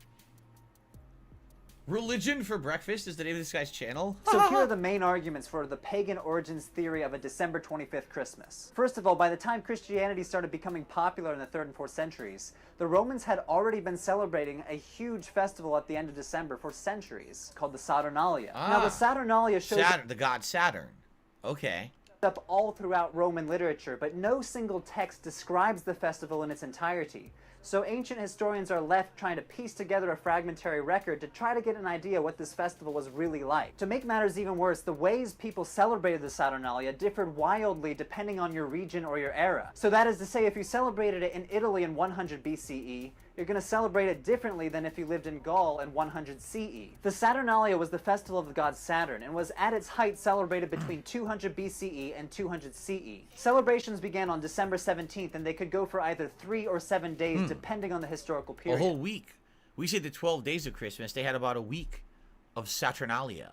Religion for Breakfast is the name of this guy's channel. So here are the main arguments for the pagan origins theory of a December 25th Christmas. First of all, by the time Christianity started becoming popular in the 3rd and 4th centuries, the Romans had already been celebrating a huge festival at the end of December for centuries, called the Saturnalia. Now the Saturnalia shows the god Saturn. Okay. up all throughout Roman literature, but no single text describes the festival in its entirety. So ancient historians are left trying to piece together a fragmentary record to try to get an idea what this festival was really like. To make matters even worse, the ways people celebrated the Saturnalia differed wildly depending on your region or your era. So that is to say, if you celebrated it in Italy in 100 BCE, You're going to celebrate it differently than if you lived in Gaul in 100 CE. The Saturnalia was the festival of the god Saturn and was at its height celebrated between 200 BCE and 200 CE. Celebrations began on December 17th, and they could go for either 3 or 7 days depending on the historical A period. whole week. We say the 12 days of Christmas, they had about a week of Saturnalia.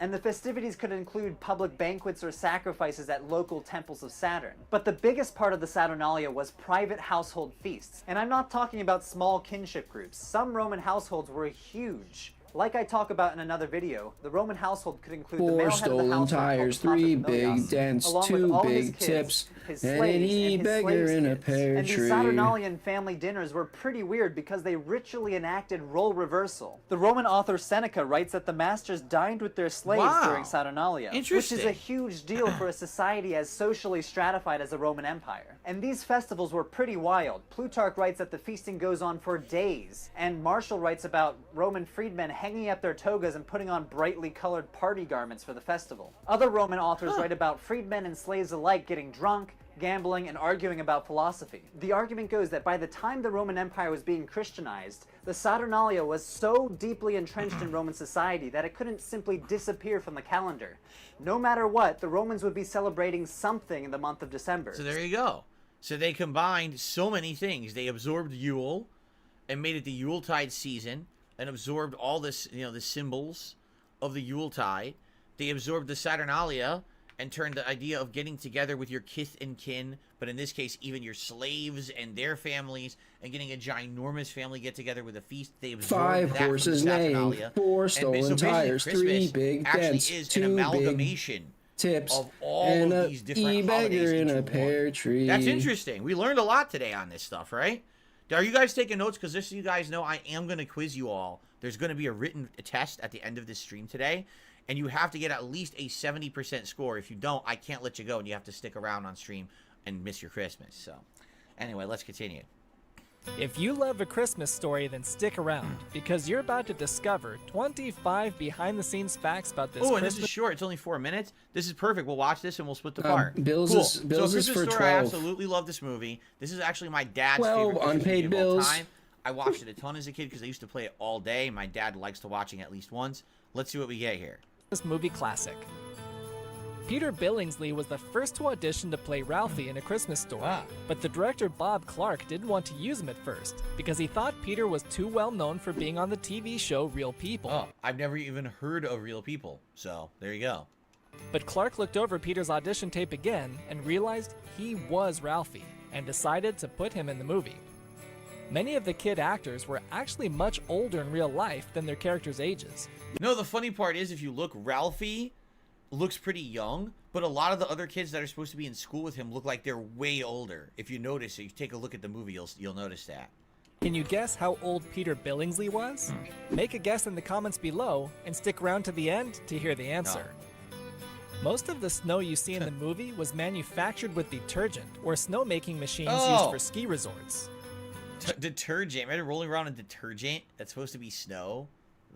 And the festivities could include public banquets or sacrifices at local temples of Saturn. But the biggest part of the Saturnalia was private household feasts. And I'm not talking about small kinship groups. Some Roman households were huge. Like I talk about in another video, the Roman household could include the 4 male head of the stolen household tires, called 3 Pontiff big Familias, dents, along with 2 all his big kids, tips, his and slaves, an and his e-beggar slaves' in a kids. pear And these tree. Saturnalian family dinners were pretty weird because they ritually enacted role reversal. The Roman author Seneca writes that the masters dined with their slaves Wow. during Saturnalia, which is Interesting. a huge deal for a society as socially stratified as the Roman Empire. And these festivals were pretty wild. Plutarch writes that the feasting goes on for days, and Martial writes about Roman freedmen hanging up their togas and putting on brightly colored party garments for the festival. Other Roman authors write about freedmen and slaves alike getting drunk, gambling, and arguing about philosophy. The argument goes that by the time the Roman Empire was being Christianized, the Saturnalia was so deeply entrenched in Roman society that it couldn't simply disappear from the calendar. No matter what, the Romans would be celebrating something in the month of December. So there you go. So they combined so many things. They absorbed Yule and made it the Yuletide season and absorbed all this, the symbols of the Yuletide. They absorbed the Saturnalia and turned the idea of getting together with your kith and kin, but in this case, even your slaves and their families, and getting a ginormous family get together with a feast. They absorbed 5 that from the horses neighing, Saturnalia. 4 And stolen so basically tires, 3 Christmas big actually dents, is 2 an big amalgamation tips, of all and of a these different e-beggar holidays in into a pear one. tree. That's interesting. We learned a lot today on this stuff, right? Are you guys taking notes? Because just so you guys know, I am going to quiz you all. There's going to be a written test at the end of this stream today, and you have to get at least a 70% score. If you don't, I can't let you go, and you have to stick around on stream and miss your Christmas. So, anyway, let's continue. If you love A Christmas Story, then stick around, because you're about to discover 25 behind-the-scenes facts about this Oh, and Christmas. this is short. It's only 4 minutes. This is perfect. We'll watch this and we'll split the part. Bills cool. is- Bills so, is Christmas for Story, I 12. absolutely love this movie. This is actually my dad's 12 favorite Christmas unpaid movie of all bills. time. I watched it a ton as a kid because I used to play it all day. My dad likes to watching it at least once. Let's see what we get here. This movie classic. Peter Billingsley was the first to audition to play Ralphie in A Christmas Story, but the director Bob Clark didn't want to use him at first because he thought Peter was too well known for being on the TV show Real People. Oh, I've never even heard of Real People, so there you go. But Clark looked over Peter's audition tape again and realized he was Ralphie and decided to put him in the movie. Many of the kid actors were actually much older in real life than their characters' ages. No, the funny part is if you look, Ralphie looks pretty young, but a lot of the other kids that are supposed to be in school with him look like they're way older. If you notice, if you take a look at the movie, you'll notice that. Can you guess how old Peter Billingsley was? Make a guess in the comments below and stick around to the end to hear the answer. Most of the snow you see in the movie was manufactured with detergent or snowmaking machines used for ski resorts. Detergent. Imagine rolling around in detergent that's supposed to be snow.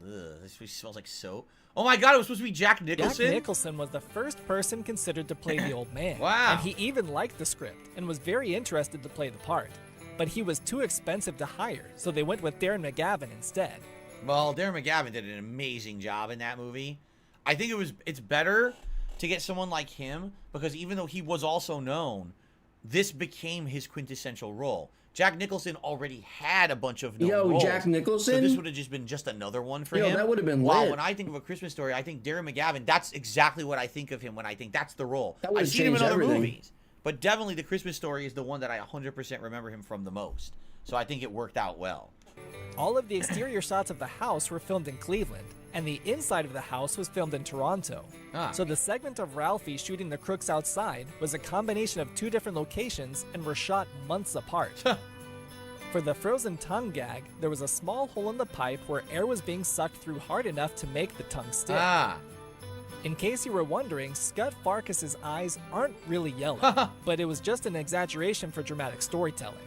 Ugh, this smells like soap. Oh my god, it was supposed to be Jack Nicholson? Jack Nicholson was the first person considered to play the old man. Wow. And he even liked the script and was very interested to play the part. But he was too expensive to hire, so they went with Darren McGavin instead. Well, Darren McGavin did an amazing job in that movie. I think it's better to get someone like him because even though he was also known, this became his quintessential role. Jack Nicholson already had a bunch of known roles. Jack Nicholson? So this would have just been just another one for him. That would have been Wow, lit. when I think of A Christmas Story, I think Darren McGavin, that's exactly what I think of him when I think that's the role. That would've I've seen him in changed other everything. movies. But definitely The Christmas Story is the one that I 100% remember him from the most. So I think it worked out well. All of the exterior shots of the house were filmed in Cleveland, and the inside of the house was filmed in Toronto. So the segment of Ralphie shooting the crooks outside was a combination of 2 different locations and were shot months apart. For the frozen tongue gag, there was a small hole in the pipe where air was being sucked through hard enough to make the tongue stick. In case you were wondering, Scud Farkus's eyes aren't really yellow, but it was just an exaggeration for dramatic storytelling.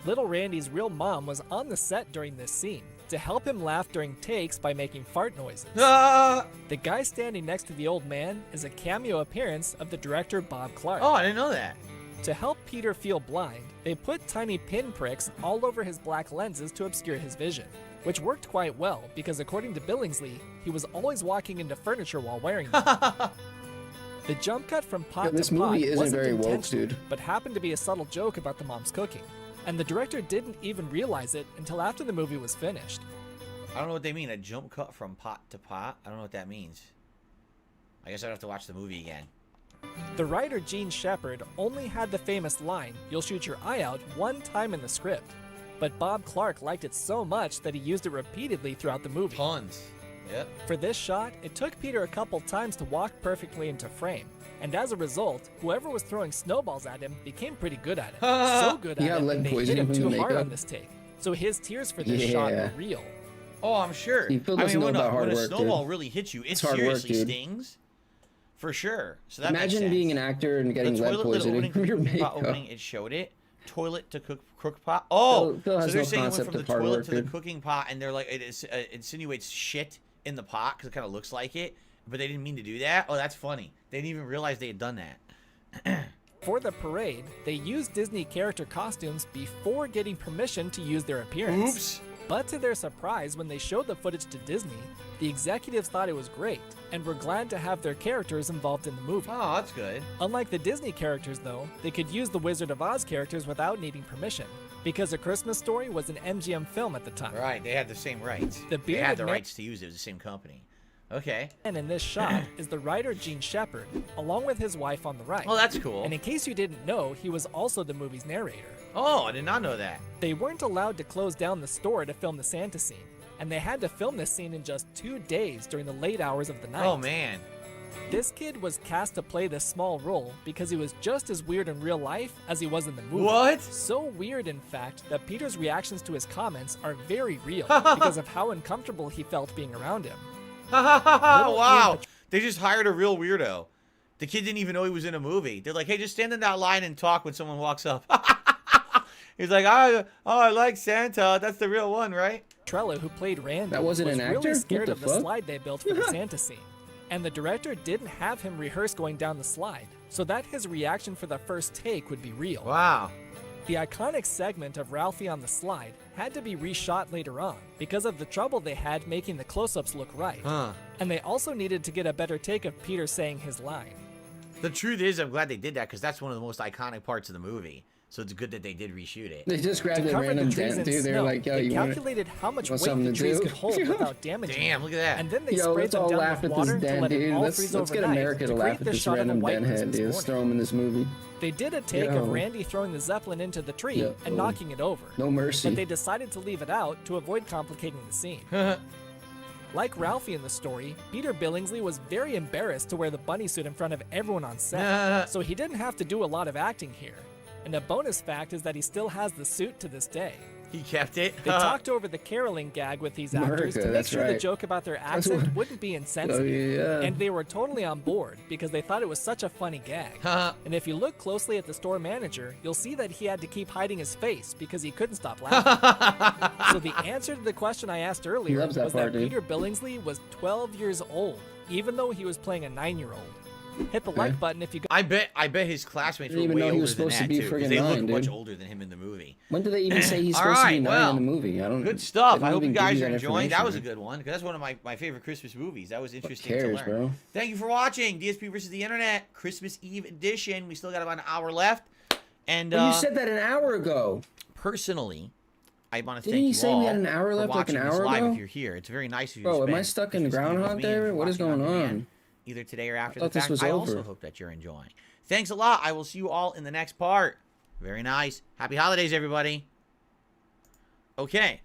Little Randy's real mom was on the set during this scene to help him laugh during takes by making fart noises. The guy standing next to the old man is a cameo appearance of the director Bob Clark. Oh, I didn't know that. To help Peter feel blind, they put tiny pinpricks all over his black lenses to obscure his vision, which worked quite well because according to Billingsley, he was always walking into furniture while wearing them. The jump cut from pot this to pot movie isn't wasn't very woke, intentional, dude. but happened to be a subtle joke about the mom's cooking, and the director didn't even realize it until after the movie was finished. I don't know what they mean, a jump cut from pot to pot. I don't know what that means. I guess I'd have to watch the movie again. The writer Gene Shepard only had the famous line, "You'll shoot your eye out," one time in the script, but Bob Clark liked it so much that he used it repeatedly throughout the movie. Tons. Yep. For this shot, it took Peter a couple times to walk perfectly into frame, and as a result, whoever was throwing snowballs at him became pretty good at it. So good He at got it, lead and they hit poisoning him from the too hard makeup. on this take. So his tears for this shot Yeah. were real. Oh, I'm sure. Phil I doesn't mean, know about hard when a work, snowball dude. really hits you, it It's hard work, seriously dude. stings. For sure. So that Imagine makes sense. being an actor and getting the lead toilet lid poisoning opening from for your the makeup. pot opening, it showed it. Toilet to crook pot. Oh, Phil has so they're no saying it went concept from the of hard toilet work, to the dude. cooking pot, and they're like, it insinuates shit in the pot because it kind of looks like it, but they didn't mean to do that. Oh, that's funny. They didn't even realize they had done that. For the parade, they used Disney character costumes before getting permission to use their appearance. Oops. But to their surprise, when they showed the footage to Disney, the executives thought it was great and were glad to have their characters involved in the movie. Oh, that's good. Unlike the Disney characters, though, they could use the Wizard of Oz characters without needing permission, because A Christmas Story was an MGM film at the time. Right, they had the same rights. The They had bearded the man- rights to use it. It was the same company. Okay. And in this shot is the writer Gene Shepard, along with his wife on the right. Oh, that's cool. And in case you didn't know, he was also the movie's narrator. Oh, I did not know that. They weren't allowed to close down the store to film the Santa scene, and they had to film this scene in just 2 days during the late hours of the night. Oh, man. This kid was cast to play this small role because he was just as weird in real life as he was in the movie. What? So weird, in fact, that Peter's reactions to his comments are very real because of how uncomfortable he felt being around him. Wow. They just hired a real weirdo. The kid didn't even know he was in a movie. They're like, hey, just stand in that line and talk when someone walks up. He's like, oh, I like Santa. That's the real one, right? Trella, who played Randy, That wasn't was an actor? really What scared the of the fuck? slide they built for the Santa scene. And the director didn't have him rehearse going down the slide, so that his reaction for the first take would be real. Wow. The iconic segment of Ralphie on the slide had to be reshot later on because of the trouble they had making the close-ups look right. Huh. And they also needed to get a better take of Peter saying his line. The truth is, I'm glad they did that because that's one of the most iconic parts of the movie. So it's good that they did reshoot it. They just grabbed To a cover random the trees dent, in dude. They were snow, like, yo, they you want calculated how much want weight something the to trees do? could hold without damaging Damn, them. look at that. And then they Yo, sprayed let's them all down laugh with at water this to dent, let it dude. all Let's freeze get overnight America to to laugh create at this this shot of a random white dent head, Christmas dude. Let's morning. throw him in this movie. They did a take Yo. of Randy throwing the Zeppelin into the tree Yeah, and knocking it over. No mercy. But they decided to leave it out to avoid complicating the scene. Like Ralphie in the story, Peter Billingsley was very embarrassed to wear the bunny suit in front of everyone on set, so he didn't have to do a lot of acting here. And a bonus fact is that he still has the suit to this day. He kept it. They talked over the caroling gag with these actors America, to make that's sure the right. joke about their That's accent what- wouldn't be insensitive. Oh, yeah. And they were totally on board because they thought it was such a funny gag. And if you look closely at the store manager, you'll see that he had to keep hiding his face because he couldn't stop laughing. So the answer to the question I asked earlier loves was that part, that dude. Peter Billingsley was 12 years old, even though he was playing a 9-year-old. Hit the like button if you got. I bet his classmates were Didn't even way know he older was than supposed to that be too. 'Cause friggin' they 9, look much dude. older than him in the movie. When did they even say he's All supposed to be right, 9 well, in the movie? I don't. Good stuff. they I don't hope you even give guys that are enjoying. That was a information. good one because that's one of my favorite Christmas movies. That was interesting cares, to learn. bro? Thank you for watching DSP versus the Internet Christmas Eve edition. We still got about an hour left. And Well, you said that an hour ago. Personally, I want to Didn't thank you you say all we had an hour for left, like an watching this hour live ago? if you're here. It's very nice of you Bro, to am I spend stuck in Christmas Eve with Groundhog me Day? and What is watching going demand, on? Either today or after I the thought this fact. was I also over. hope that you're enjoying. Thanks a lot. I will see you all in the next part. Very nice. Happy holidays, everybody. Okay.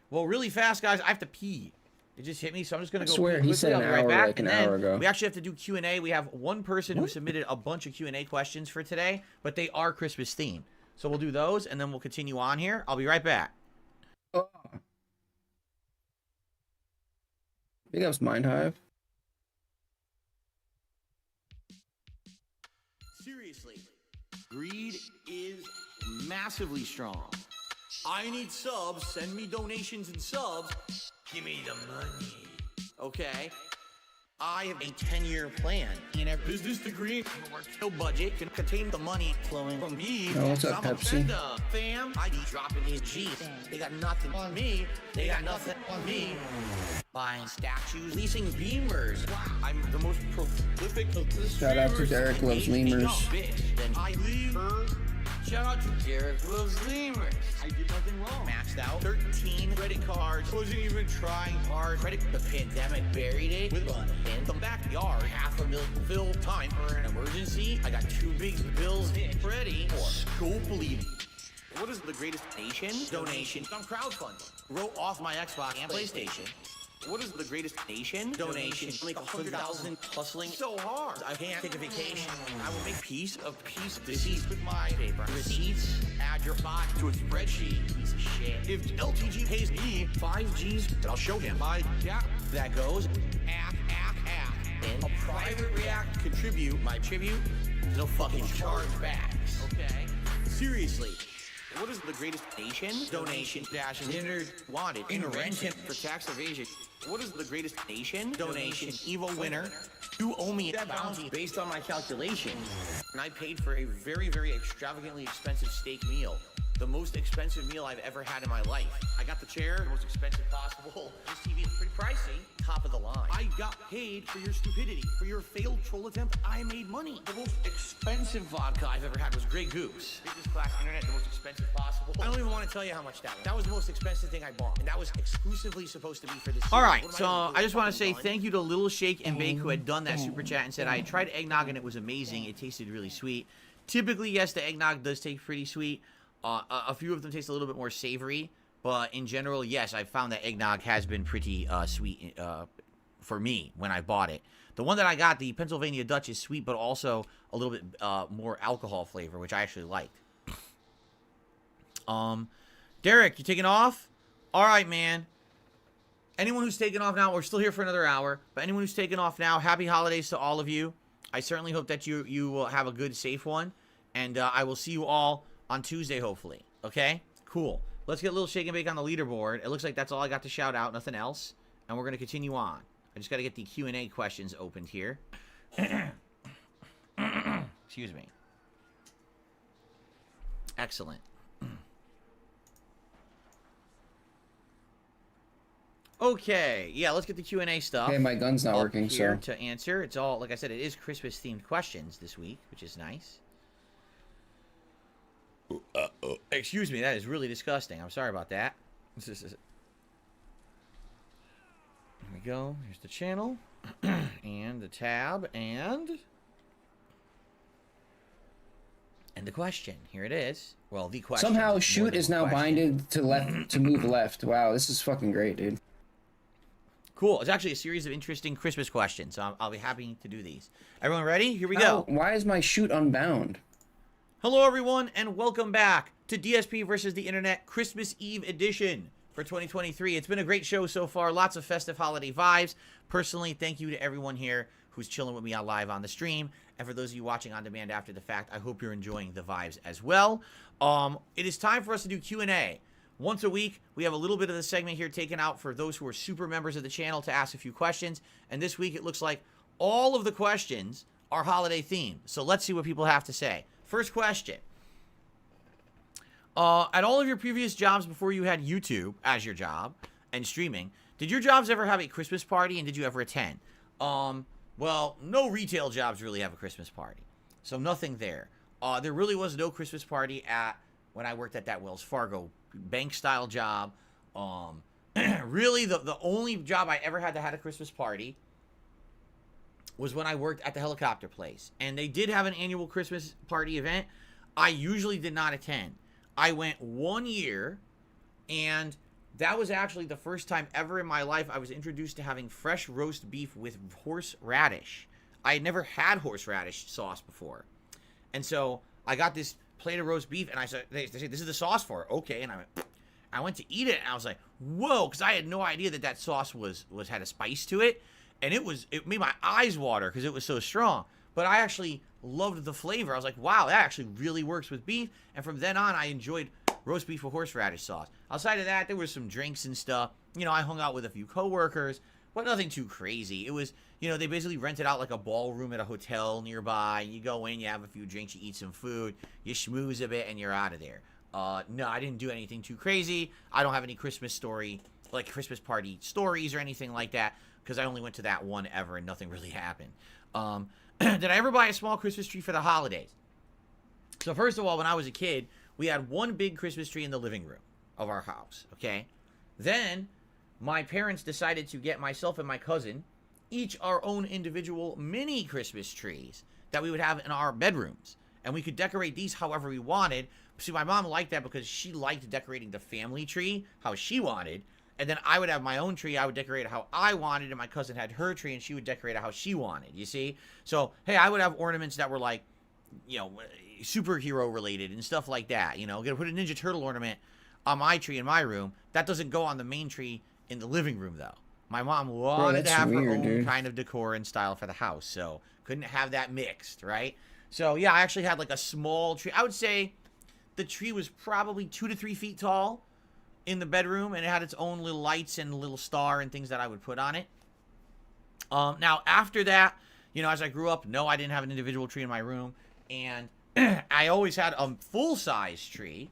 Well, really fast, guys. I have to pee. It just hit me, so I'm just gonna I go. swear, pee he quickly. said I'll an be right hour, back. like an And then hour ago. we actually have to do Q&A. We have one person who submitted a bunch of Q&A questions for today, but they are Christmas themed. So we'll do those, and then we'll continue on here. I'll be right back. Big ups, Mind Hive. Seriously, greed is massively strong. I need subs. Send me donations and subs. Give me the money. Okay? I have a 10-year plan in a business degree. No budget can contain the money flowing from me. Oh, what's up, Pepsi? Fam, I be dropping these G's. They got nothing on me. They got nothing on me. Buying statues, leasing Beamers. I'm the most prolific of the Shout out to Derek Loves Lemurs. Then I leave her. Shout out to Derek Loves Lemurs. I did nothing wrong. Maxed out 13 credit cards. Wasn't even trying hard. The pandemic buried it with fun in the backyard. $500,000 fill time for an emergency. I got 2 big bills ready for scope leaving. What is the greatest donation? I'm crowdfunding. Wrote off my Xbox and PlayStation. What is the greatest donation? Like 100,000 hustling so hard. I can't take a vacation. I will make piece receipts with my paper. Receipts, add your bot to a spreadsheet. Piece of shit. If LTG pays me 5 G's, then I'll show him my gap. That goes act. And a private react contribute my tribute. No fucking chargebacks. Okay? Seriously. What is the greatest donation dash wanted intervention for tax evasion? What is the greatest donation evil winner? You owe me that bounty based on my calculations. And I paid for a very, very extravagantly expensive steak meal. The most expensive meal I've ever had in my life. I got the chair, the most expensive possible. This TV is pretty pricey, top of the line. I got paid for your stupidity, for your failed troll attempt. I made money. The most expensive vodka I've ever had was Grey Goose. Business class internet, the most expensive possible. I don't even want to tell you how much that was. That was the most expensive thing I bought, and that was exclusively supposed to be for this. All right, so I just want to say thank you to Little Shake and Bake who had done that super chat and said I tried eggnog and it was amazing. It tasted really sweet. Typically, yes, the eggnog does taste pretty sweet. A few of them taste a little bit more savory, but in general, yes, I found that eggnog has been pretty sweet for me when I bought it. The one that I got, the Pennsylvania Dutch, is sweet, but also a little bit more alcohol flavor, which I actually liked. Derek, you taking off? All right, man. Anyone who's taking off now, we're still here for another hour, but anyone who's taking off now, happy holidays to all of you. I certainly hope that you will have a good, safe one, and I will see you all on Tuesday, hopefully. Okay? Cool. Let's get a little shake and bake on the leaderboard. It looks like that's all I got to shout out, nothing else. And we're going to continue on. I just got to get the Q&A questions opened here. Excuse me. Excellent. Okay. Yeah, let's get the Q&A stuff. Okay, my gun's not working, here so. to answer. It's all, like I said, it is Christmas-themed questions this week, which is nice. Excuse me, that is really disgusting. I'm sorry about that. Here we go. Here's the channel. And the tab. And the question. Here it is. Well, the question. Somehow shoot is now binded to left to move left. Wow, this is fucking great, dude. Cool. It's actually a series of interesting Christmas questions, so I'll be happy to do these. Everyone ready? Here we go. Why is my shoot unbound? Hello, everyone, and welcome back to DSP versus the Internet Christmas Eve edition for 2023. It's been a great show so far. Lots of festive holiday vibes. Personally, thank you to everyone here who's chilling with me on live on the stream. And for those of you watching on demand after the fact, I hope you're enjoying the vibes as well. It is time for us to do Q&A. Once a week, we have a little bit of the segment here taken out for those who are super members of the channel to ask a few questions. And this week, it looks like all of the questions are holiday themed. So let's see what people have to say. First question. At all of your previous jobs before you had YouTube as your job and streaming, did your jobs ever have a Christmas party, and did you ever attend? Well, no retail jobs really have a Christmas party, so nothing there. There really was no Christmas party when I worked at that Wells Fargo bank-style job. Really, the only job I ever had that had a Christmas party was when I worked at the helicopter place. And they did have an annual Christmas party event. I usually did not attend. I went 1 year, and that was actually the first time ever in my life I was introduced to having fresh roast beef with horseradish. I had never had horseradish sauce before. And so I got this plate of roast beef, and I said, they said, this is the sauce for it. Okay, and I went to eat it, and I was like, whoa, because I had no idea that sauce had a spice to it. And it made my eyes water because it was so strong. But I actually loved the flavor. I was like, wow, that actually really works with beef. And from then on, I enjoyed roast beef with horseradish sauce. Outside of that, there was some drinks and stuff. You know, I hung out with a few coworkers, but nothing too crazy. It was, You know, they basically rented out like a ballroom at a hotel nearby. You go in, you have a few drinks, you eat some food, you schmooze a bit, and you're out of there. No, I didn't do anything too crazy. I don't have any Christmas party stories or anything like that, because I only went to that one ever and nothing really happened. Did I ever buy a small Christmas tree for the holidays? So first of all, when I was a kid, we had one big Christmas tree in the living room of our house, okay? Then my parents decided to get myself and my cousin each our own individual mini Christmas trees that we would have in our bedrooms. And we could decorate these however we wanted. See, my mom liked that because she liked decorating the family tree how she wanted. And then I would have my own tree. I would decorate it how I wanted. And my cousin had her tree and she would decorate it how she wanted. You see? So, hey, I would have ornaments that were like, you know, superhero related and stuff like that. You know, gonna put a Ninja Turtle ornament on my tree in my room. That doesn't go on the main tree in the living room, though. My mom wanted to have her own kind of decor and style for the house, so couldn't have that mixed, right? So, yeah, I actually had like a small tree. I would say the tree was probably 2 to 3 feet tall in the bedroom, and it had its own little lights and little star and things that I would put on it. Now, after that, you know, as I grew up, no, I didn't have an individual tree in my room, and I always had a full-size tree.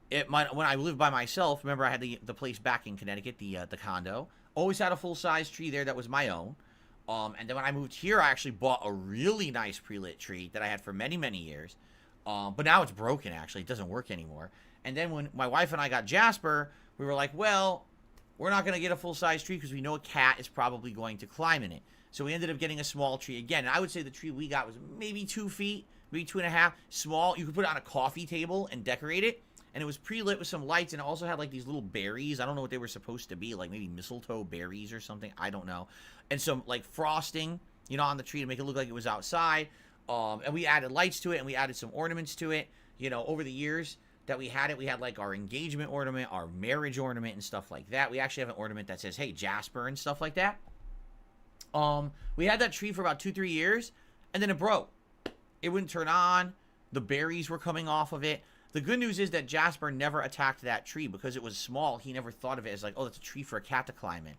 When I lived by myself, remember I had the place back in Connecticut, the condo. Always had a full-size tree there that was my own. And then when I moved here, I actually bought a really nice pre-lit tree that I had for many, many years. But now it's broken, actually. It doesn't work anymore. And then when my wife and I got Jasper, we were like, well, we're not going to get a full-size tree because we know a cat is probably going to climb in it. So we ended up getting a small tree again. And I would say the tree we got was maybe 2 feet, maybe 2.5. Small. You could put it on a coffee table and decorate it. And it was pre-lit with some lights, and it also had, like, these little berries. I don't know what they were supposed to be, like maybe mistletoe berries or something. I don't know. And some, like, frosting, you know, on the tree to make it look like it was outside. And we added lights to it, and we added some ornaments to it. You know, over the years that we had it, we had, like, our engagement ornament, our marriage ornament, and stuff like that. We actually have an ornament that says, hey, Jasper, and stuff like that. We had that tree for about 2-3 years, and then it broke. It wouldn't turn on. The berries were coming off of it. The good news is that Jasper never attacked that tree because it was small. He never thought of it as like, oh, that's a tree for a cat to climb in.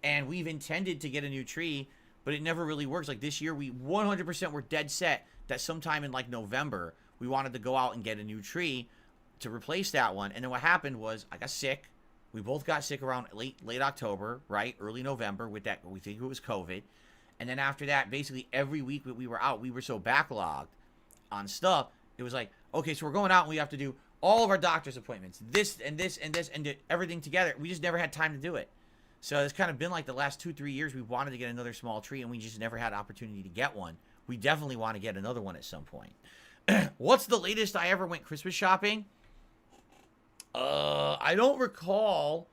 And we've intended to get a new tree, but it never really works. Like this year, we 100% were dead set that sometime in like November, we wanted to go out and get a new tree to replace that one. And then what happened was I got sick. We both got sick around late October, right? Early November with that. We think it was COVID. And then after that, basically every week that we were out, we were so backlogged on stuff. It was like, okay, so we're going out and we have to do all of our doctor's appointments, this and this and this, and do everything together. We just never had time to do it. So it's kind of been like the last 2-3 years we wanted to get another small tree and we just never had opportunity to get one. We definitely want to get another one at some point. What's the latest I ever went Christmas shopping? I don't recall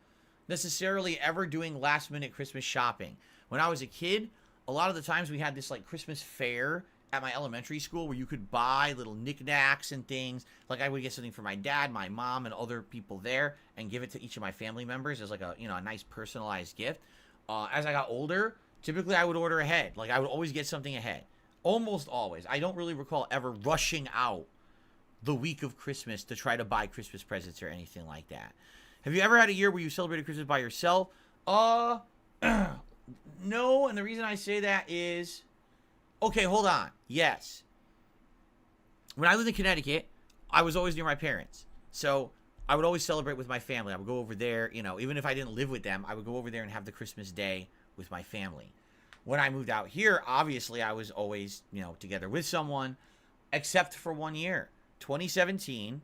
necessarily ever doing last minute Christmas shopping. When I was a kid, a lot of the times we had this like Christmas fair at my elementary school where you could buy little knickknacks and things. Like I would get something for my dad, my mom, and other people there and give it to each of my family members as like a, you know, a nice personalized gift. As I got older, typically I would order ahead. Like I would always get something ahead. Almost always. I don't really recall ever rushing out the week of Christmas to try to buy Christmas presents or anything like that. Have you ever had a year where you celebrated Christmas by yourself? No, and the reason I say that is... Okay, hold on. Yes. When I lived in Connecticut, I was always near my parents. So I would always celebrate with my family. I would go over there, you know, even if I didn't live with them, I would go over there and have the Christmas day with my family. When I moved out here, obviously I was always, you know, together with someone, except for 1 year. 2017,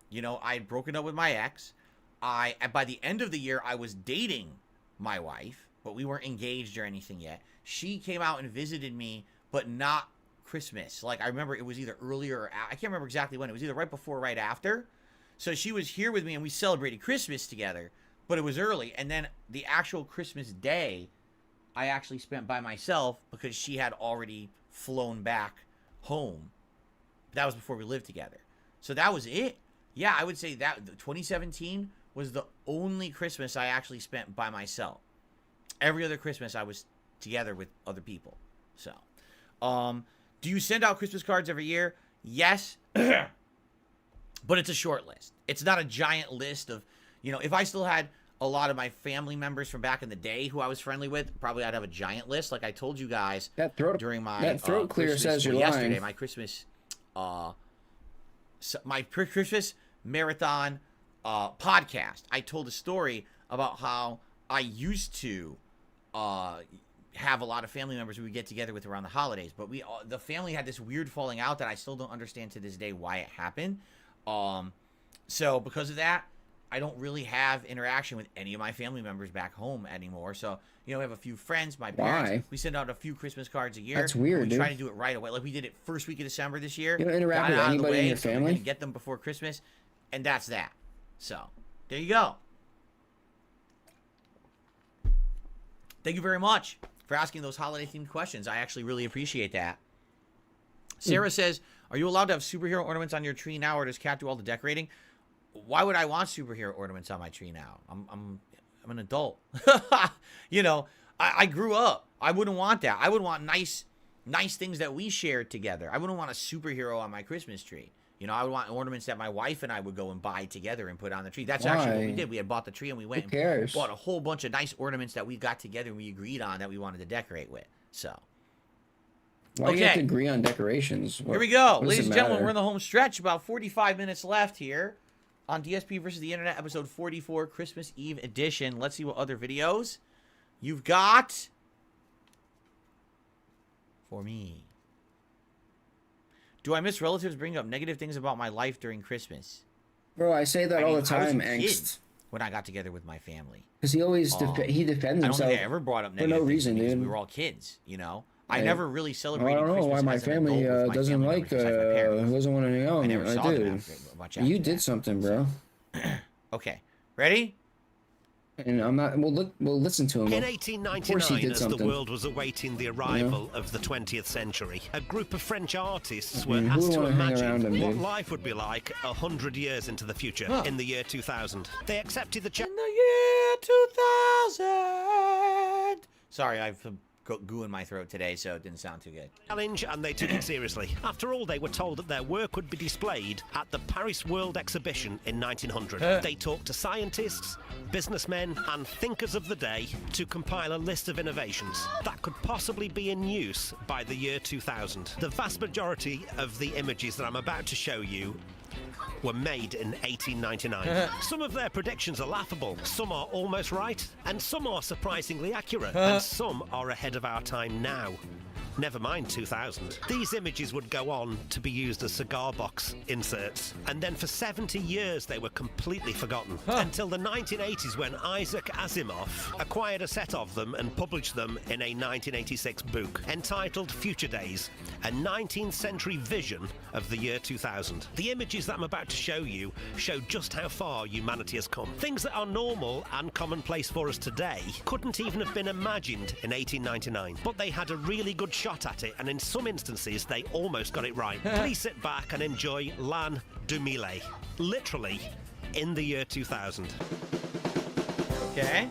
you know, I had broken up with my ex. By the end of the year, I was dating my wife, but we weren't engaged or anything yet. She came out and visited me, but not Christmas. Like, I remember it was either earlier or I can't remember exactly when. It was either right before or right after. So she was here with me and we celebrated Christmas together, but it was early. And then the actual Christmas day, I actually spent by myself because she had already flown back home. That was before we lived together. So that was it. Yeah, I would say that 2017 was the only Christmas I actually spent by myself. Every other Christmas I was together with other people. So, do you send out Christmas cards every year? Yes, but it's a short list. It's not a giant list of, you know, if I still had a lot of my family members from back in the day who I was friendly with, probably I'd have a giant list. Like I told you guys during my throat clear Christmas, says you're yesterday, lying. my Christmas, Christmas marathon podcast. I told a story about how I used to have a lot of family members we would get together with around the holidays, but the family had this weird falling out that I still don't understand to this day why it happened. So because of that, I don't really have interaction with any of my family members back home anymore. So, you know, we have a few friends, my parents. Why? We send out a few Christmas cards a year. That's weird, We dude. try to do it right away. Like we did it first week of December this year. You don't interact Got it with out of the anybody in way, your so we're family? gonna get them before Christmas, and that's that. So, there you go. Thank you very much for asking those holiday-themed questions. I actually really appreciate that. Sarah says, are you allowed to have superhero ornaments on your tree now, or does Kat do all the decorating? Why would I want superhero ornaments on my tree now? I'm an adult. You know, I grew up. I wouldn't want that. I would want nice things that we shared together. I wouldn't want a superhero on my Christmas tree. You know, I would want ornaments that my wife and I would go and buy together and put on the tree. That's actually what we did. We had bought the tree and we went and bought a whole bunch of nice ornaments that we got together and we agreed on that we wanted to decorate with. So, Why do you have to agree on decorations? Here we go. Ladies and gentlemen, we're in the home stretch. About 45 minutes left here on DSP versus the Internet, episode 44, Christmas Eve edition. Let's see what other videos you've got for me. Do I miss relatives bringing up negative things about my life during Christmas? Bro, I say that all the I was time, a kid angst. when I got together with my family. Because he always he defends I don't himself think I ever brought up for negative no reason, things because dude. we were all kids, you know? I Hey, never really celebrated I don't know Christmas why my as an family adult with my doesn't family like, members besides my parents. doesn't want to hang out I with me. never I saw them do. much You after did that. something, bro. Okay, ready? And I'm not. Well, listen to him. In Of course he 1899, did as the something. world was awaiting the arrival of the 20th century, a group of French artists were who asked would to wanna hang around imagine him, what dude? life would be like 100 years into the future, in the year 2000. They accepted the challenge. In the year 2000. Sorry, I've got goo in my throat today, so it didn't sound too good. And they took it seriously. After all, they were told that their work would be displayed at the Paris World Exhibition in 1900. They talked to scientists, businessmen, and thinkers of the day to compile a list of innovations that could possibly be in use by the year 2000. The vast majority of the images that I'm about to show you were made in 1899. Some of their predictions are laughable, some are almost right, and some are surprisingly accurate, and some are ahead of our time now. Never mind 2000. These images would go on to be used as cigar box inserts, and then for 70 years they were completely forgotten, until the 1980s when Isaac Asimov acquired a set of them and published them in a 1986 book entitled Future Days, a 19th century vision of the year 2000. The images that I'm about to show you show just how far humanity has come. Things that are normal and commonplace for us today couldn't even have been imagined in 1899, but they had a really good shot at it, and in some instances they almost got it right. Please sit back and enjoy L'an 2000, literally in the year 2000. Okay.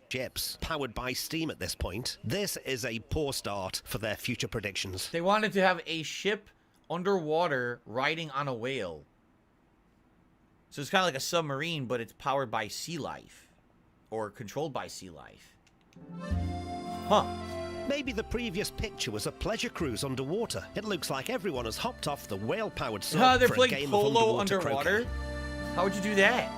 Ships powered by steam at this point. This is a poor start for their future predictions. They wanted to have a ship underwater riding on a whale. So it's kind of like a submarine, but it's powered by sea life. Or controlled by sea life. Huh. Maybe the previous picture was a pleasure cruise underwater. It looks like everyone has hopped off the whale-powered sub They're for a playing game polo of underwater underwater? croquet. How would you do that?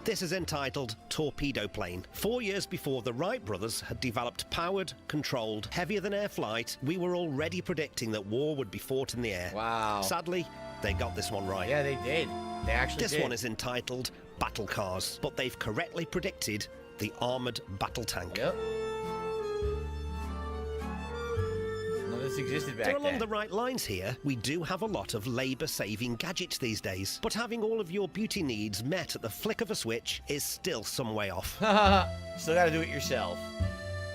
This is entitled Torpedo Plane. 4 years before the Wright brothers had developed powered, controlled, heavier-than-air flight, we were already predicting that war would be fought in the air. Wow. Sadly, they got this one right. Yeah, they did. They actually This did. one is entitled Battle Cars, but they've correctly predicted the armoured battle tank. Yep. None of this existed back So along then. the right lines here, we do have a lot of labour-saving gadgets these days, but having all of your beauty needs met at the flick of a switch is still some way off. Still gotta do it yourself.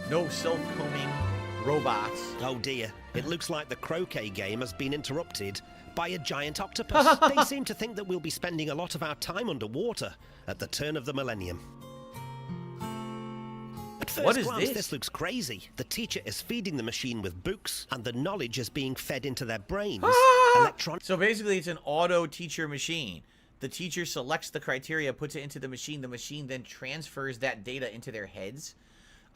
No self-combing robots. Oh dear, it looks like the croquet game has been interrupted by a giant octopus. They seem to think that we'll be spending a lot of our time underwater at the turn of the millennium. At first What is glance, this? this looks crazy. The teacher is feeding the machine with books, and the knowledge is being fed into their brains. So basically, it's an auto teacher machine. The teacher selects the criteria, puts it into the machine then transfers that data into their heads.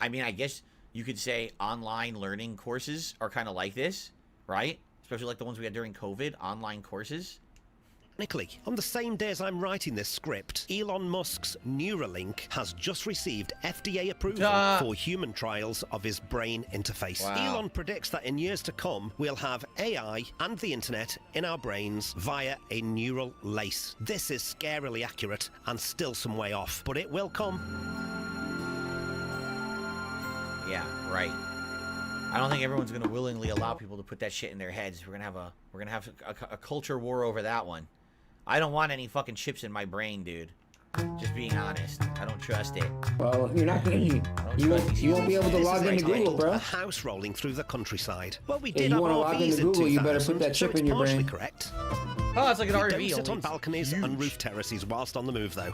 I mean, I guess you could say online learning courses are kind of like this, right? Especially like the ones we had during COVID, online courses. Technically, on the same day as I'm writing this script, Elon Musk's Neuralink has just received FDA approval for human trials of his brain interface. Wow. Elon predicts that in years to come, we'll have AI and the internet in our brains via a neural lace. This is scarily accurate and still some way off, but it will come. Yeah, right. I don't think everyone's going to willingly allow people to put that shit in their heads. We're going to have a culture war over that one. I don't want any fucking chips in my brain, dude. Just being honest. I don't trust it. Well, you're not gonna. You won't be able to log into Google, bro. A house rolling through the countryside. Well, we If did you have want to log into RVs in Google, you better 2000, put that chip so in your it's partially brain. correct. Oh, it's like an We RV. don't sit only on it's balconies huge. and roof terraces whilst on the move, though.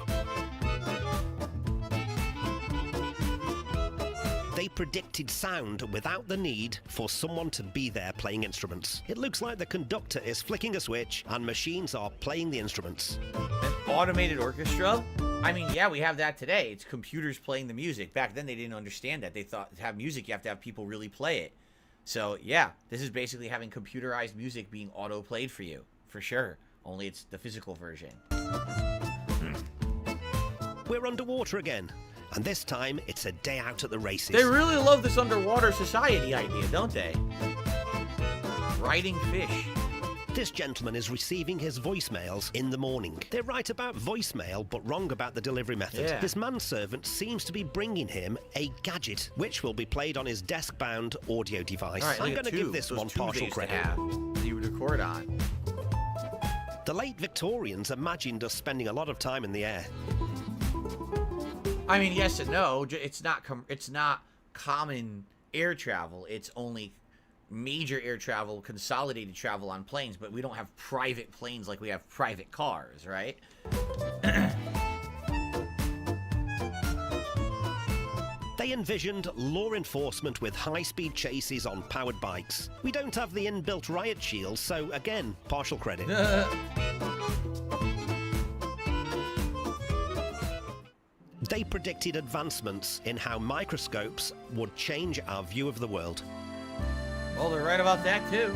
They predicted sound without the need for someone to be there playing instruments. It looks like the conductor is flicking a switch and machines are playing the instruments. An automated orchestra? I mean, yeah, we have that today. It's computers playing the music. Back then, they didn't understand that. They thought to have music, you have to have people really play it. So, yeah, this is basically having computerized music being auto-played for you, for sure. Only it's the physical version. We're underwater again. And this time, it's a day out at the races. They really love this underwater society idea, don't they? Riding fish. This gentleman is receiving his voicemails in the morning. They're right about voicemail, but wrong about the delivery method. Yeah. His manservant seems to be bringing him a gadget, which will be played on his desk-bound audio device. All right, I'm look at going to give tubes. this Those one tubes partial they used to credit. have that you would record on. The late Victorians imagined us spending a lot of time in the air. I mean, yes and no. It's not common air travel. It's only major air travel, consolidated travel on planes, but we don't have private planes like we have private cars, right? They envisioned law enforcement with high-speed chases on powered bikes. We don't have the inbuilt riot shield, so again, partial credit. They predicted advancements in how microscopes would change our view of the world. Well, they're right about that, too.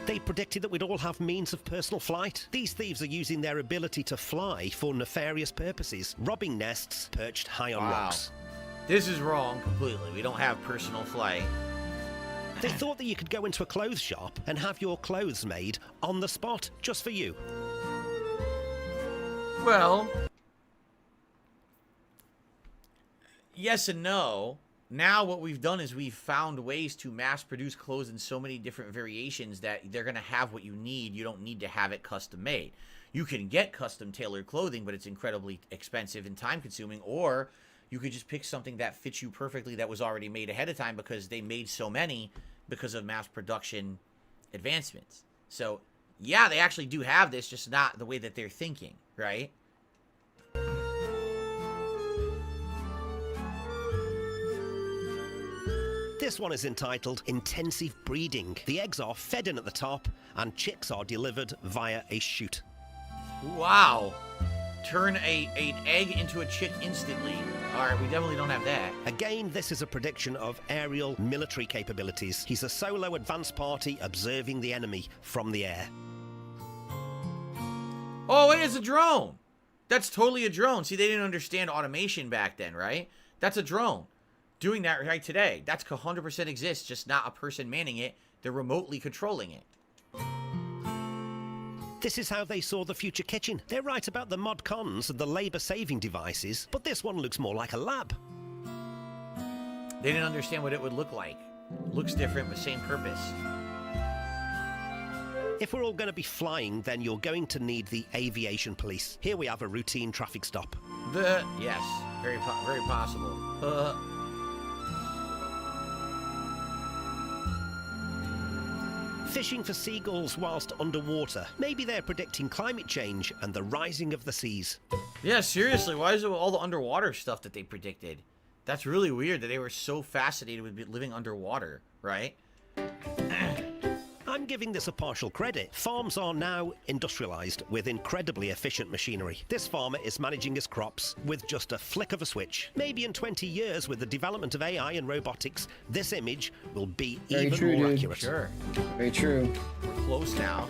They predicted that we'd all have means of personal flight. These thieves are using their ability to fly for nefarious purposes, robbing nests perched high on rocks. This is wrong completely. We don't have personal flight. They thought that you could go into a clothes shop and have your clothes made on the spot, just for you. Well, yes and no. Now what we've done is we've found ways to mass produce clothes in so many different variations that they're going to have what you need. You don't need to have it custom made. You can get custom tailored clothing, but it's incredibly expensive and time consuming, or you could just pick something that fits you perfectly that was already made ahead of time because they made so many because of mass production advancements. So, yeah, they actually do have this, just not the way that they're thinking, right? This one is entitled Intensive Breeding. The eggs are fed in at the top, and chicks are delivered via a chute. Wow. Turn an egg into a chick instantly. All right, we definitely don't have that. Again, this is a prediction of aerial military capabilities. He's a solo advance party observing the enemy from the air. Oh, wait, it's a drone. That's totally a drone. See, they didn't understand automation back then, right? That's a drone. Doing that right today. That's 100% exists, just not a person manning it. They're remotely controlling it. This is how they saw the future kitchen. They're right about the mod cons and the labour-saving devices, but this one looks more like a lab. They didn't understand what it would look like. Looks different, but same purpose. If we're all going to be flying, then you're going to need the aviation police. Here we have a routine traffic stop. Yes, very possible. Fishing for seagulls whilst underwater. Maybe they're predicting climate change and the rising of the seas. Yeah, seriously, why is it all the underwater stuff that they predicted? That's really weird that they were so fascinated with living underwater, right? I'm giving this a partial credit. Farms are now industrialised with incredibly efficient machinery. This farmer is managing his crops with just a flick of a switch. Maybe in 20 years, with the development of AI and robotics, this image will be even more accurate. Sure. Very true. We're close now.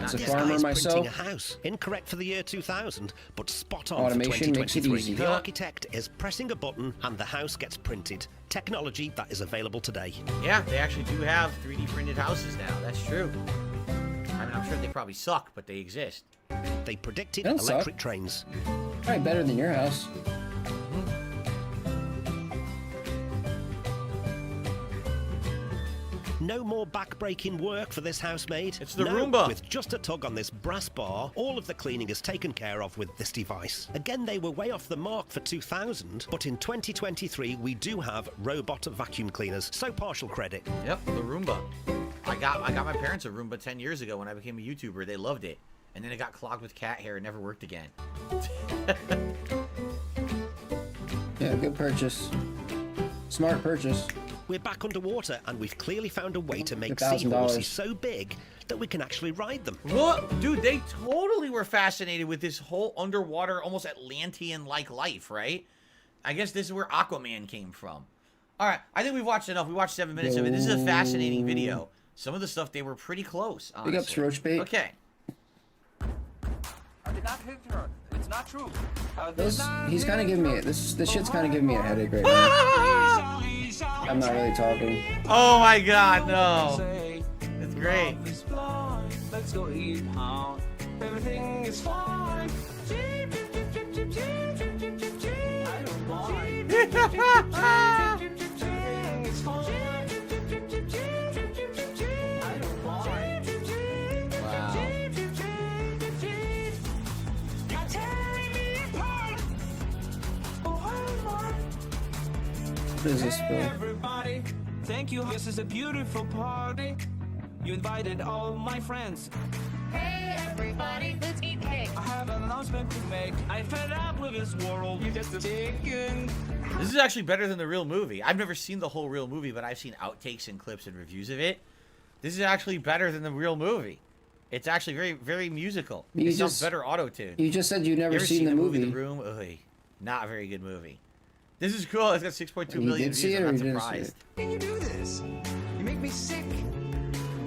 As a farmer myself. Printing a house. Incorrect for the year 2000, but spot on Automation for makes it 2023. easy. The architect is pressing a button and the house gets printed. Technology that is available today. Yeah, they actually do have 3D printed houses now. That's true. I mean, I'm sure they probably suck, but they exist. They predicted They don't electric suck. trains. Probably better than your house. No more back-breaking work for this housemaid. It's the No, Roomba. With just a tug on this brass bar, all of the cleaning is taken care of with this device. Again, they were way off the mark for 2000, but in 2023 we do have robot vacuum cleaners, so partial credit. Yep, the Roomba. I got my parents a Roomba 10 years ago when I became a YouTuber. They loved it. And then it got clogged with cat hair and never worked again. Yeah, good purchase. Smart purchase. We're back underwater, and we've clearly found a way to make $1,000. seahorses so big that we can actually ride them. Look, dude, they totally were fascinated with this whole underwater, almost Atlantean-like life, right? I guess this is where Aquaman came from. All right, I think we've watched enough. We watched 7 minutes of it. This is a fascinating video. Some of the stuff, they were pretty close, honestly. Big ups, Roach Bait. Okay. I did not hit her. It's not true. He's kind of giving me this shit's kind of giving me a headache right now. I'm not really talking. Oh my god, no. It's great. Let's go eat out. Everything is fine. I don't mind. Everything is fine. I don't mind. Wow. You're tearing me apart. Oh, What is this, Bill? everybody, thank you. This is a beautiful party. You invited all my friends. Hey everybody, let's eat cake. I have an announcement to make. I'm fed up with this world. You just a chicken. This is actually better than the real movie. I've never seen the whole real movie, but I've seen outtakes and clips and reviews of it. This is actually better than the real movie. It's actually very, very musical. It sounds better auto-tuned. You just said you've never You ever seen the movie. The Room? Ugh, not a very good movie. This is cool. It's got 6.2 You million did see views. it or I'm you not didn't see surprised. How can you do this? You make me sick.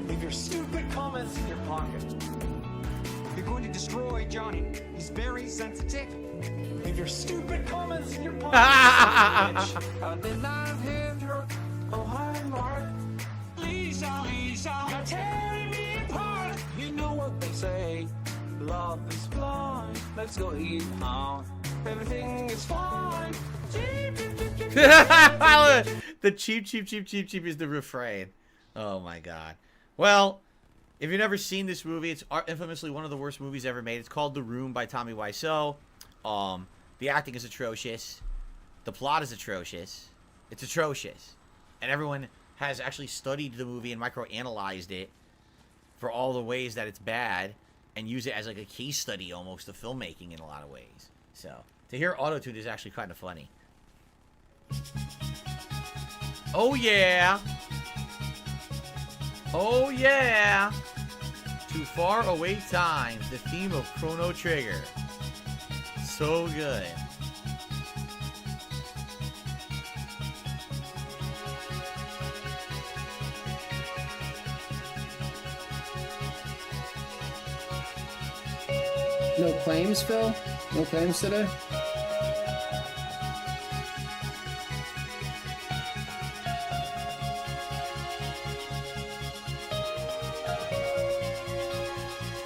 Leave your stupid comments in your pocket. You're going to destroy Johnny. He's very sensitive. Leave your stupid comments in your pocket. I did not hit her. Oh, hi, Mark. Lisa, you're tearing me apart. You know what they say. Love is blind. Let's go eat out. Everything is fine. The cheap is the refrain. Oh my god. Well, if you've never seen this movie, it's infamously one of the worst movies ever made. It's called The Room by Tommy Wiseau. The acting is atrocious. The plot is atrocious. It's atrocious. And everyone has actually studied the movie and microanalyzed it for all the ways that it's bad and use it as like a case study almost of filmmaking in a lot of ways. So, to hear autotune is actually kind of funny. Oh yeah. Oh yeah. Too Far Away Times, the theme of Chrono Trigger. So good. No claims, Phil? No claims today?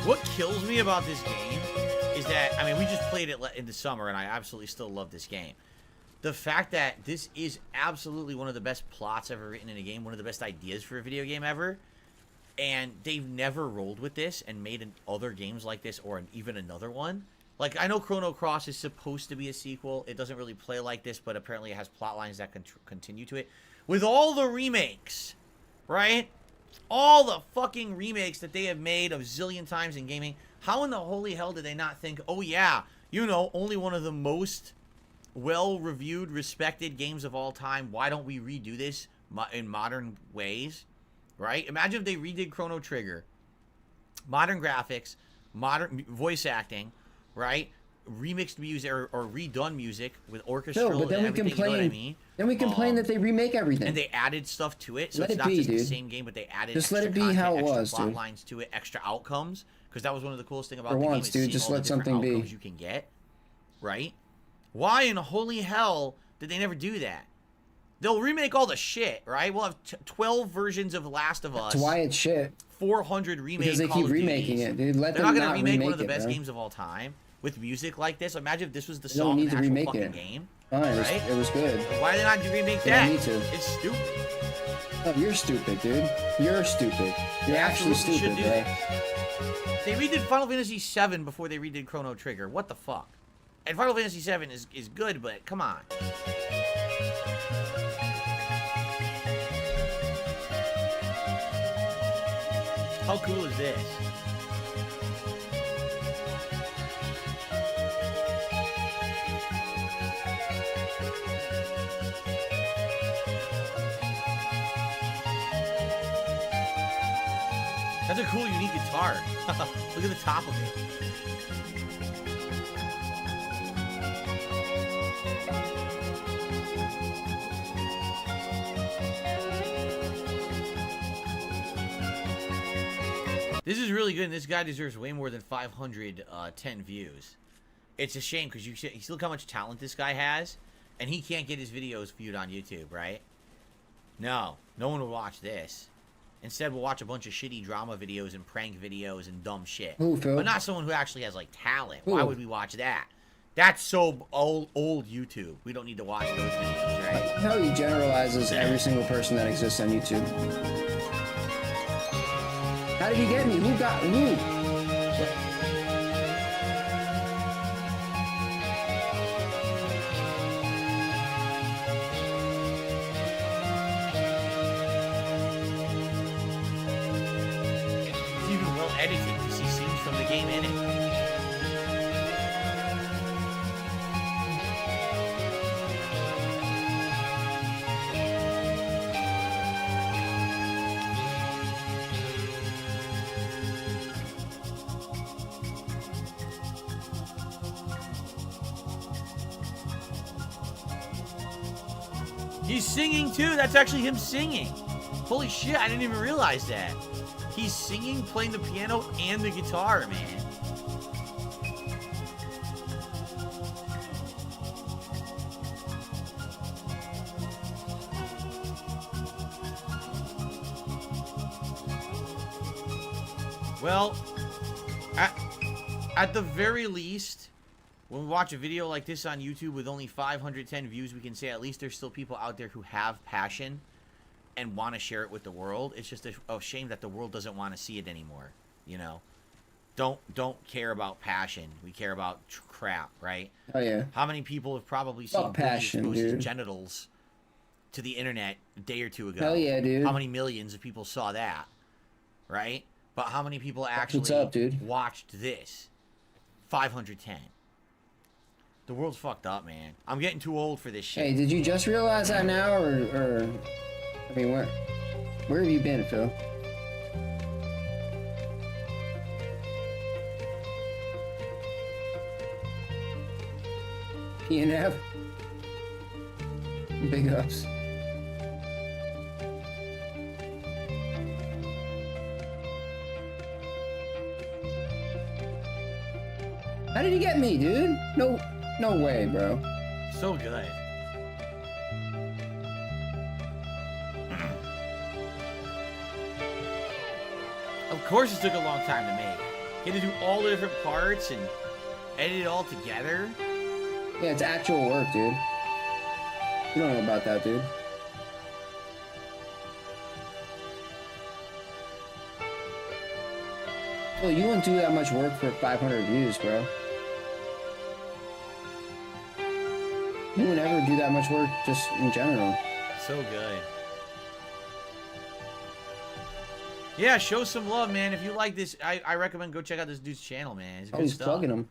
What kills me about this game is that, I mean, we just played it in the summer, and I absolutely still love this game. The fact that this is absolutely one of the best plots ever written in a game, one of the best ideas for a video game ever, and they've never rolled with this and made other games like this or even another one. Like, I know Chrono Cross is supposed to be a sequel. It doesn't really play like this, but apparently it has plot lines that continue to it. With all the remakes, right? All the fucking remakes that they have made a zillion times in gaming, how in the holy hell did they not think, oh yeah, you know, only one of the most well-reviewed, respected games of all time, why don't we redo this in modern ways? right? Imagine if they redid Chrono Trigger. Modern graphics, modern voice acting, right? Remixed music or redone music with orchestral No, but then and we everything, complain. you know what I mean? Then we complain that they remake everything. And they added stuff to it, so Let it's it not be, just the dude. same game, but they added Just extra let it be content, how it extra was, plot dude. lines to it, extra outcomes, because that was one of the coolest thing about For the once, game. dude, Is just seeing all let the different something be. outcomes you can get, right? Why in holy hell did they never do that? They'll remake all the shit, right? We'll have 12 versions of Last of Us. That's why it's shit. 400 remake Because they Call keep of remaking Duties. it, dude. Let They're them not gonna not remake one remake of the it, best bro. games of all time with music like this. Imagine if this was the They don't song need of to the actual remake fucking it. game. Fine, Right? it was good. Why do they not remake They that? don't need to. It's stupid. Oh, you're stupid, dude. You're stupid. You're They actually absolutely stupid, should do bro. that. They redid Final Fantasy VII before they redid Chrono Trigger. What the fuck? And Final Fantasy VII is good, but come on. How cool is this? That's a cool, unique guitar. Look at the top of it. This is really good, and this guy deserves way more than 510 views. It's a shame, because you look how much talent this guy has, and he can't get his videos viewed on YouTube, right? No one will watch this. Instead, we'll watch a bunch of shitty drama videos and prank videos and dumb shit. Who, Phil? But not someone who actually has, like, talent. Who? Why would we watch that? That's so old YouTube. We don't need to watch those videos, right? How he generalizes every single person that exists on YouTube. How did he get me? Who got who? It's even well edited to see scenes from the game in it. He's singing too. That's actually him singing. Holy shit, I didn't even realize that. He's singing, playing the piano, and the guitar, man. Well, at the very least, when we watch a video like this on YouTube with only 510 views, we can say at least there's still people out there who have passion and want to share it with the world. It's just a shame that the world doesn't want to see it anymore, you know? Don't care about passion. We care about crap, right? Oh, yeah. How many people have probably seen passion, expose his dude. genitals to the internet a day or two ago? Hell yeah, dude. How many millions of people saw that, right? But how many people what's actually up, dude. watched this? 510. The world's fucked up, man. I'm getting too old for this shit. Hey, did you just realize that now, or I mean, where have you been, Phil? P&F? Big ups. How did you get me, dude? No way, bro. So good. Of course it took a long time to make. He had to do all the different parts and edit it all together. Yeah, it's actual work, dude. You don't know about that, dude. Well, you wouldn't do that much work for 500 views, bro. You would never do that much work just in general. So good. Yeah, show some love, man. If you like this, I recommend go check out this dude's channel, man. It's Oh, good he's stuff. plugging him.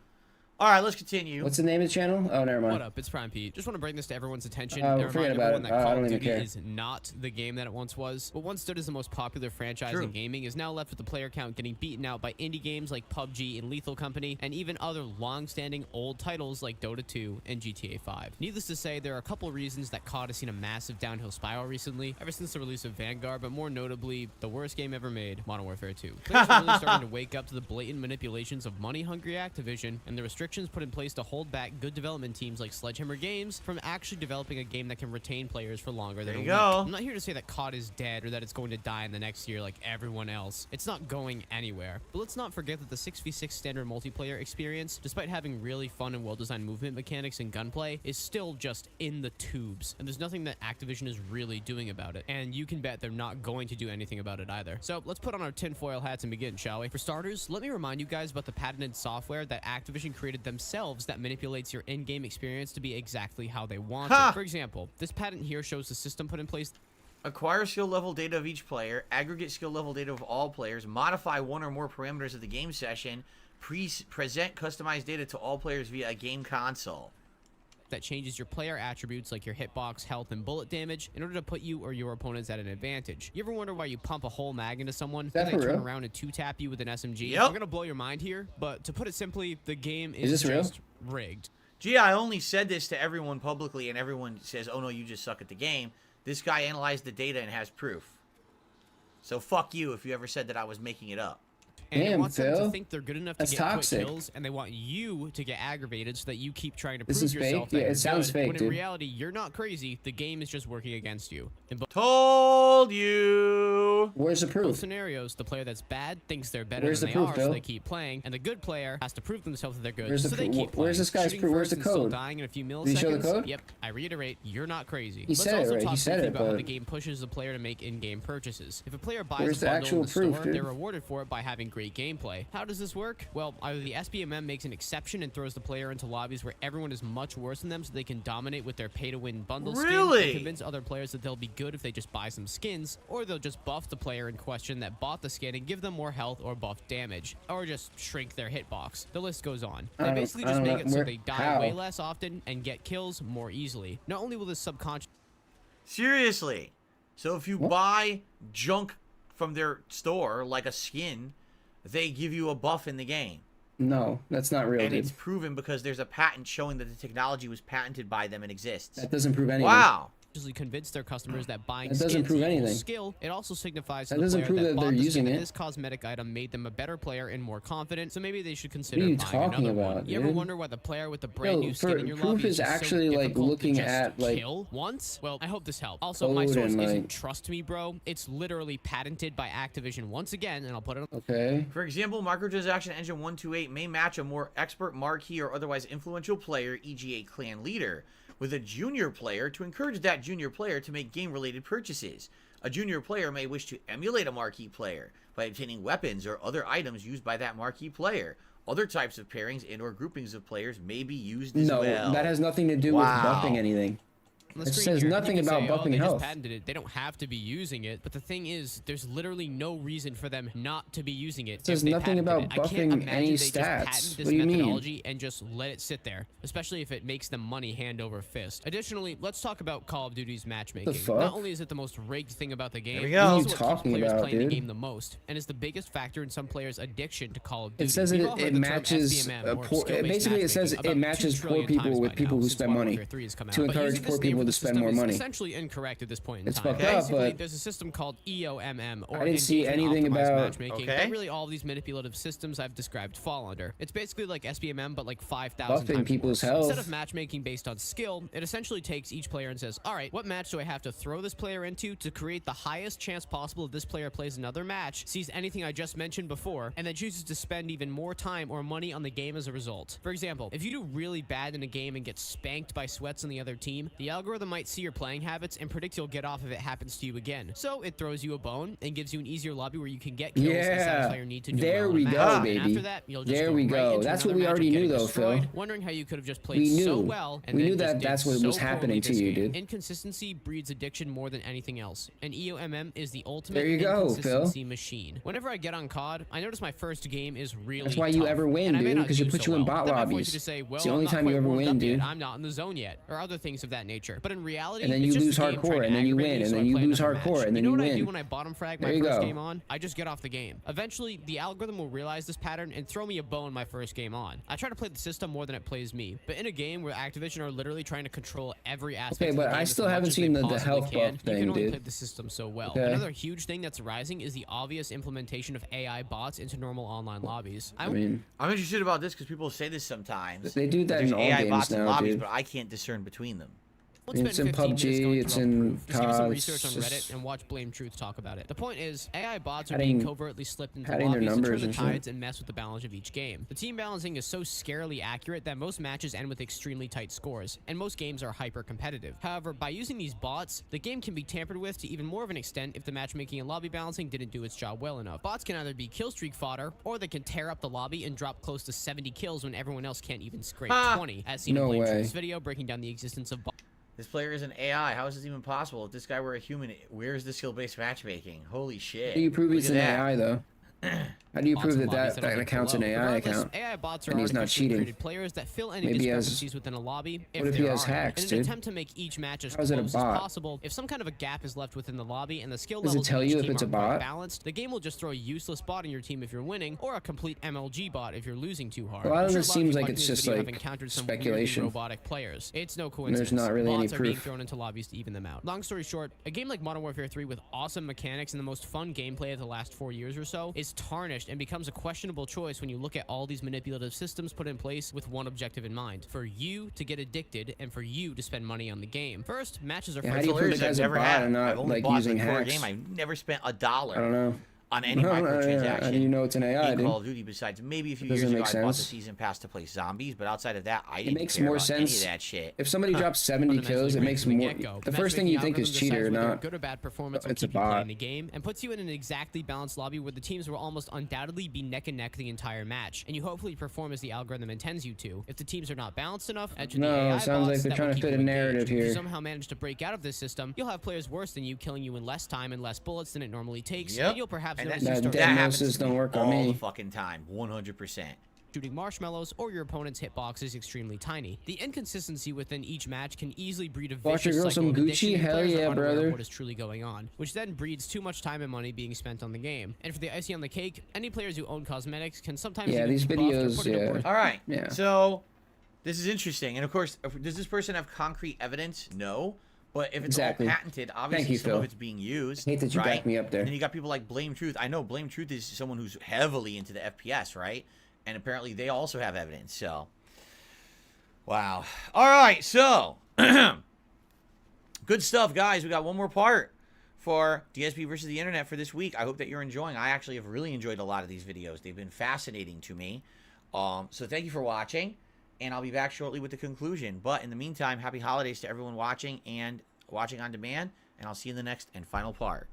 All right, let's continue. What's the name of the channel? Oh, never mind. What up? It's Prime Pete. Just want to bring this to everyone's attention Oh, and forget remind about everyone it. that I Call don't of even Duty care. is not the game that it once was. What once stood as the most popular franchise in gaming is now left with the player count getting beaten out by indie games like PUBG and Lethal Company, and even other long-standing old titles like Dota 2 and GTA 5. Needless to say, there are a couple of reasons that COD has seen a massive downhill spiral recently, ever since the release of Vanguard, but more notably, the worst game ever made, Modern Warfare 2. Players are really starting to wake up to the blatant manipulations of money-hungry Activision and the restrictions put in place to hold back good development teams like Sledgehammer Games from actually developing a game that can retain players for longer than a week. I'm not here to say that COD is dead or that it's going to die in the next year like everyone else. It's not going anywhere. But let's not forget that the 6v6 standard multiplayer experience, despite having really fun and well-designed movement mechanics and gunplay, is still just in the tubes. And there's nothing that Activision is really doing about it. And you can bet they're not going to do anything about it either. So let's put on our tinfoil hats and begin, shall we? For starters, let me remind you guys about the patented software that Activision created themselves that manipulates your in-game experience to be exactly how they want it. For example, this patent here shows the system put in place. Acquire skill level data of each player, aggregate skill level data of all players, modify one or more parameters of the game session, present customized data to all players via a game console. That changes your player attributes like your hitbox, health, and bullet damage in order to put you or your opponents at an advantage. You ever wonder why you pump a whole mag into someone and they turn around and two-tap you with an SMG? I'm gonna blow your mind here, but to put it simply, the game is just rigged. Gee, I only said this to everyone publicly, and everyone says, oh no, you just suck at the game. This guy analyzed the data and has proof. So fuck you if you ever said that I was making it up. And it wants them to think they're good enough to get quick kills, and they want you to get aggravated so that you keep trying to prove yourself that you're good, when in reality, you're not crazy. The game is just working against you. Told you. Where's the proof? In both scenarios, the player that's bad thinks they're better than they are, so they keep playing, and the good player has to prove themselves that they're good, so they keep playing. Where's this guy's proof? Where's the code? Dying in a few milliseconds. Did he show the code? Yep. I reiterate, you're not crazy. He said it, right? He said it, about how but the game pushes the player to make in-game purchases. If a player buys where's a the bundle actual in the proof, store, dude? they're rewarded for it by having great gameplay. How does this work? Well, either the SBMM makes an exception and throws the player into lobbies where everyone is much worse than them so they can dominate with their pay-to-win bundle skins and convince other players that they'll be good if they just buy some skins, or they'll just buff the player in question that bought the skin and give them more health or buff damage, or just shrink their hitbox. The list goes on. They basically just make it so they die way less often and get kills more easily. Not only will this subconscious... Seriously. So if you buy junk from their store, like a skin, they give you a buff in the game. No, that's not real, and dude. it's proven because there's a patent showing that the technology was patented by them and exists. That doesn't prove anything. Wow. Convince their customers that buying that doesn't prove anything. Skill. It also signifies that doesn't prove that they're using it. This cosmetic item made them a better player and more confident, so maybe they should consider buying another about, one. You dude? ever wonder why the player with the brand new skin in your proof lobby is is actually so like looking to just at like kill once? Well, I hope this helps. Also, my source isn't trust me, bro. It's literally patented by Activision once again, and I'll put it on. Okay. For example, microtransaction engine 128 may match a more expert marquee or otherwise influential player, e.g. a clan leader, with a junior player to encourage that junior player to make game-related purchases. A junior player may wish to emulate a marquee player by obtaining weapons or other items used by that marquee player. Other types of pairings and or groupings of players may be used as well. No, that has nothing to do with buffing anything. It says nothing about buffing they health. Just patented it. They don't have to be using it, but the thing is, there's literally no reason for them not to be using it. It says nothing about buffing any stats. What do you mean? And just let it sit there, especially if it makes them money hand over fist. Additionally, let's talk about Call of Duty's matchmaking. The fuck? Not only is it the most rigged thing about the game, What are you it's talking what keeps players about, playing dude? the game the most, and is the biggest factor in some players' addiction to Call of Duty. It says it matches basically it says it matches poor people with people who spend money to encourage poor people to spend more money. Essentially incorrect at this point in it's time. Fucked up, but there's a system called EOMM, or I didn't see anything about matchmaking. That really all these manipulative systems I've described fall under. It's basically like SBMM, but like 5,000 buffing times people's worse. health. Instead of matchmaking based on skill, it essentially takes each player and says, all right, what match do I have to throw this player into to create the highest chance possible if this player plays another match, sees anything I just mentioned before, and then chooses to spend even more time or money on the game as a result. For example, if you do really bad in a game and get spanked by sweats on the other team, the algorithm algorithm might see your playing habits and predict you'll get off if it happens to you again. So it throws you a bone and gives you an easier lobby where you can get kills and satisfy your need to do there well we in a go, match. And baby. after that, you'll just There go we right go. into That's what another we match already of knew, getting though, destroyed, Phil. wondering how you could have just played We knew. so well and We then knew just that did that's what so was happening to poorly you, this game. dude. Inconsistency breeds addiction more than anything else, and EOMM is the ultimate There you go, inconsistency machine. Whenever I get on COD, I notice my first game is really That's why you tough, ever win, and I may dude, not because you do put so you in well. bot That might force lobbies. you to say, well, It's the I'm only not time quite you ever warmed win, up yet, dude. I'm not in the zone yet, or other things of that nature. But in reality, And then it's you just lose the game trying hardcore, to and then you aggravate win, me, and so then I you play lose another hardcore, match. and then you know you what I do win. when I bottom frag There my you first go. game on? I just get off the game. Eventually, the algorithm will realize this pattern and throw me a bone my first game on. I try to play the system more than it plays me, but in a game where Activision are literally trying to control every aspect Okay, of the but game I as still much haven't as they seen the possibly health can, buff you thing, can only dude. play the system so well. Okay. Another huge thing that's rising is the obvious implementation of AI bots into normal online lobbies. I mean, I'm interested about this because people say this sometimes. They do that There's in all AI games bots in now, lobbies, dude. but I can't discern between them. It's in PUBG, it's in Just give me some COD. research on it's Reddit just and watch Blame Truth talk about it. The point is, AI bots are Padding- being covertly slipped into padding their lobbies to turn numbers the and shit. tides and mess with the balance of each game. The team balancing is so scarily accurate that most matches end with extremely tight scores, and most games are hyper-competitive. However, by using these bots, the game can be tampered with to even more of an extent if the matchmaking and lobby balancing didn't do its job well enough. Bots can either be killstreak fodder, or they can tear up the lobby and drop close to 70 kills when everyone else can't even scrape 20, as seen No in Blame way. Truth's video breaking down the existence of bots. This player is an AI. How is this even possible? If this guy were a human, where's the skill-based matchmaking? Holy shit. How do you prove Look he's at an that. AI, though? How do you Bots prove and that lobbies that, are that linked account's an below. AI Regardless, account? AI bots are And he's not artificially cheating. created players that fill any Maybe he has- discrepancies within a lobby. If What if he there has are. hacks, In an dude? attempt to make each match as How is it a close as bot? possible, if some kind of a gap is left within the lobby and the skill Does it levels tell of each you if team it's a aren't quite bot? balanced, the game will just throw a useless bot in your team if you're winning, or a complete MLG bot if you're losing too hard. A lot I'm of sure this of seems you like watching it's this just, video have like, encountered some speculation. weirdly robotic players. It's no And coincidence. there's not really any Bots are being proof. thrown into lobbies to even them out. Long story short, a game like Modern Warfare 3 with awesome mechanics and the most fun gameplay of the last 4 years or so is tarnished and becomes a questionable choice when you look at all these manipulative systems put in place with one objective in mind: for you to get addicted and for you to spend money on the game. First, matches are Yeah, how free. do you prove the guy's a bot and not, I've only like, bought using like 4 hacks? game. I've never spent $1 I don't know. on any No, no, yeah. microtransaction. How do you know it's an AI, in dude? Call of Duty, besides maybe a few years Doesn't ago, make I bought the sense. season pass to play zombies, but outside of that, I It didn't makes care more about sense. any of that shit. If somebody drops 70 kills, it makes more. The first thing you think is cheater, not good or bad performance will it's a keep you playing bot. the game and puts you in an exactly balanced lobby where the teams will almost undoubtedly be neck and neck the entire match, and you hopefully perform as the algorithm intends you to. If the teams are not balanced enough, enter the No, AI it sounds like bots they're that trying will to keep fit you a narrative engaged. If you here. somehow manage to break out of this system, you'll have players worse than you killing you in less time and less bullets than it normally takes, Yep. and you'll perhaps And notice that- you start that Dead happens noses to me don't work on all me. the fucking time, 100%. shooting marshmallows, or your opponent's hitbox is extremely tiny. The inconsistency within each match can easily breed a Watch your vicious girl cycle some of addiction, Gucci? and Hell players are yeah, unaware of brother. what is truly going on, which then breeds too much time and money being spent on the game. And for the icing on the cake, any players who own cosmetics can sometimes Yeah, even these be buffed or videos, put into yeah. worse- All right. Yeah. So this is interesting, and of course, does this person have concrete evidence? No. But if it's Exactly. all patented, obviously Thank you, some Phil. of it's being used. I hate that you right? backed me up there. And then you got people like Blame Truth. I know Blame Truth is someone who's heavily into the FPS, right? And apparently they also have evidence. So, wow. All right. So, good stuff, guys. We got one more part for DSP versus the internet for this week. I hope that you're enjoying. I actually have really enjoyed a lot of these videos. They've been fascinating to me. So thank you for watching, and I'll be back shortly with the conclusion. But in the meantime, happy holidays to everyone watching and watching on demand, and I'll see you in the next and final part.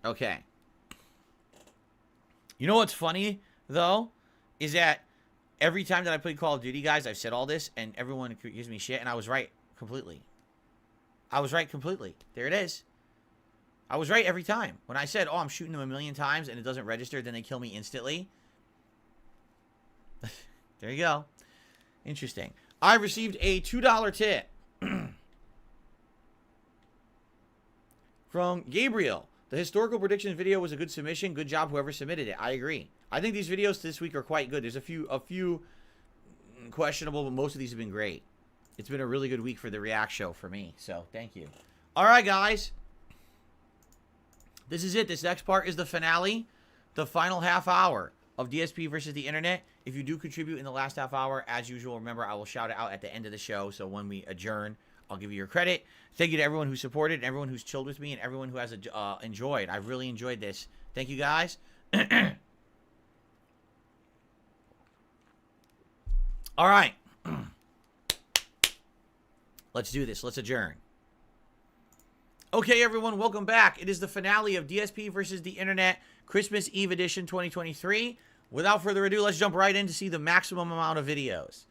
Okay. You know what's funny, though, is that every time that I play Call of Duty, guys, I've said all this, and everyone gives me shit, and I was right completely. I was right completely. There it is. I was right every time. When I said, oh, I'm shooting them 1,000,000 times, and it doesn't register, then they kill me instantly. There you go. Interesting. I received a $2 tip from Gabriel. The historical predictions video was a good submission. Good job, whoever submitted it. I agree. I think these videos this week are quite good. There's a few questionable, but most of these have been great. It's been a really good week for the React show for me. So, thank you. All right, guys. This is it. This next part is the finale, the final half hour of DSP versus the internet. If you do contribute in the last half hour, as usual, remember, I will shout it out at the end of the show. So when we adjourn, I'll give you your credit. Thank you to everyone who supported, and everyone who's chilled with me, and everyone who has enjoyed. I really enjoyed this. Thank you, guys. All right. Let's do this. Let's adjourn. Okay, everyone, welcome back. It is the finale of DSP versus the Internet Christmas Eve edition 2023. Without further ado, let's jump right in to see the maximum amount of videos.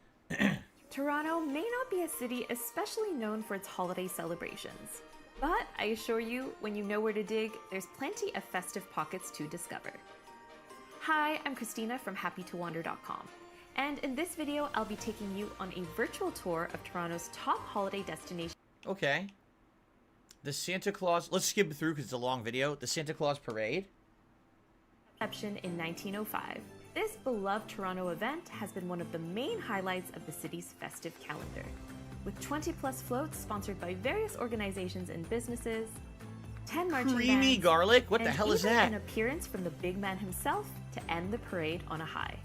Toronto may not be a city especially known for its holiday celebrations, but I assure you, when you know where to dig, there's plenty of festive pockets to discover. Hi, I'm Christina from HappyToWander.com, and in this video, I'll be taking you on a virtual tour of Toronto's top holiday destinations. Okay. The Santa Claus, let's skip through because it's a long video. The Santa Claus Parade. In 1905. This beloved Toronto event has been one of the main highlights of the city's festive calendar, with 20-plus floats sponsored by various organizations and businesses, 10 marching Creamy bands, garlic? What the and hell is even that? an appearance from the big man himself to end the parade on a high.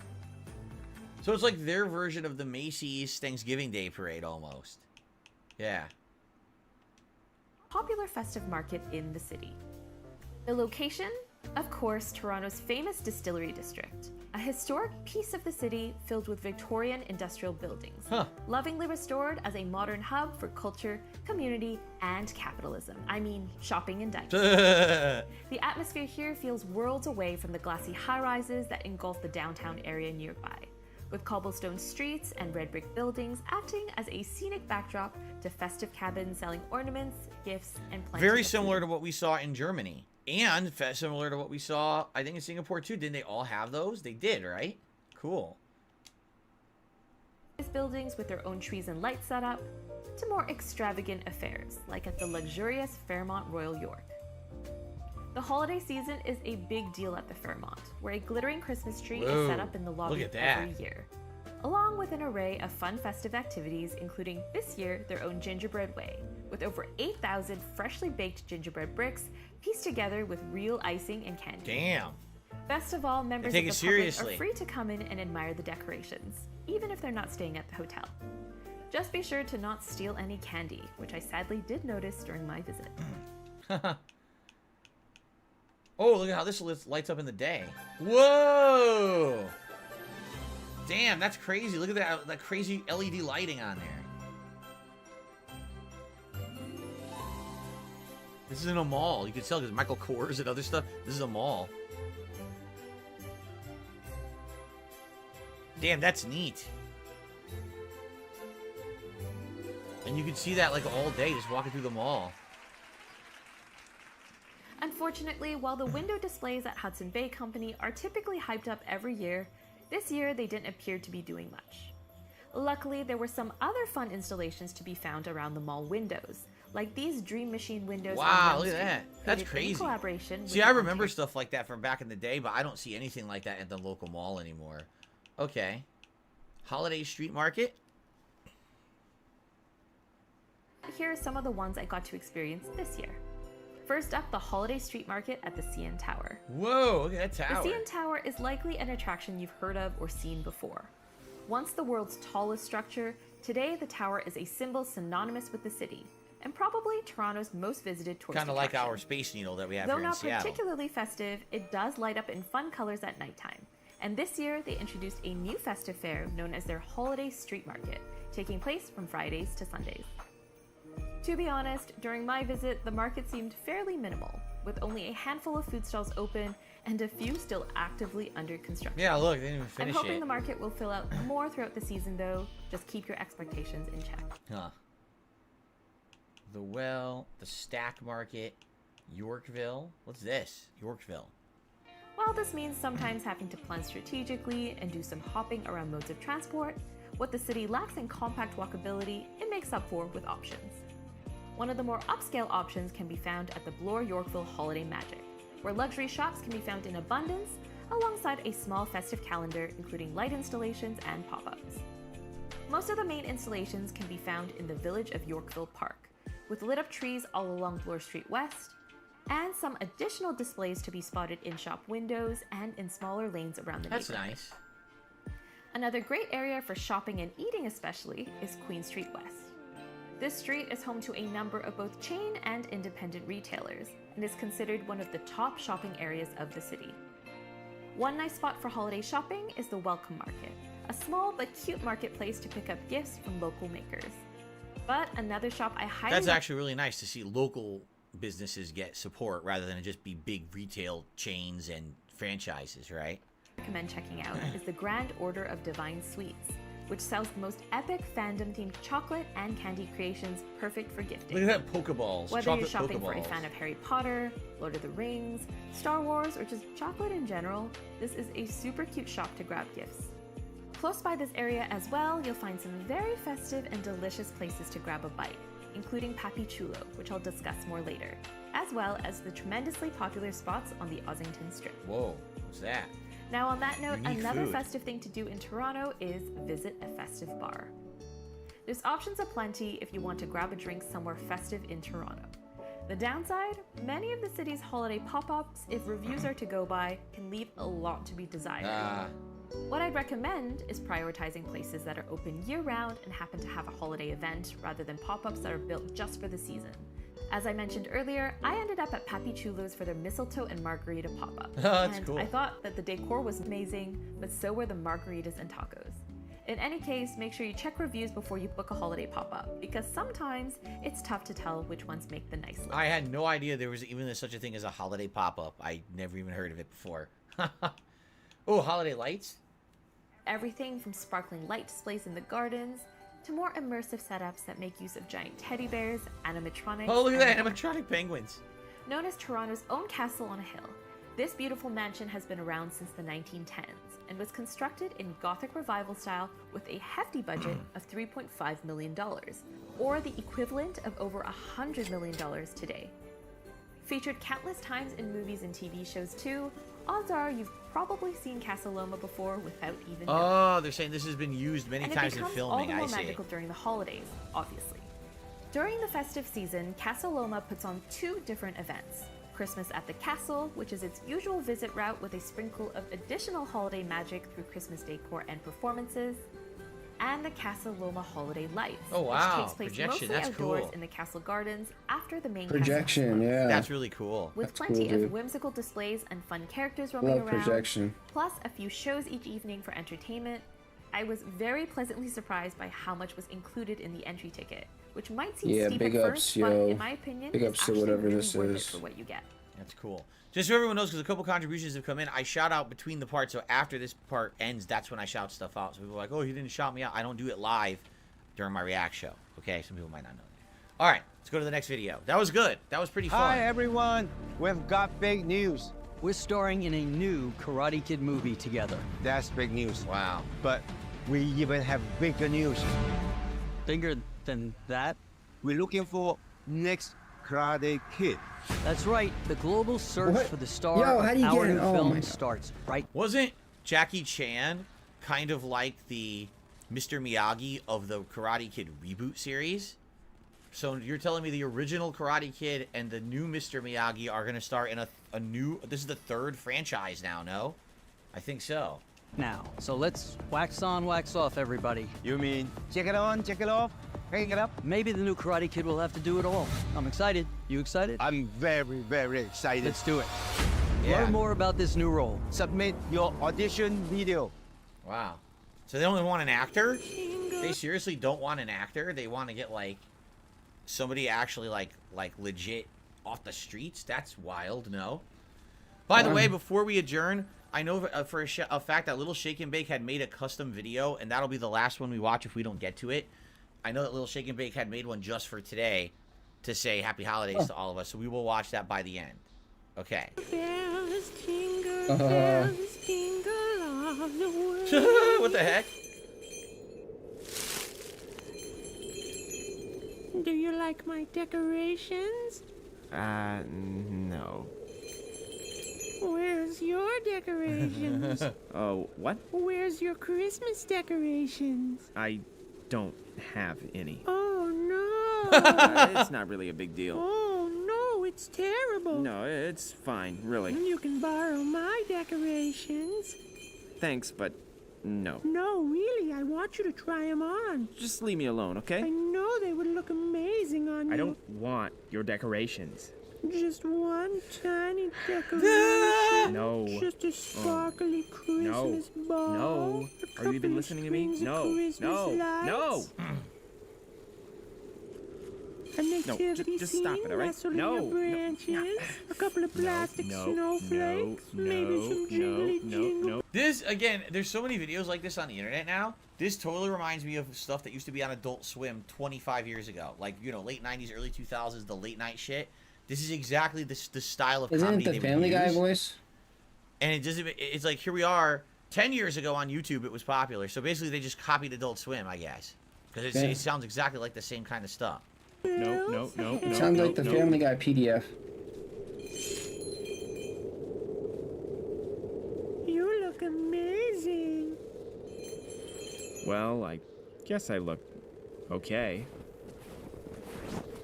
So it's like their version of the Macy's Thanksgiving Day Parade almost. Yeah. Popular festive market in the city. The location? Of course, Toronto's famous Distillery District, a historic piece of the city filled with Victorian industrial buildings, lovingly restored as a modern hub for culture, community, and capitalism. I mean, shopping and dining. The atmosphere here feels worlds away from the glassy high-rises that engulf the downtown area nearby, with cobblestone streets and red brick buildings acting as a scenic backdrop to festive cabins selling ornaments, gifts, and plenty Very of similar food. to what we saw in Germany. And similar to what we saw, I think, in Singapore, too. Didn't they all have those? They did, right? Cool. Buildings with their own trees and lights set up, to more extravagant affairs, like at the luxurious Fairmont Royal York. The holiday season is a big deal at the Fairmont, where a glittering Christmas tree is set up in the lobby look at that. every year, along with an array of fun festive activities, including this year their own gingerbread way, with over 8,000 freshly baked gingerbread bricks pieced together with real icing and candy. Damn. Best of all, members take of it the public seriously. are free to come in and admire the decorations, even if they're not staying at the hotel. Just be sure to not steal any candy, which I sadly did notice during my visit. Oh, look at how this lights up in the day. Whoa! Damn, that's crazy. Look at that crazy LED lighting on there. This isn't a mall. You can tell because Michael Kors and other stuff. This is a mall. Damn, that's neat. And you can see that like all day just walking through the mall. Unfortunately, while the window displays at Hudson Bay Company are typically hyped up every year, this year they didn't appear to be doing much. Luckily, there were some other fun installations to be found around the mall windows, like these Dream Machine windows. Wow, on look Yonge at that. Street, That's created in crazy. collaboration See, with I the remember stuff like that from back in the day, but I don't see anything like that at the local mall anymore. Okay. Holiday Street Market. Here are some of the ones I got to experience this year. First up, the Holiday Street Market at the CN Tower. Whoa, look at that tower. The CN Tower is likely an attraction you've heard of or seen before. Once the world's tallest structure, today the tower is a symbol synonymous with the city, and probably Toronto's most visited tourist Kind of like attraction. our Space Needle that we have Though here in not Seattle. particularly festive, it does light up in fun colors at nighttime. And this year, they introduced a new festive fair known as their Holiday Street Market, taking place from Fridays to Sundays. To be honest, during my visit, the market seemed fairly minimal, with only a handful of food stalls open and a few still actively under construction. Yeah, look, they didn't even I'm finish hoping it. the market will fill out more throughout the season, though. Just keep your expectations in check. Huh. The Well, the Stack Market, Yorkville. What's this? Yorkville. While this means sometimes having to plan strategically and do some hopping around modes of transport, what the city lacks in compact walkability, it makes up for with options. One of the more upscale options can be found at the Bloor Yorkville Holiday Magic, where luxury shops can be found in abundance, alongside a small festive calendar including light installations and pop-ups. Most of the main installations can be found in the village of Yorkville Park, with lit-up trees all along Bloor Street West, and some additional displays to be spotted in shop windows and in smaller lanes around the That's neighborhood. nice. Another great area for shopping and eating especially is Queen Street West. This street is home to a number of both chain and independent retailers and is considered one of the top shopping areas of the city. One nice spot for holiday shopping is the Welcome Market, a small but cute marketplace to pick up gifts from local makers. But another shop I highly That's actually really nice to see local businesses get support rather than just be big retail chains and franchises, right? recommend checking out is the Grand Order of Divine Sweets, which sells the most epic fandom-themed chocolate and candy creations perfect for gifting. Look at that Pokeballs. Whether chocolate you're shopping for a Pokeballs. fan of Harry Potter, Lord of the Rings, Star Wars, or just chocolate in general, this is a super cute shop to grab gifts. Close by this area as well, you'll find some very festive and delicious places to grab a bite, including Papi Chulo, which I'll discuss more later, as well as the tremendously popular spots on the Ossington Strip. Whoa, what's that? Now on that note, Unique another food. festive thing to do in Toronto is visit a festive bar. There's options aplenty if you want to grab a drink somewhere festive in Toronto. The downside, many of the city's holiday pop-ups, if reviews are to go by, can leave a lot to be desired. What I'd recommend is prioritizing places that are open year-round and happen to have a holiday event rather than pop-ups that are built just for the season. As I mentioned earlier, I ended up at Papi Chulo's for their mistletoe and margarita pop-up. That's and cool. I thought that the decor was amazing, but so were the margaritas and tacos. In any case, make sure you check reviews before you book a holiday pop-up, because sometimes it's tough to tell which ones make the nice list. I had no idea there was even such a thing as a holiday pop-up. I never even heard of it before. Oh, holiday lights? Everything from sparkling light displays in the gardens to more immersive setups that make use of giant teddy bears, animatronics. Oh, look at that, and more. animatronic penguins. Known as Toronto's own castle on a hill, this beautiful mansion has been around since the 1910s and was constructed in Gothic Revival style with a hefty budget of $3.5 million, or the equivalent of over $100 million today. Featured countless times in movies and TV shows too, odds are you've probably seen Casa Loma before without even knowing. Oh, they're saying this has been used many And times it in becomes filming, all the I more see. magical during the holidays, obviously. During the festive season, Casa Loma puts on 2 different events. Christmas at the Castle, which is its usual visit route with a sprinkle of additional holiday magic through Christmas decor and performances, and the Casa Loma Holiday Lights, Oh, wow. which takes place Projection, mostly that's outdoors cool. in the castle gardens after the main Projection, castle. yeah. That's really cool. With That's plenty cool, of dude. whimsical displays and fun characters roaming Love around, projection. plus a few shows each evening for entertainment, I was very pleasantly surprised by how much was included in the entry ticket, which might seem Yeah, steep big at ups, first, yo. but in my opinion, Big it's ups to actually whatever really this worth is. it for what you get. That's cool. Just so everyone knows, because a couple contributions have come in, I shout out between the parts. So after this part ends, that's when I shout stuff out. So people are like, oh, he didn't shout me out. I don't do it live during my React show. Okay, some people might not know that. All right, let's go to the next video. That was good. That was pretty fun. Hi, everyone. We've got big news. We're starring in a new Karate Kid movie together. That's big news. Wow. But we even have bigger news. Bigger than that? We're looking for next Karate Kid. That's right. The global search What? for the star Yo, how of do you our get new it? Oh my film God. starts right. Wasn't Jackie Chan kind of like the Mr. Miyagi of the Karate Kid reboot series? So you're telling me the original Karate Kid and the new Mr. Miyagi are going to star in a new... This is the 3rd franchise now, no? I think so. Now, so let's wax on, wax off, everybody. You mean check it on, check it off, hang it up? Maybe the new Karate Kid will have to do it all. I'm excited. You excited? I'm very, very excited. Let's do it. Yeah. Learn more about this new role. Submit your audition video. Wow. So they only want an actor? They seriously don't want an actor? They want to get, like, somebody actually, like legit off the streets? That's wild, no? By the way, before we adjourn, I know for a fact that Little Shake and Bake had made a custom video, and that'll be the last one we watch if we don't get to it. I know that Little Shake and Bake had made one just for today to say Happy Holidays to all of us, so we will watch that by the end. Okay. Bells jingle, bells jingle all the way. What the heck? Do you like my decorations? No. Where's your decorations? Oh, what? Where's your Christmas decorations? I don't have any. Oh no! It's not really a big deal. Oh no, it's terrible. No, it's fine, really. You can borrow my decorations. Thanks, but no. No, really, I want you to try them on. Just leave me alone, I okay? know they would look amazing on you. I don't want your decorations. Just one tiny decoration. No. Just a sparkly Christmas ball. No. A Are you even couple of listening to me? strings of No. Christmas No. lights. No. A nativity just scene stop it, all right? nestling No, in the branches, a couple of plastic snowflakes, maybe some jingle. This, again, there's so many videos like this on the internet now. This totally reminds me of stuff that used to be on Adult Swim 25 years ago. Like, you know, late 90s, early 2000s, the late night shit. This is exactly the style of comedy Isn't it the Family Guy voice? And it's like, here we are, 10 years ago on YouTube it was popular. So basically they just copied Adult Swim, I guess. Because it sounds exactly like the same kind of stuff. No. It sounds like the Family Guy PDF. You look amazing. Well, I guess I look okay.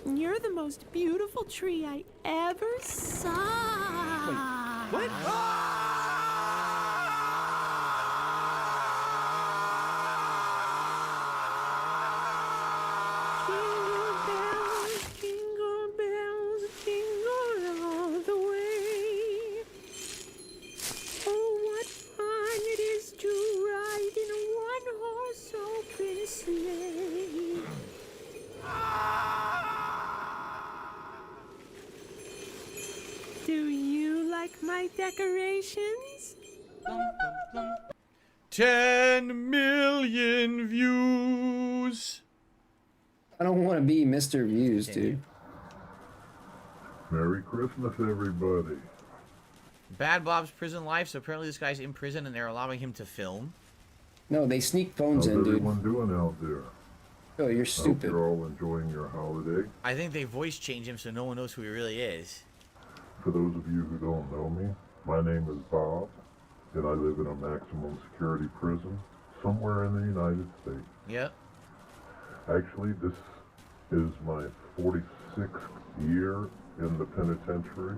You're the most beautiful tree I ever saw. Wait, what? Jingle bells, jingle all the way. Oh, what fun it is to ride in a one-horse open sleigh. Do you like my decorations? 10 million views. I don't want to be Mr. Views, dude. Merry Christmas, everybody. Bad Bob's prison life. So apparently this guy's in prison and they're allowing him to film. No, they sneak phones How's in, dude. everyone doing out there? Oh, you're Hope stupid. you're all enjoying your holiday. I think they voice change him so no one knows who he really is. For those of you who don't know me, my name is Bob, and I live in a maximum security prison somewhere in the United States. Yep. Actually, this is my 46th year in the penitentiary.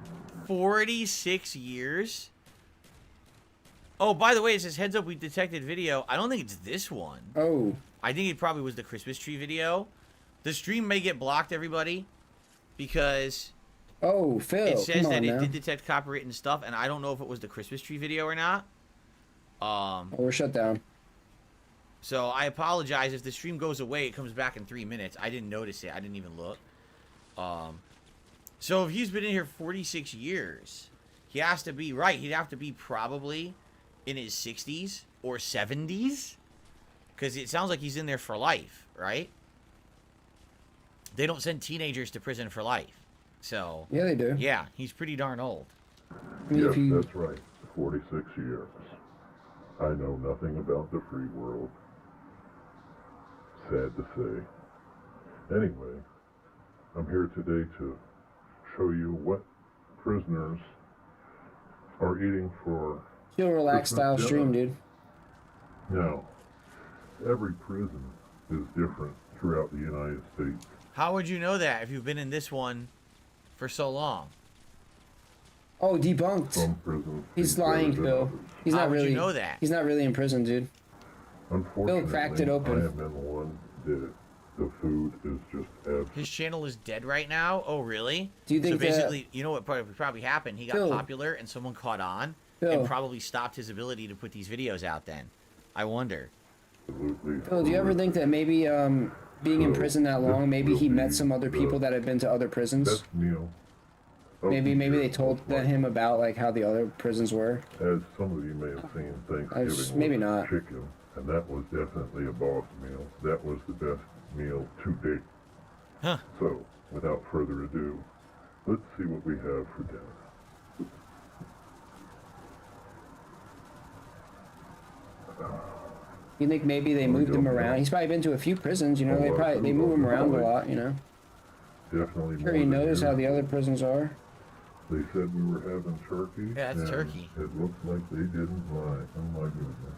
46 years? Oh, by the way, it says, heads up, we detected video. I don't think it's this one. Oh. I think it probably was the Christmas tree video. The stream may get blocked, everybody, because... Oh, Phil, it says that now. it did detect copyrighted stuff, and I don't know if it was the Christmas tree video or not. We're shut down. So I apologize if the stream goes away. It comes back in 3 minutes. I didn't notice it. I didn't even look. So if he's been in here 46 years, he has to be right. He'd have to be probably in his 60s or 70s, because it sounds like he's in there for life, right? They don't send teenagers to prison for life. So yeah, they do. Yeah, he's pretty darn old. Yes, that's right. 46 years. I know nothing about the free world. Sad to say. Anyway, I'm here today to show you what prisoners are eating for Chill, relax style stream, dude. Now, every prison is different throughout the United States. How would you know that if you've been in this one for so long? Oh, debunked. Some prisons. He's lying, Phil. He's How not would really. you know that? He's not really in prison, dude. Unfortunately, Phil cracked it open. I am in one that the food is just absolutely. His channel is dead right now. Oh, really? Do you think so? that- Basically, you know what probably happened? He got Phil. popular, and someone caught on, Phil. and probably stopped his ability to put these videos out. Then, I wonder. Phil, do you ever think that maybe being in prison that long, maybe he met some other people that had been to other prisons? Best meal. Maybe they told him about like how the other prisons were. As some of you may have seen, Thanksgiving maybe was not. chicken, and that was definitely a boss meal. That was the best meal to date. Huh. So, without further ado, let's see what we have for dinner. You think maybe they moved him around? He's probably been to a few prisons, you know. They move him around a lot, you know. Definitely Sure, he more than knows how the usual. other prisons are. They said we were having turkey. Yeah, that's and turkey. It looks like they didn't lie. Oh my goodness.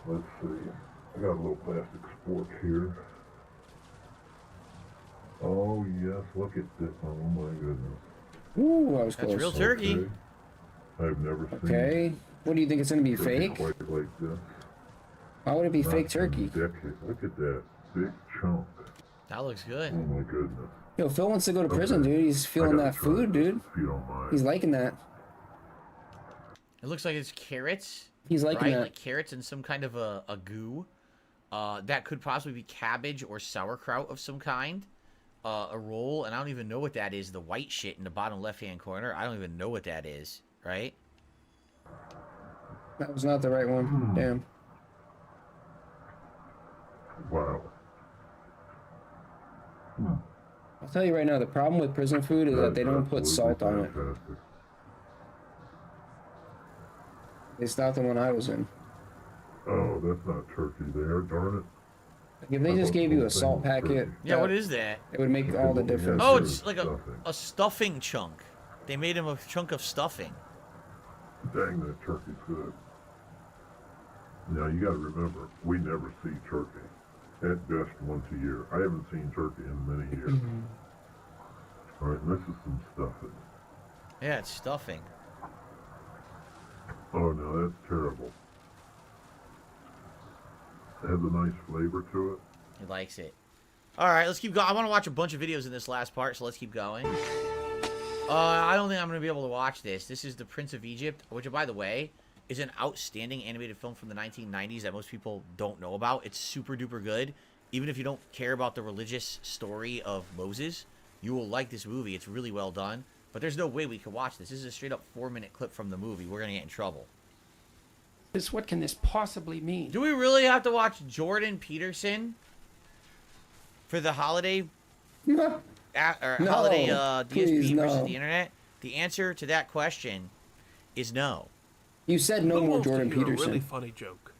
Let's see. I got a little plastic spork here. Oh yes, look at this. Oh my goodness. Ooh, I was That's close. real turkey. Okay. I've never seen Okay. What do you think it's gonna be turkey fake? quite like this. Why would it be Not fake in turkey? decades. Look at that big chunk. That looks good. Oh my goodness. Yo, Phil wants to go to prison, dude. He's feeling that food, dude. If you don't mind. He's liking that. It looks like it's carrots. He's liking right? that. Like carrots and some kind of a goo. That could possibly be cabbage or sauerkraut of some kind. A roll, and I don't even know what that is. The white shit in the bottom left-hand corner. I don't even know what that is, right? That was not the right one. Damn. Wow. I'll tell you right now, the problem with prison food is that they don't put salt on it. Fantastic. It's not the one I was in. Oh, that's not turkey there, darn it. Like if they just gave you a salt packet, Yeah, what is that? it would make all the difference. Oh, it's like a stuffing chunk. They made him a chunk of stuffing. Dang, that turkey's good. Now, you gotta remember, we never see turkey. At best, once a year. I haven't seen turkey in many years. Alright, this is some stuffing. Yeah, it's stuffing. Oh, no, that's terrible. It has a nice flavor to it. He likes it. All right, let's keep going. I want to watch a bunch of videos in this last part, so let's keep going. I don't think I'm going to be able to watch this. This is The Prince of Egypt, which, by the way, is an outstanding animated film from the 1990s that most people don't know about. It's super duper good. Even if you don't care about the religious story of Moses, you will like this movie. It's really well done. But there's no way we could watch this. This is a straight up 4-minute clip from the movie. We're going to get in trouble. What can this possibly mean? Do we really have to watch Jordan Peterson for the holiday holiday DSP versus the internet? The answer to that question is no. You said no more Jordan Peterson. Peterson. A really funny joke.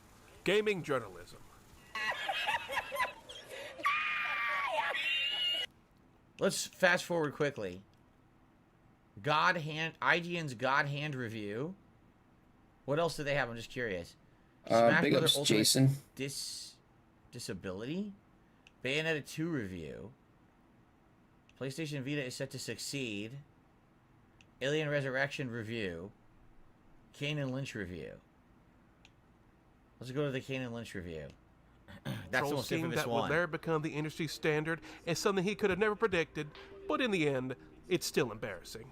Gaming journalism. Let's fast forward quickly. IGN's God Hand review. What else do they have? I'm just curious. Smash Big Brothers ups, Ultimate Jason. Disability? Bayonetta 2 review. PlayStation Vita is set to succeed. Alien Resurrection review. Kane and Lynch review. Let's go to the Kane and Lynch review. That's the most infamous that one. will never become the industry standard is something he could have never predicted, but in the end, it's still embarrassing.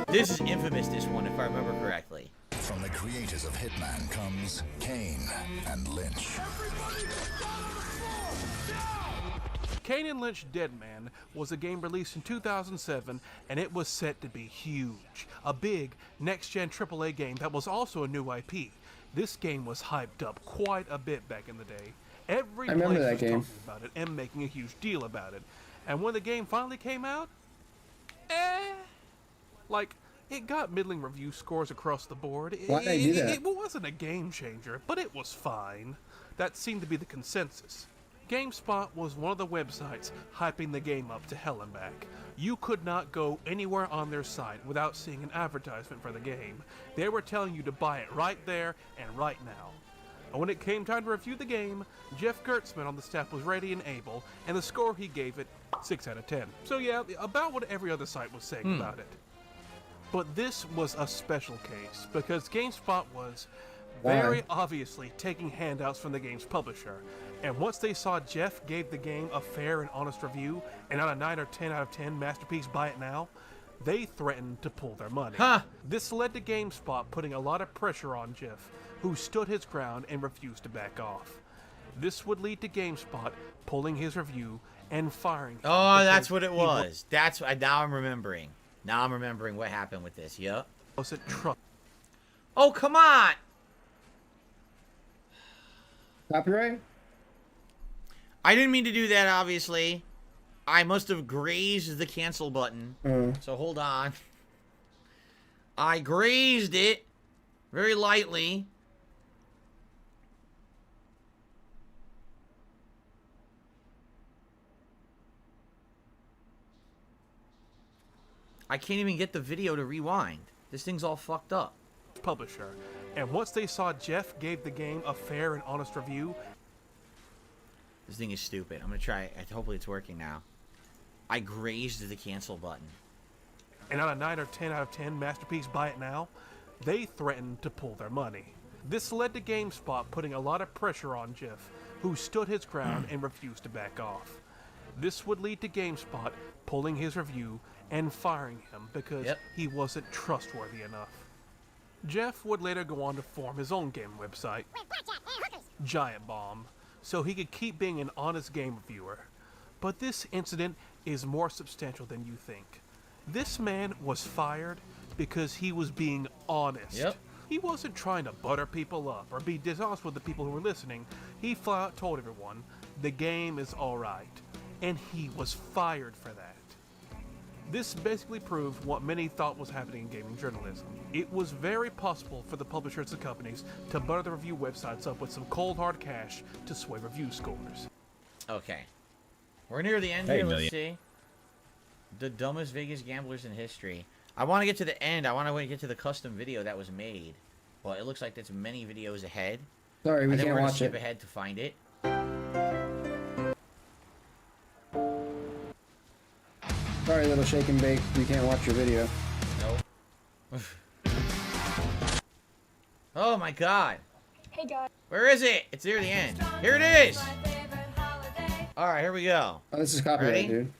This is infamous, this one, if I remember correctly. From the creators of Hitman comes Kane and Lynch. Kane and Lynch Dead Man was a game released in 2007, and it was set to be huge. A big, next-gen AAA game that was also a new IP. This game was hyped up quite a bit back in the day. Every place was talking about it and making a huge deal about it. And when the game finally came out, it got middling review scores across the board. Why did they do that? It wasn't a game changer, but it was fine. That seemed to be the consensus. GameSpot was one of the websites hyping the game up to hell and back. You could not go anywhere on their site without seeing an advertisement for the game. They were telling you to buy it right there and right now. And when it came time to review the game, Jeff Gertzman on the staff was ready and able, and the score he gave it, 6 out of 10. So yeah, about what every other site was saying about it. But this was a special case, because GameSpot was very obviously taking handouts from the game's publisher. And once they saw Jeff gave the game a fair and honest review, and not a 9 or 10 out of 10 masterpiece buy it now, they threatened to pull their money. This led to GameSpot putting a lot of pressure on Jeff, who stood his ground and refused to back off. This would lead to GameSpot pulling his review and firing him. Oh, that's what it was. Now I'm remembering. Now I'm remembering what happened with this. Yep. Oh, come on! Copyright? I didn't mean to do that, obviously. I must have grazed the cancel button. So hold on. I grazed it very lightly. I can't even get the video to rewind. This thing's all fucked up. Publisher. And once they saw Jeff gave the game a fair and honest review... This thing is stupid. I'm gonna try. Hopefully it's working now. I grazed the cancel button. And not a 9 or 10 out of 10 masterpiece buy it now, they threatened to pull their money. This led to GameSpot putting a lot of pressure on Jeff, who stood his ground and refused to back off. This would lead to GameSpot pulling his review and firing him because he wasn't trustworthy enough. Jeff would later go on to form his own game website. giant bomb, so he could keep being an honest game reviewer. But this incident is more substantial than you think. This man was fired because he was being honest. Yep. He wasn't trying to butter people up or be dishonest with the people who were listening. He flat out told everyone, the game is alright. And he was fired for that. This basically proved what many thought was happening in gaming journalism. It was very possible for the publishers and companies to butter the review websites up with some cold hard cash to sway review scores. Okay. We're near the end here. Let's see. The dumbest Vegas gamblers in history. I want to get to the end. I want to get to the custom video that was made. Well, it looks like there's many videos ahead. Sorry, we can't watch skip it. ahead to find it. Sorry, little shake and bake. We can't watch your video. Nope. Oh my god. Hey guys. Where is it? It's near the end. Here it is. All right, here we go. Oh, this is copyright, Ready? dude.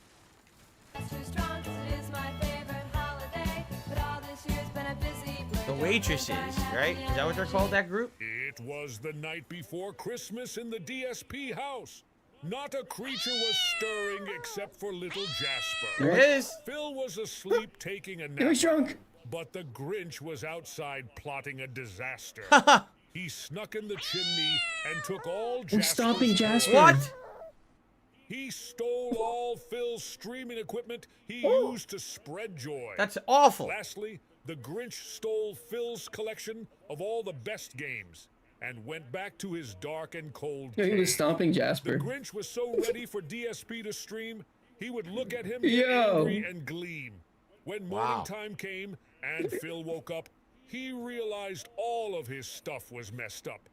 The Waitresses, right? Is that what they're called, that group? It was the night before Christmas in the DSP house. Not a creature was stirring except for little Jasper. There it is. Phil was asleep taking a nap. He was drunk. But the Grinch was outside plotting a disaster. He snuck in the chimney and took all Jasper's stopping Jasper. What? He stole all Phil's streaming equipment he used to spread joy. That's awful. Lastly, the Grinch stole Phil's collection of all the best games and went back to his dark and cold Yeah, he was cave. stomping Jasper. The Grinch was so ready for DSP to stream, he would look at him Yo. angry and gleam. When morning time came and Phil woke up, he realized all of his stuff was messed up.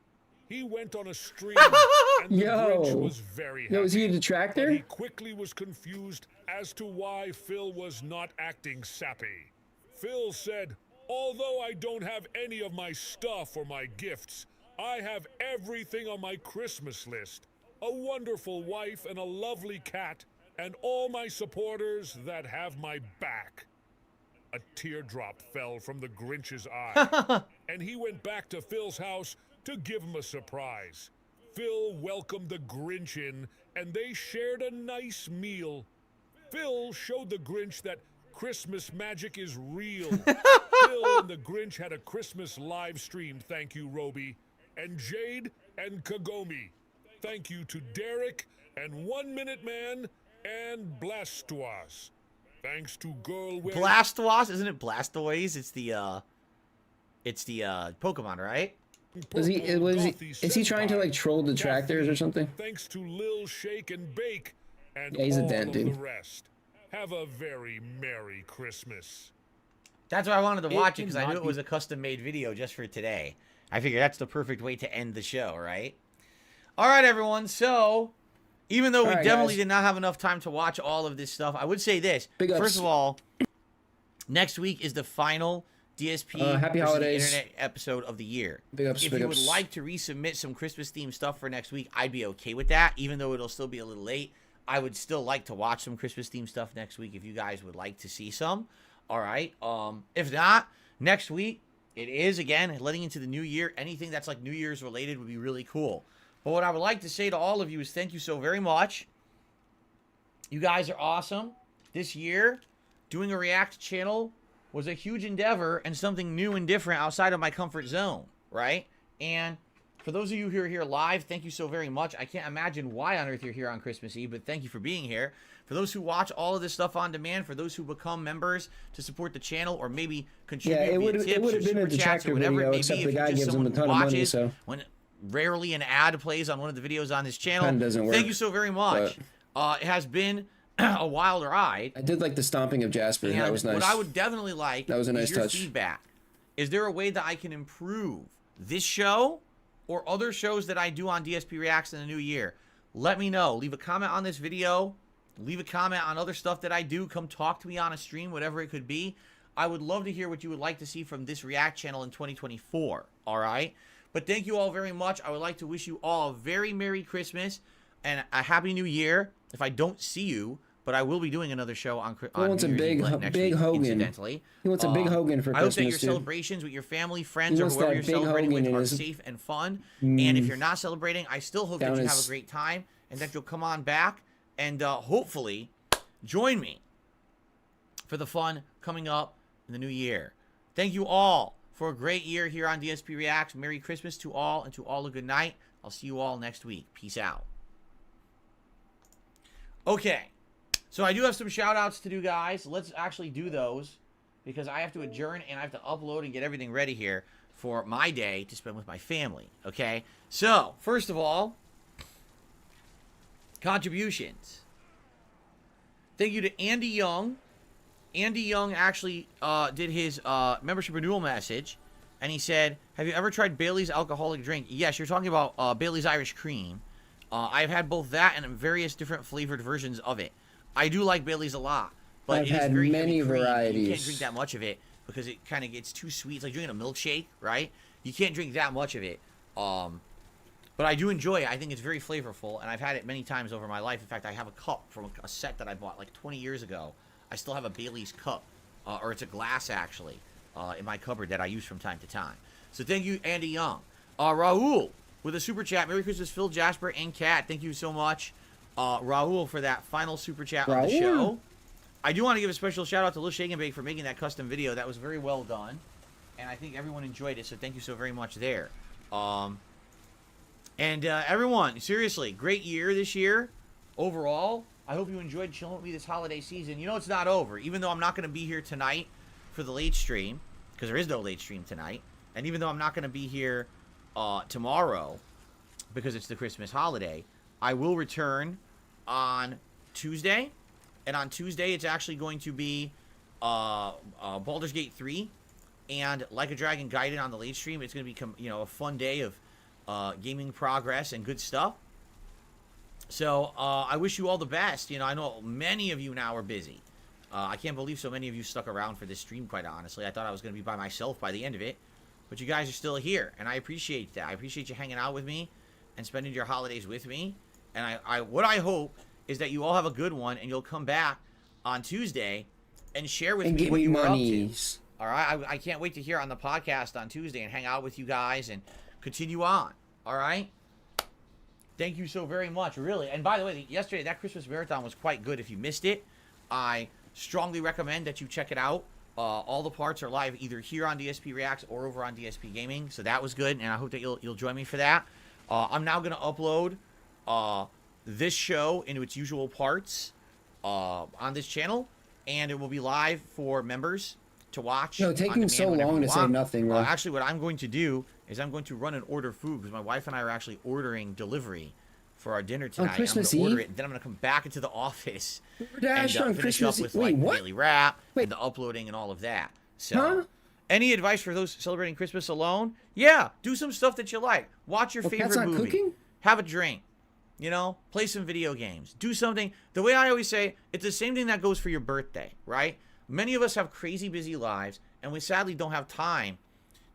He went on a stream, and the Grinch was very happy. Yo, is he a detractor? But he quickly was confused as to why Phil was not acting sappy. Phil said, "Although I don't have any of my stuff or my gifts, I have everything on my Christmas list. A wonderful wife and a lovely cat, and all my supporters that have my back." A teardrop fell from the Grinch's eye, and he went back to Phil's house to give him a surprise. Phil welcomed the Grinch in, and they shared a nice meal. Phil showed the Grinch that Christmas magic is real. Phil and the Grinch had a Christmas live stream, thank you, Roby, and Jade and Kagome. Thank you to Derek and 1 Minute Man and Blastoise. Thanks to Girl With Blastoise? Isn't it Blastoise? It's the Pokemon, right? Is he trying to like troll detractors or something? Thanks to Lil Shake and Bake and Yeah, he's a all dent, of dude. the rest. Have a very Merry Christmas. That's why I wanted to watch it, because I cannot knew it was a custom-made video just for today. I figured that's the perfect way to end the show, right? All right, everyone. So, even though we definitely did not have enough time to watch all of this stuff, I would say this. Big ups. First of all, next week is the final DSP Happy versus the holidays. Internet episode of the year. Big ups, If big you would ups. like to resubmit some Christmas-themed stuff for next week, I'd be okay with that, even though it'll still be a little late. I would still like to watch some Christmas-themed stuff next week if you guys would like to see some. All right. If not, next week, it is, again, letting into the new year. Anything that's like New Year's related would be really cool. But what I would like to say to all of you is thank you so very much. You guys are awesome. This year, doing a React channel was a huge endeavor and something new and different outside of my comfort zone, right? And for those of you who are here live, thank you so very much. I can't imagine why on earth you're here on Christmas Eve, but thank you for being here. For those who watch all of this stuff on demand, for those who become members to support the channel or maybe contribute Yeah, it via would tips have or been a super chats or detractor whatever video, it may except be, the if you're guy just gives him someone a who ton of money, watches so when rarely an ad plays on one of the videos on this channel. Kinda doesn't work, Thank you so very much. It has been a wild ride. I did like the stomping of Jasper. And That was nice. what I would definitely like That was a nice is your touch. feedback. Is there a way that I can improve this show or other shows that I do on DSP Reacts in the new year? Let me know. Leave a comment on this video. Leave a comment on other stuff that I do. Come talk to me on a stream, whatever it could be. I would love to hear what you would like to see from this React channel in 2024. All right? But thank you all very much. I would like to wish you all a very Merry Christmas and a Happy New Year. If I don't see you but I will be doing another show on He wants a New Year's big, Eve next big week, Hogan. incidentally. He wants a big Hogan for I hope that Christmas, your dude. celebrations with your family, friends, or wants whoever that you're big celebrating Hogan with in are his- safe and fun. And if Mm. you're not celebrating, I still hope that Down you have his- a great time and that you'll come on back and hopefully join me for the fun coming up in the new year. Thank you all for a great year here on DSP Reacts. Merry Christmas to all, and to all a good night. I'll see you all next week. Peace out. Okay, so I do have some shout outs to do, guys. Let's actually do those because I have to adjourn and I have to upload and get everything ready here for my day to spend with my family. Okay, so first of all, contributions. Thank you to Andy Young. Andy Young actually did his membership renewal message, and he said, have you ever tried Bailey's alcoholic drink? Yes, you're talking about Bailey's Irish Cream. I've had both that and various different flavored versions of it. I do like Bailey's a lot, but I've it is had very many heavy cream. You varieties. can't drink that much of it because it kind of gets too sweet. It's like drinking a milkshake, right? You can't drink that much of it. But I do enjoy it. I think it's very flavorful, and I've had it many times over my life. In fact, I have a cup from a set that I bought like 20 years ago. I still have a Bailey's cup, or it's a glass actually, in my cupboard that I use from time to time. So thank you, Andy Young. Raul with a super chat. Merry Christmas, Phil, Jasper, and Kat. Thank you so much, Raul, for that final super chat of the show. I do want to give a special shout out to Lil Shake and Bake for making that custom video. That was very well done, and I think everyone enjoyed it. So thank you so very much there. And everyone, seriously, great year this year overall. I hope you enjoyed chilling with me this holiday season. You know it's not over. Even though I'm not going to be here tonight for the late stream, because there is no late stream tonight, and even though I'm not going to be here tomorrow because it's the Christmas holiday, I will return on Tuesday. And on Tuesday, it's actually going to be Baldur's Gate 3 and Like a Dragon Gaiden on the late stream. It's going to be, a fun day of gaming progress and good stuff. So I wish you all the best. I know many of you now are busy. I can't believe so many of you stuck around for this stream, quite honestly. I thought I was going to be by myself by the end of it. But you guys are still here, and I appreciate that. I appreciate you hanging out with me and spending your holidays with me. And what I hope is that you all have a good one, and you'll come back on Tuesday and share with me what you were up to. All right? I can't wait to hear on the podcast on Tuesday and hang out with you guys and continue on. All right? Thank you so very much, really. And by the way, yesterday, that Christmas marathon was quite good. If you missed it, I strongly recommend that you check it out. All the parts are live either here on DSP Reacts or over on DSP Gaming. So that was good, and I hope that you'll join me for that. I'm now going to upload this show into its usual parts on this channel, and it will be live for members to watch. No, taking so long to say nothing, bro. Actually, what I'm going to do is I'm going to run and order food because my wife and I are actually ordering delivery for our dinner tonight. Christmas I'm going to order Eve? it, then I'm going to come back into the office Dash and on finish Christmas up with Eve. Wait, like what? daily wrap and the uploading and all of that. So, any advice for those celebrating Christmas alone? Yeah, do some stuff that you like. Watch your Well, Pat's favorite not movie. cooking? Have a drink. Play some video games. Do something. The way I always say, it's the same thing that goes for your birthday, right? Many of us have crazy busy lives, and we sadly don't have time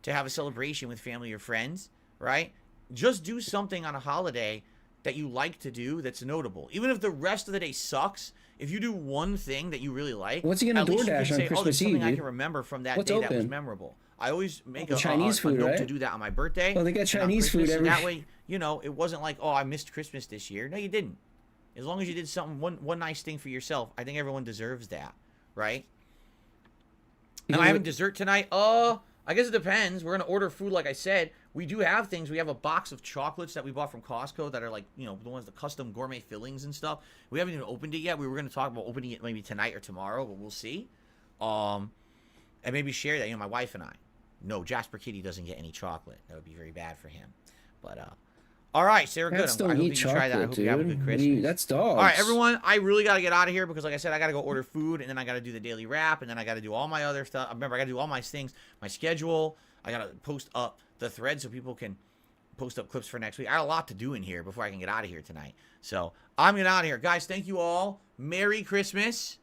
to have a celebration with family or friends, right? Just do something on a holiday that you like to do that's notable. Even if the rest of the day sucks, if you do one thing that you really like, What's he gonna at least you can DoorDash on say, Christmas there's something Eve, I dude? can remember from that What's day that was open? memorable. I always make Chinese a food, note right? to do that on my birthday. Well, they got and on Chinese food Christmas, and every- that way, it wasn't like, oh, I missed Christmas this year. No, you didn't. As long as you did something, one nice thing for yourself, I think everyone deserves that, right? Am I having dessert tonight? I guess it depends. We're going to order food, like I said. We do have things. We have a box of chocolates that we bought from Costco that are like, the ones, the custom gourmet fillings and stuff. We haven't even opened it yet. We were going to talk about opening it maybe tonight or tomorrow, but we'll see. And maybe share that, my wife and I. No, Jasper Kitty doesn't get any chocolate. That would be very bad for him. But, all right, Sarah, good. I hope you try that. I hope you have a good Christmas. That's dogs. All right, everyone, I really got to get out of here because, like I said, I got to go order food, and then I got to do the daily wrap, and then I got to do all my other stuff. Remember, I got to do all my things, my schedule. I got to post up the thread so people can post up clips for next week. I got a lot to do in here before I can get out of here tonight. So I'm getting out of here. Guys, thank you all. Merry Christmas.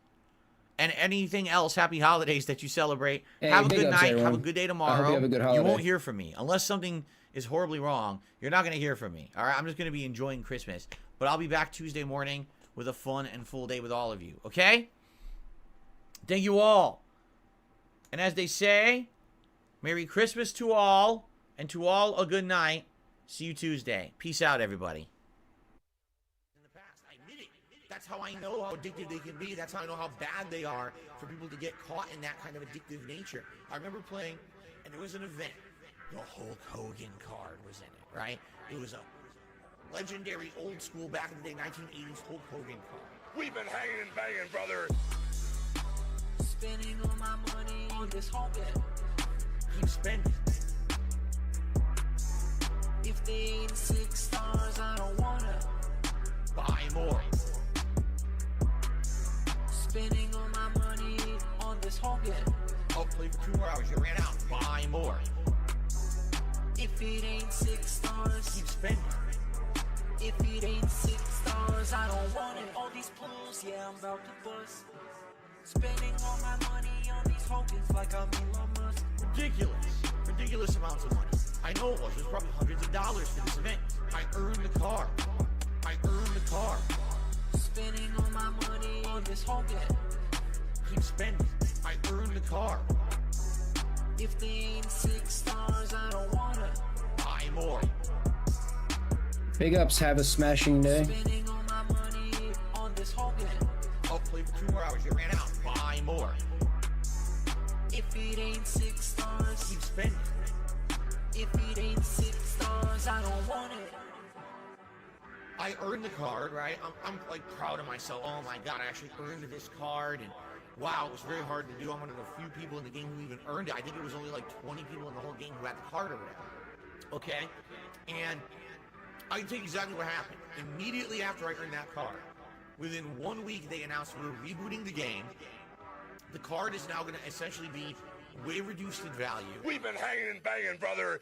And anything else, happy holidays that you celebrate. Hey, have a big good ups, night. everyone. Have a good day I tomorrow. hope you have a good You holiday. won't hear from me. Unless something is horribly wrong, you're not going to hear from me. All right? I'm just going to be enjoying Christmas. But I'll be back Tuesday morning with a fun and full day with all of you, okay? Thank you all. And as they say, Merry Christmas to all, and to all a good night. See you Tuesday. Peace out, everybody. In the past, I admit it. That's how I know how addictive they can be. That's how I know how bad they are for people to get caught in that kind of addictive nature. I remember playing, and there was an event. The Hulk Hogan card was in it, right? It was a legendary old school back in the day 1980s Hulk Hogan card. We've been hanging and banging, brother. Spending all my money on this home bet. Keep spending. If they ain't 6 stars, I don't wanna buy more. Spending all my money on this home bet. Oh, play for 2 more hours. You ran out. Buy more. If it ain't 6 stars, keep spending. If it ain't 6 stars, I don't want it. All these pools, yeah, I'm about to bust. Spending all my money on these Hogans like I'm Elon Musk. Ridiculous amounts of money. I know it was. It was probably hundreds of dollars for this event. I earned the car. Spending all my money on this Hogan. Keep spending. I earned the car. If they ain't 6 stars, I don't wanna buy more. Big ups, have a smashing day. Spending all my money on this Hogan. Oh, play for 2 more hours. You ran out. Buy more. If it ain't 6 stars, keep spending. If it ain't 6 stars, I don't want it. I earned the card, right? I'm like proud of myself. Oh my god, I actually earned this card, and wow, it was very hard to do. I'm one of the few people in the game who even earned it. I think it was only like 20 people in the whole game who had the card or whatever. Okay? And I can tell you exactly what happened. Immediately after I earned that card, within 1 week they announced we were rebooting the game. The card is now going to essentially be way reduced in value. We've been hanging and banging, brother.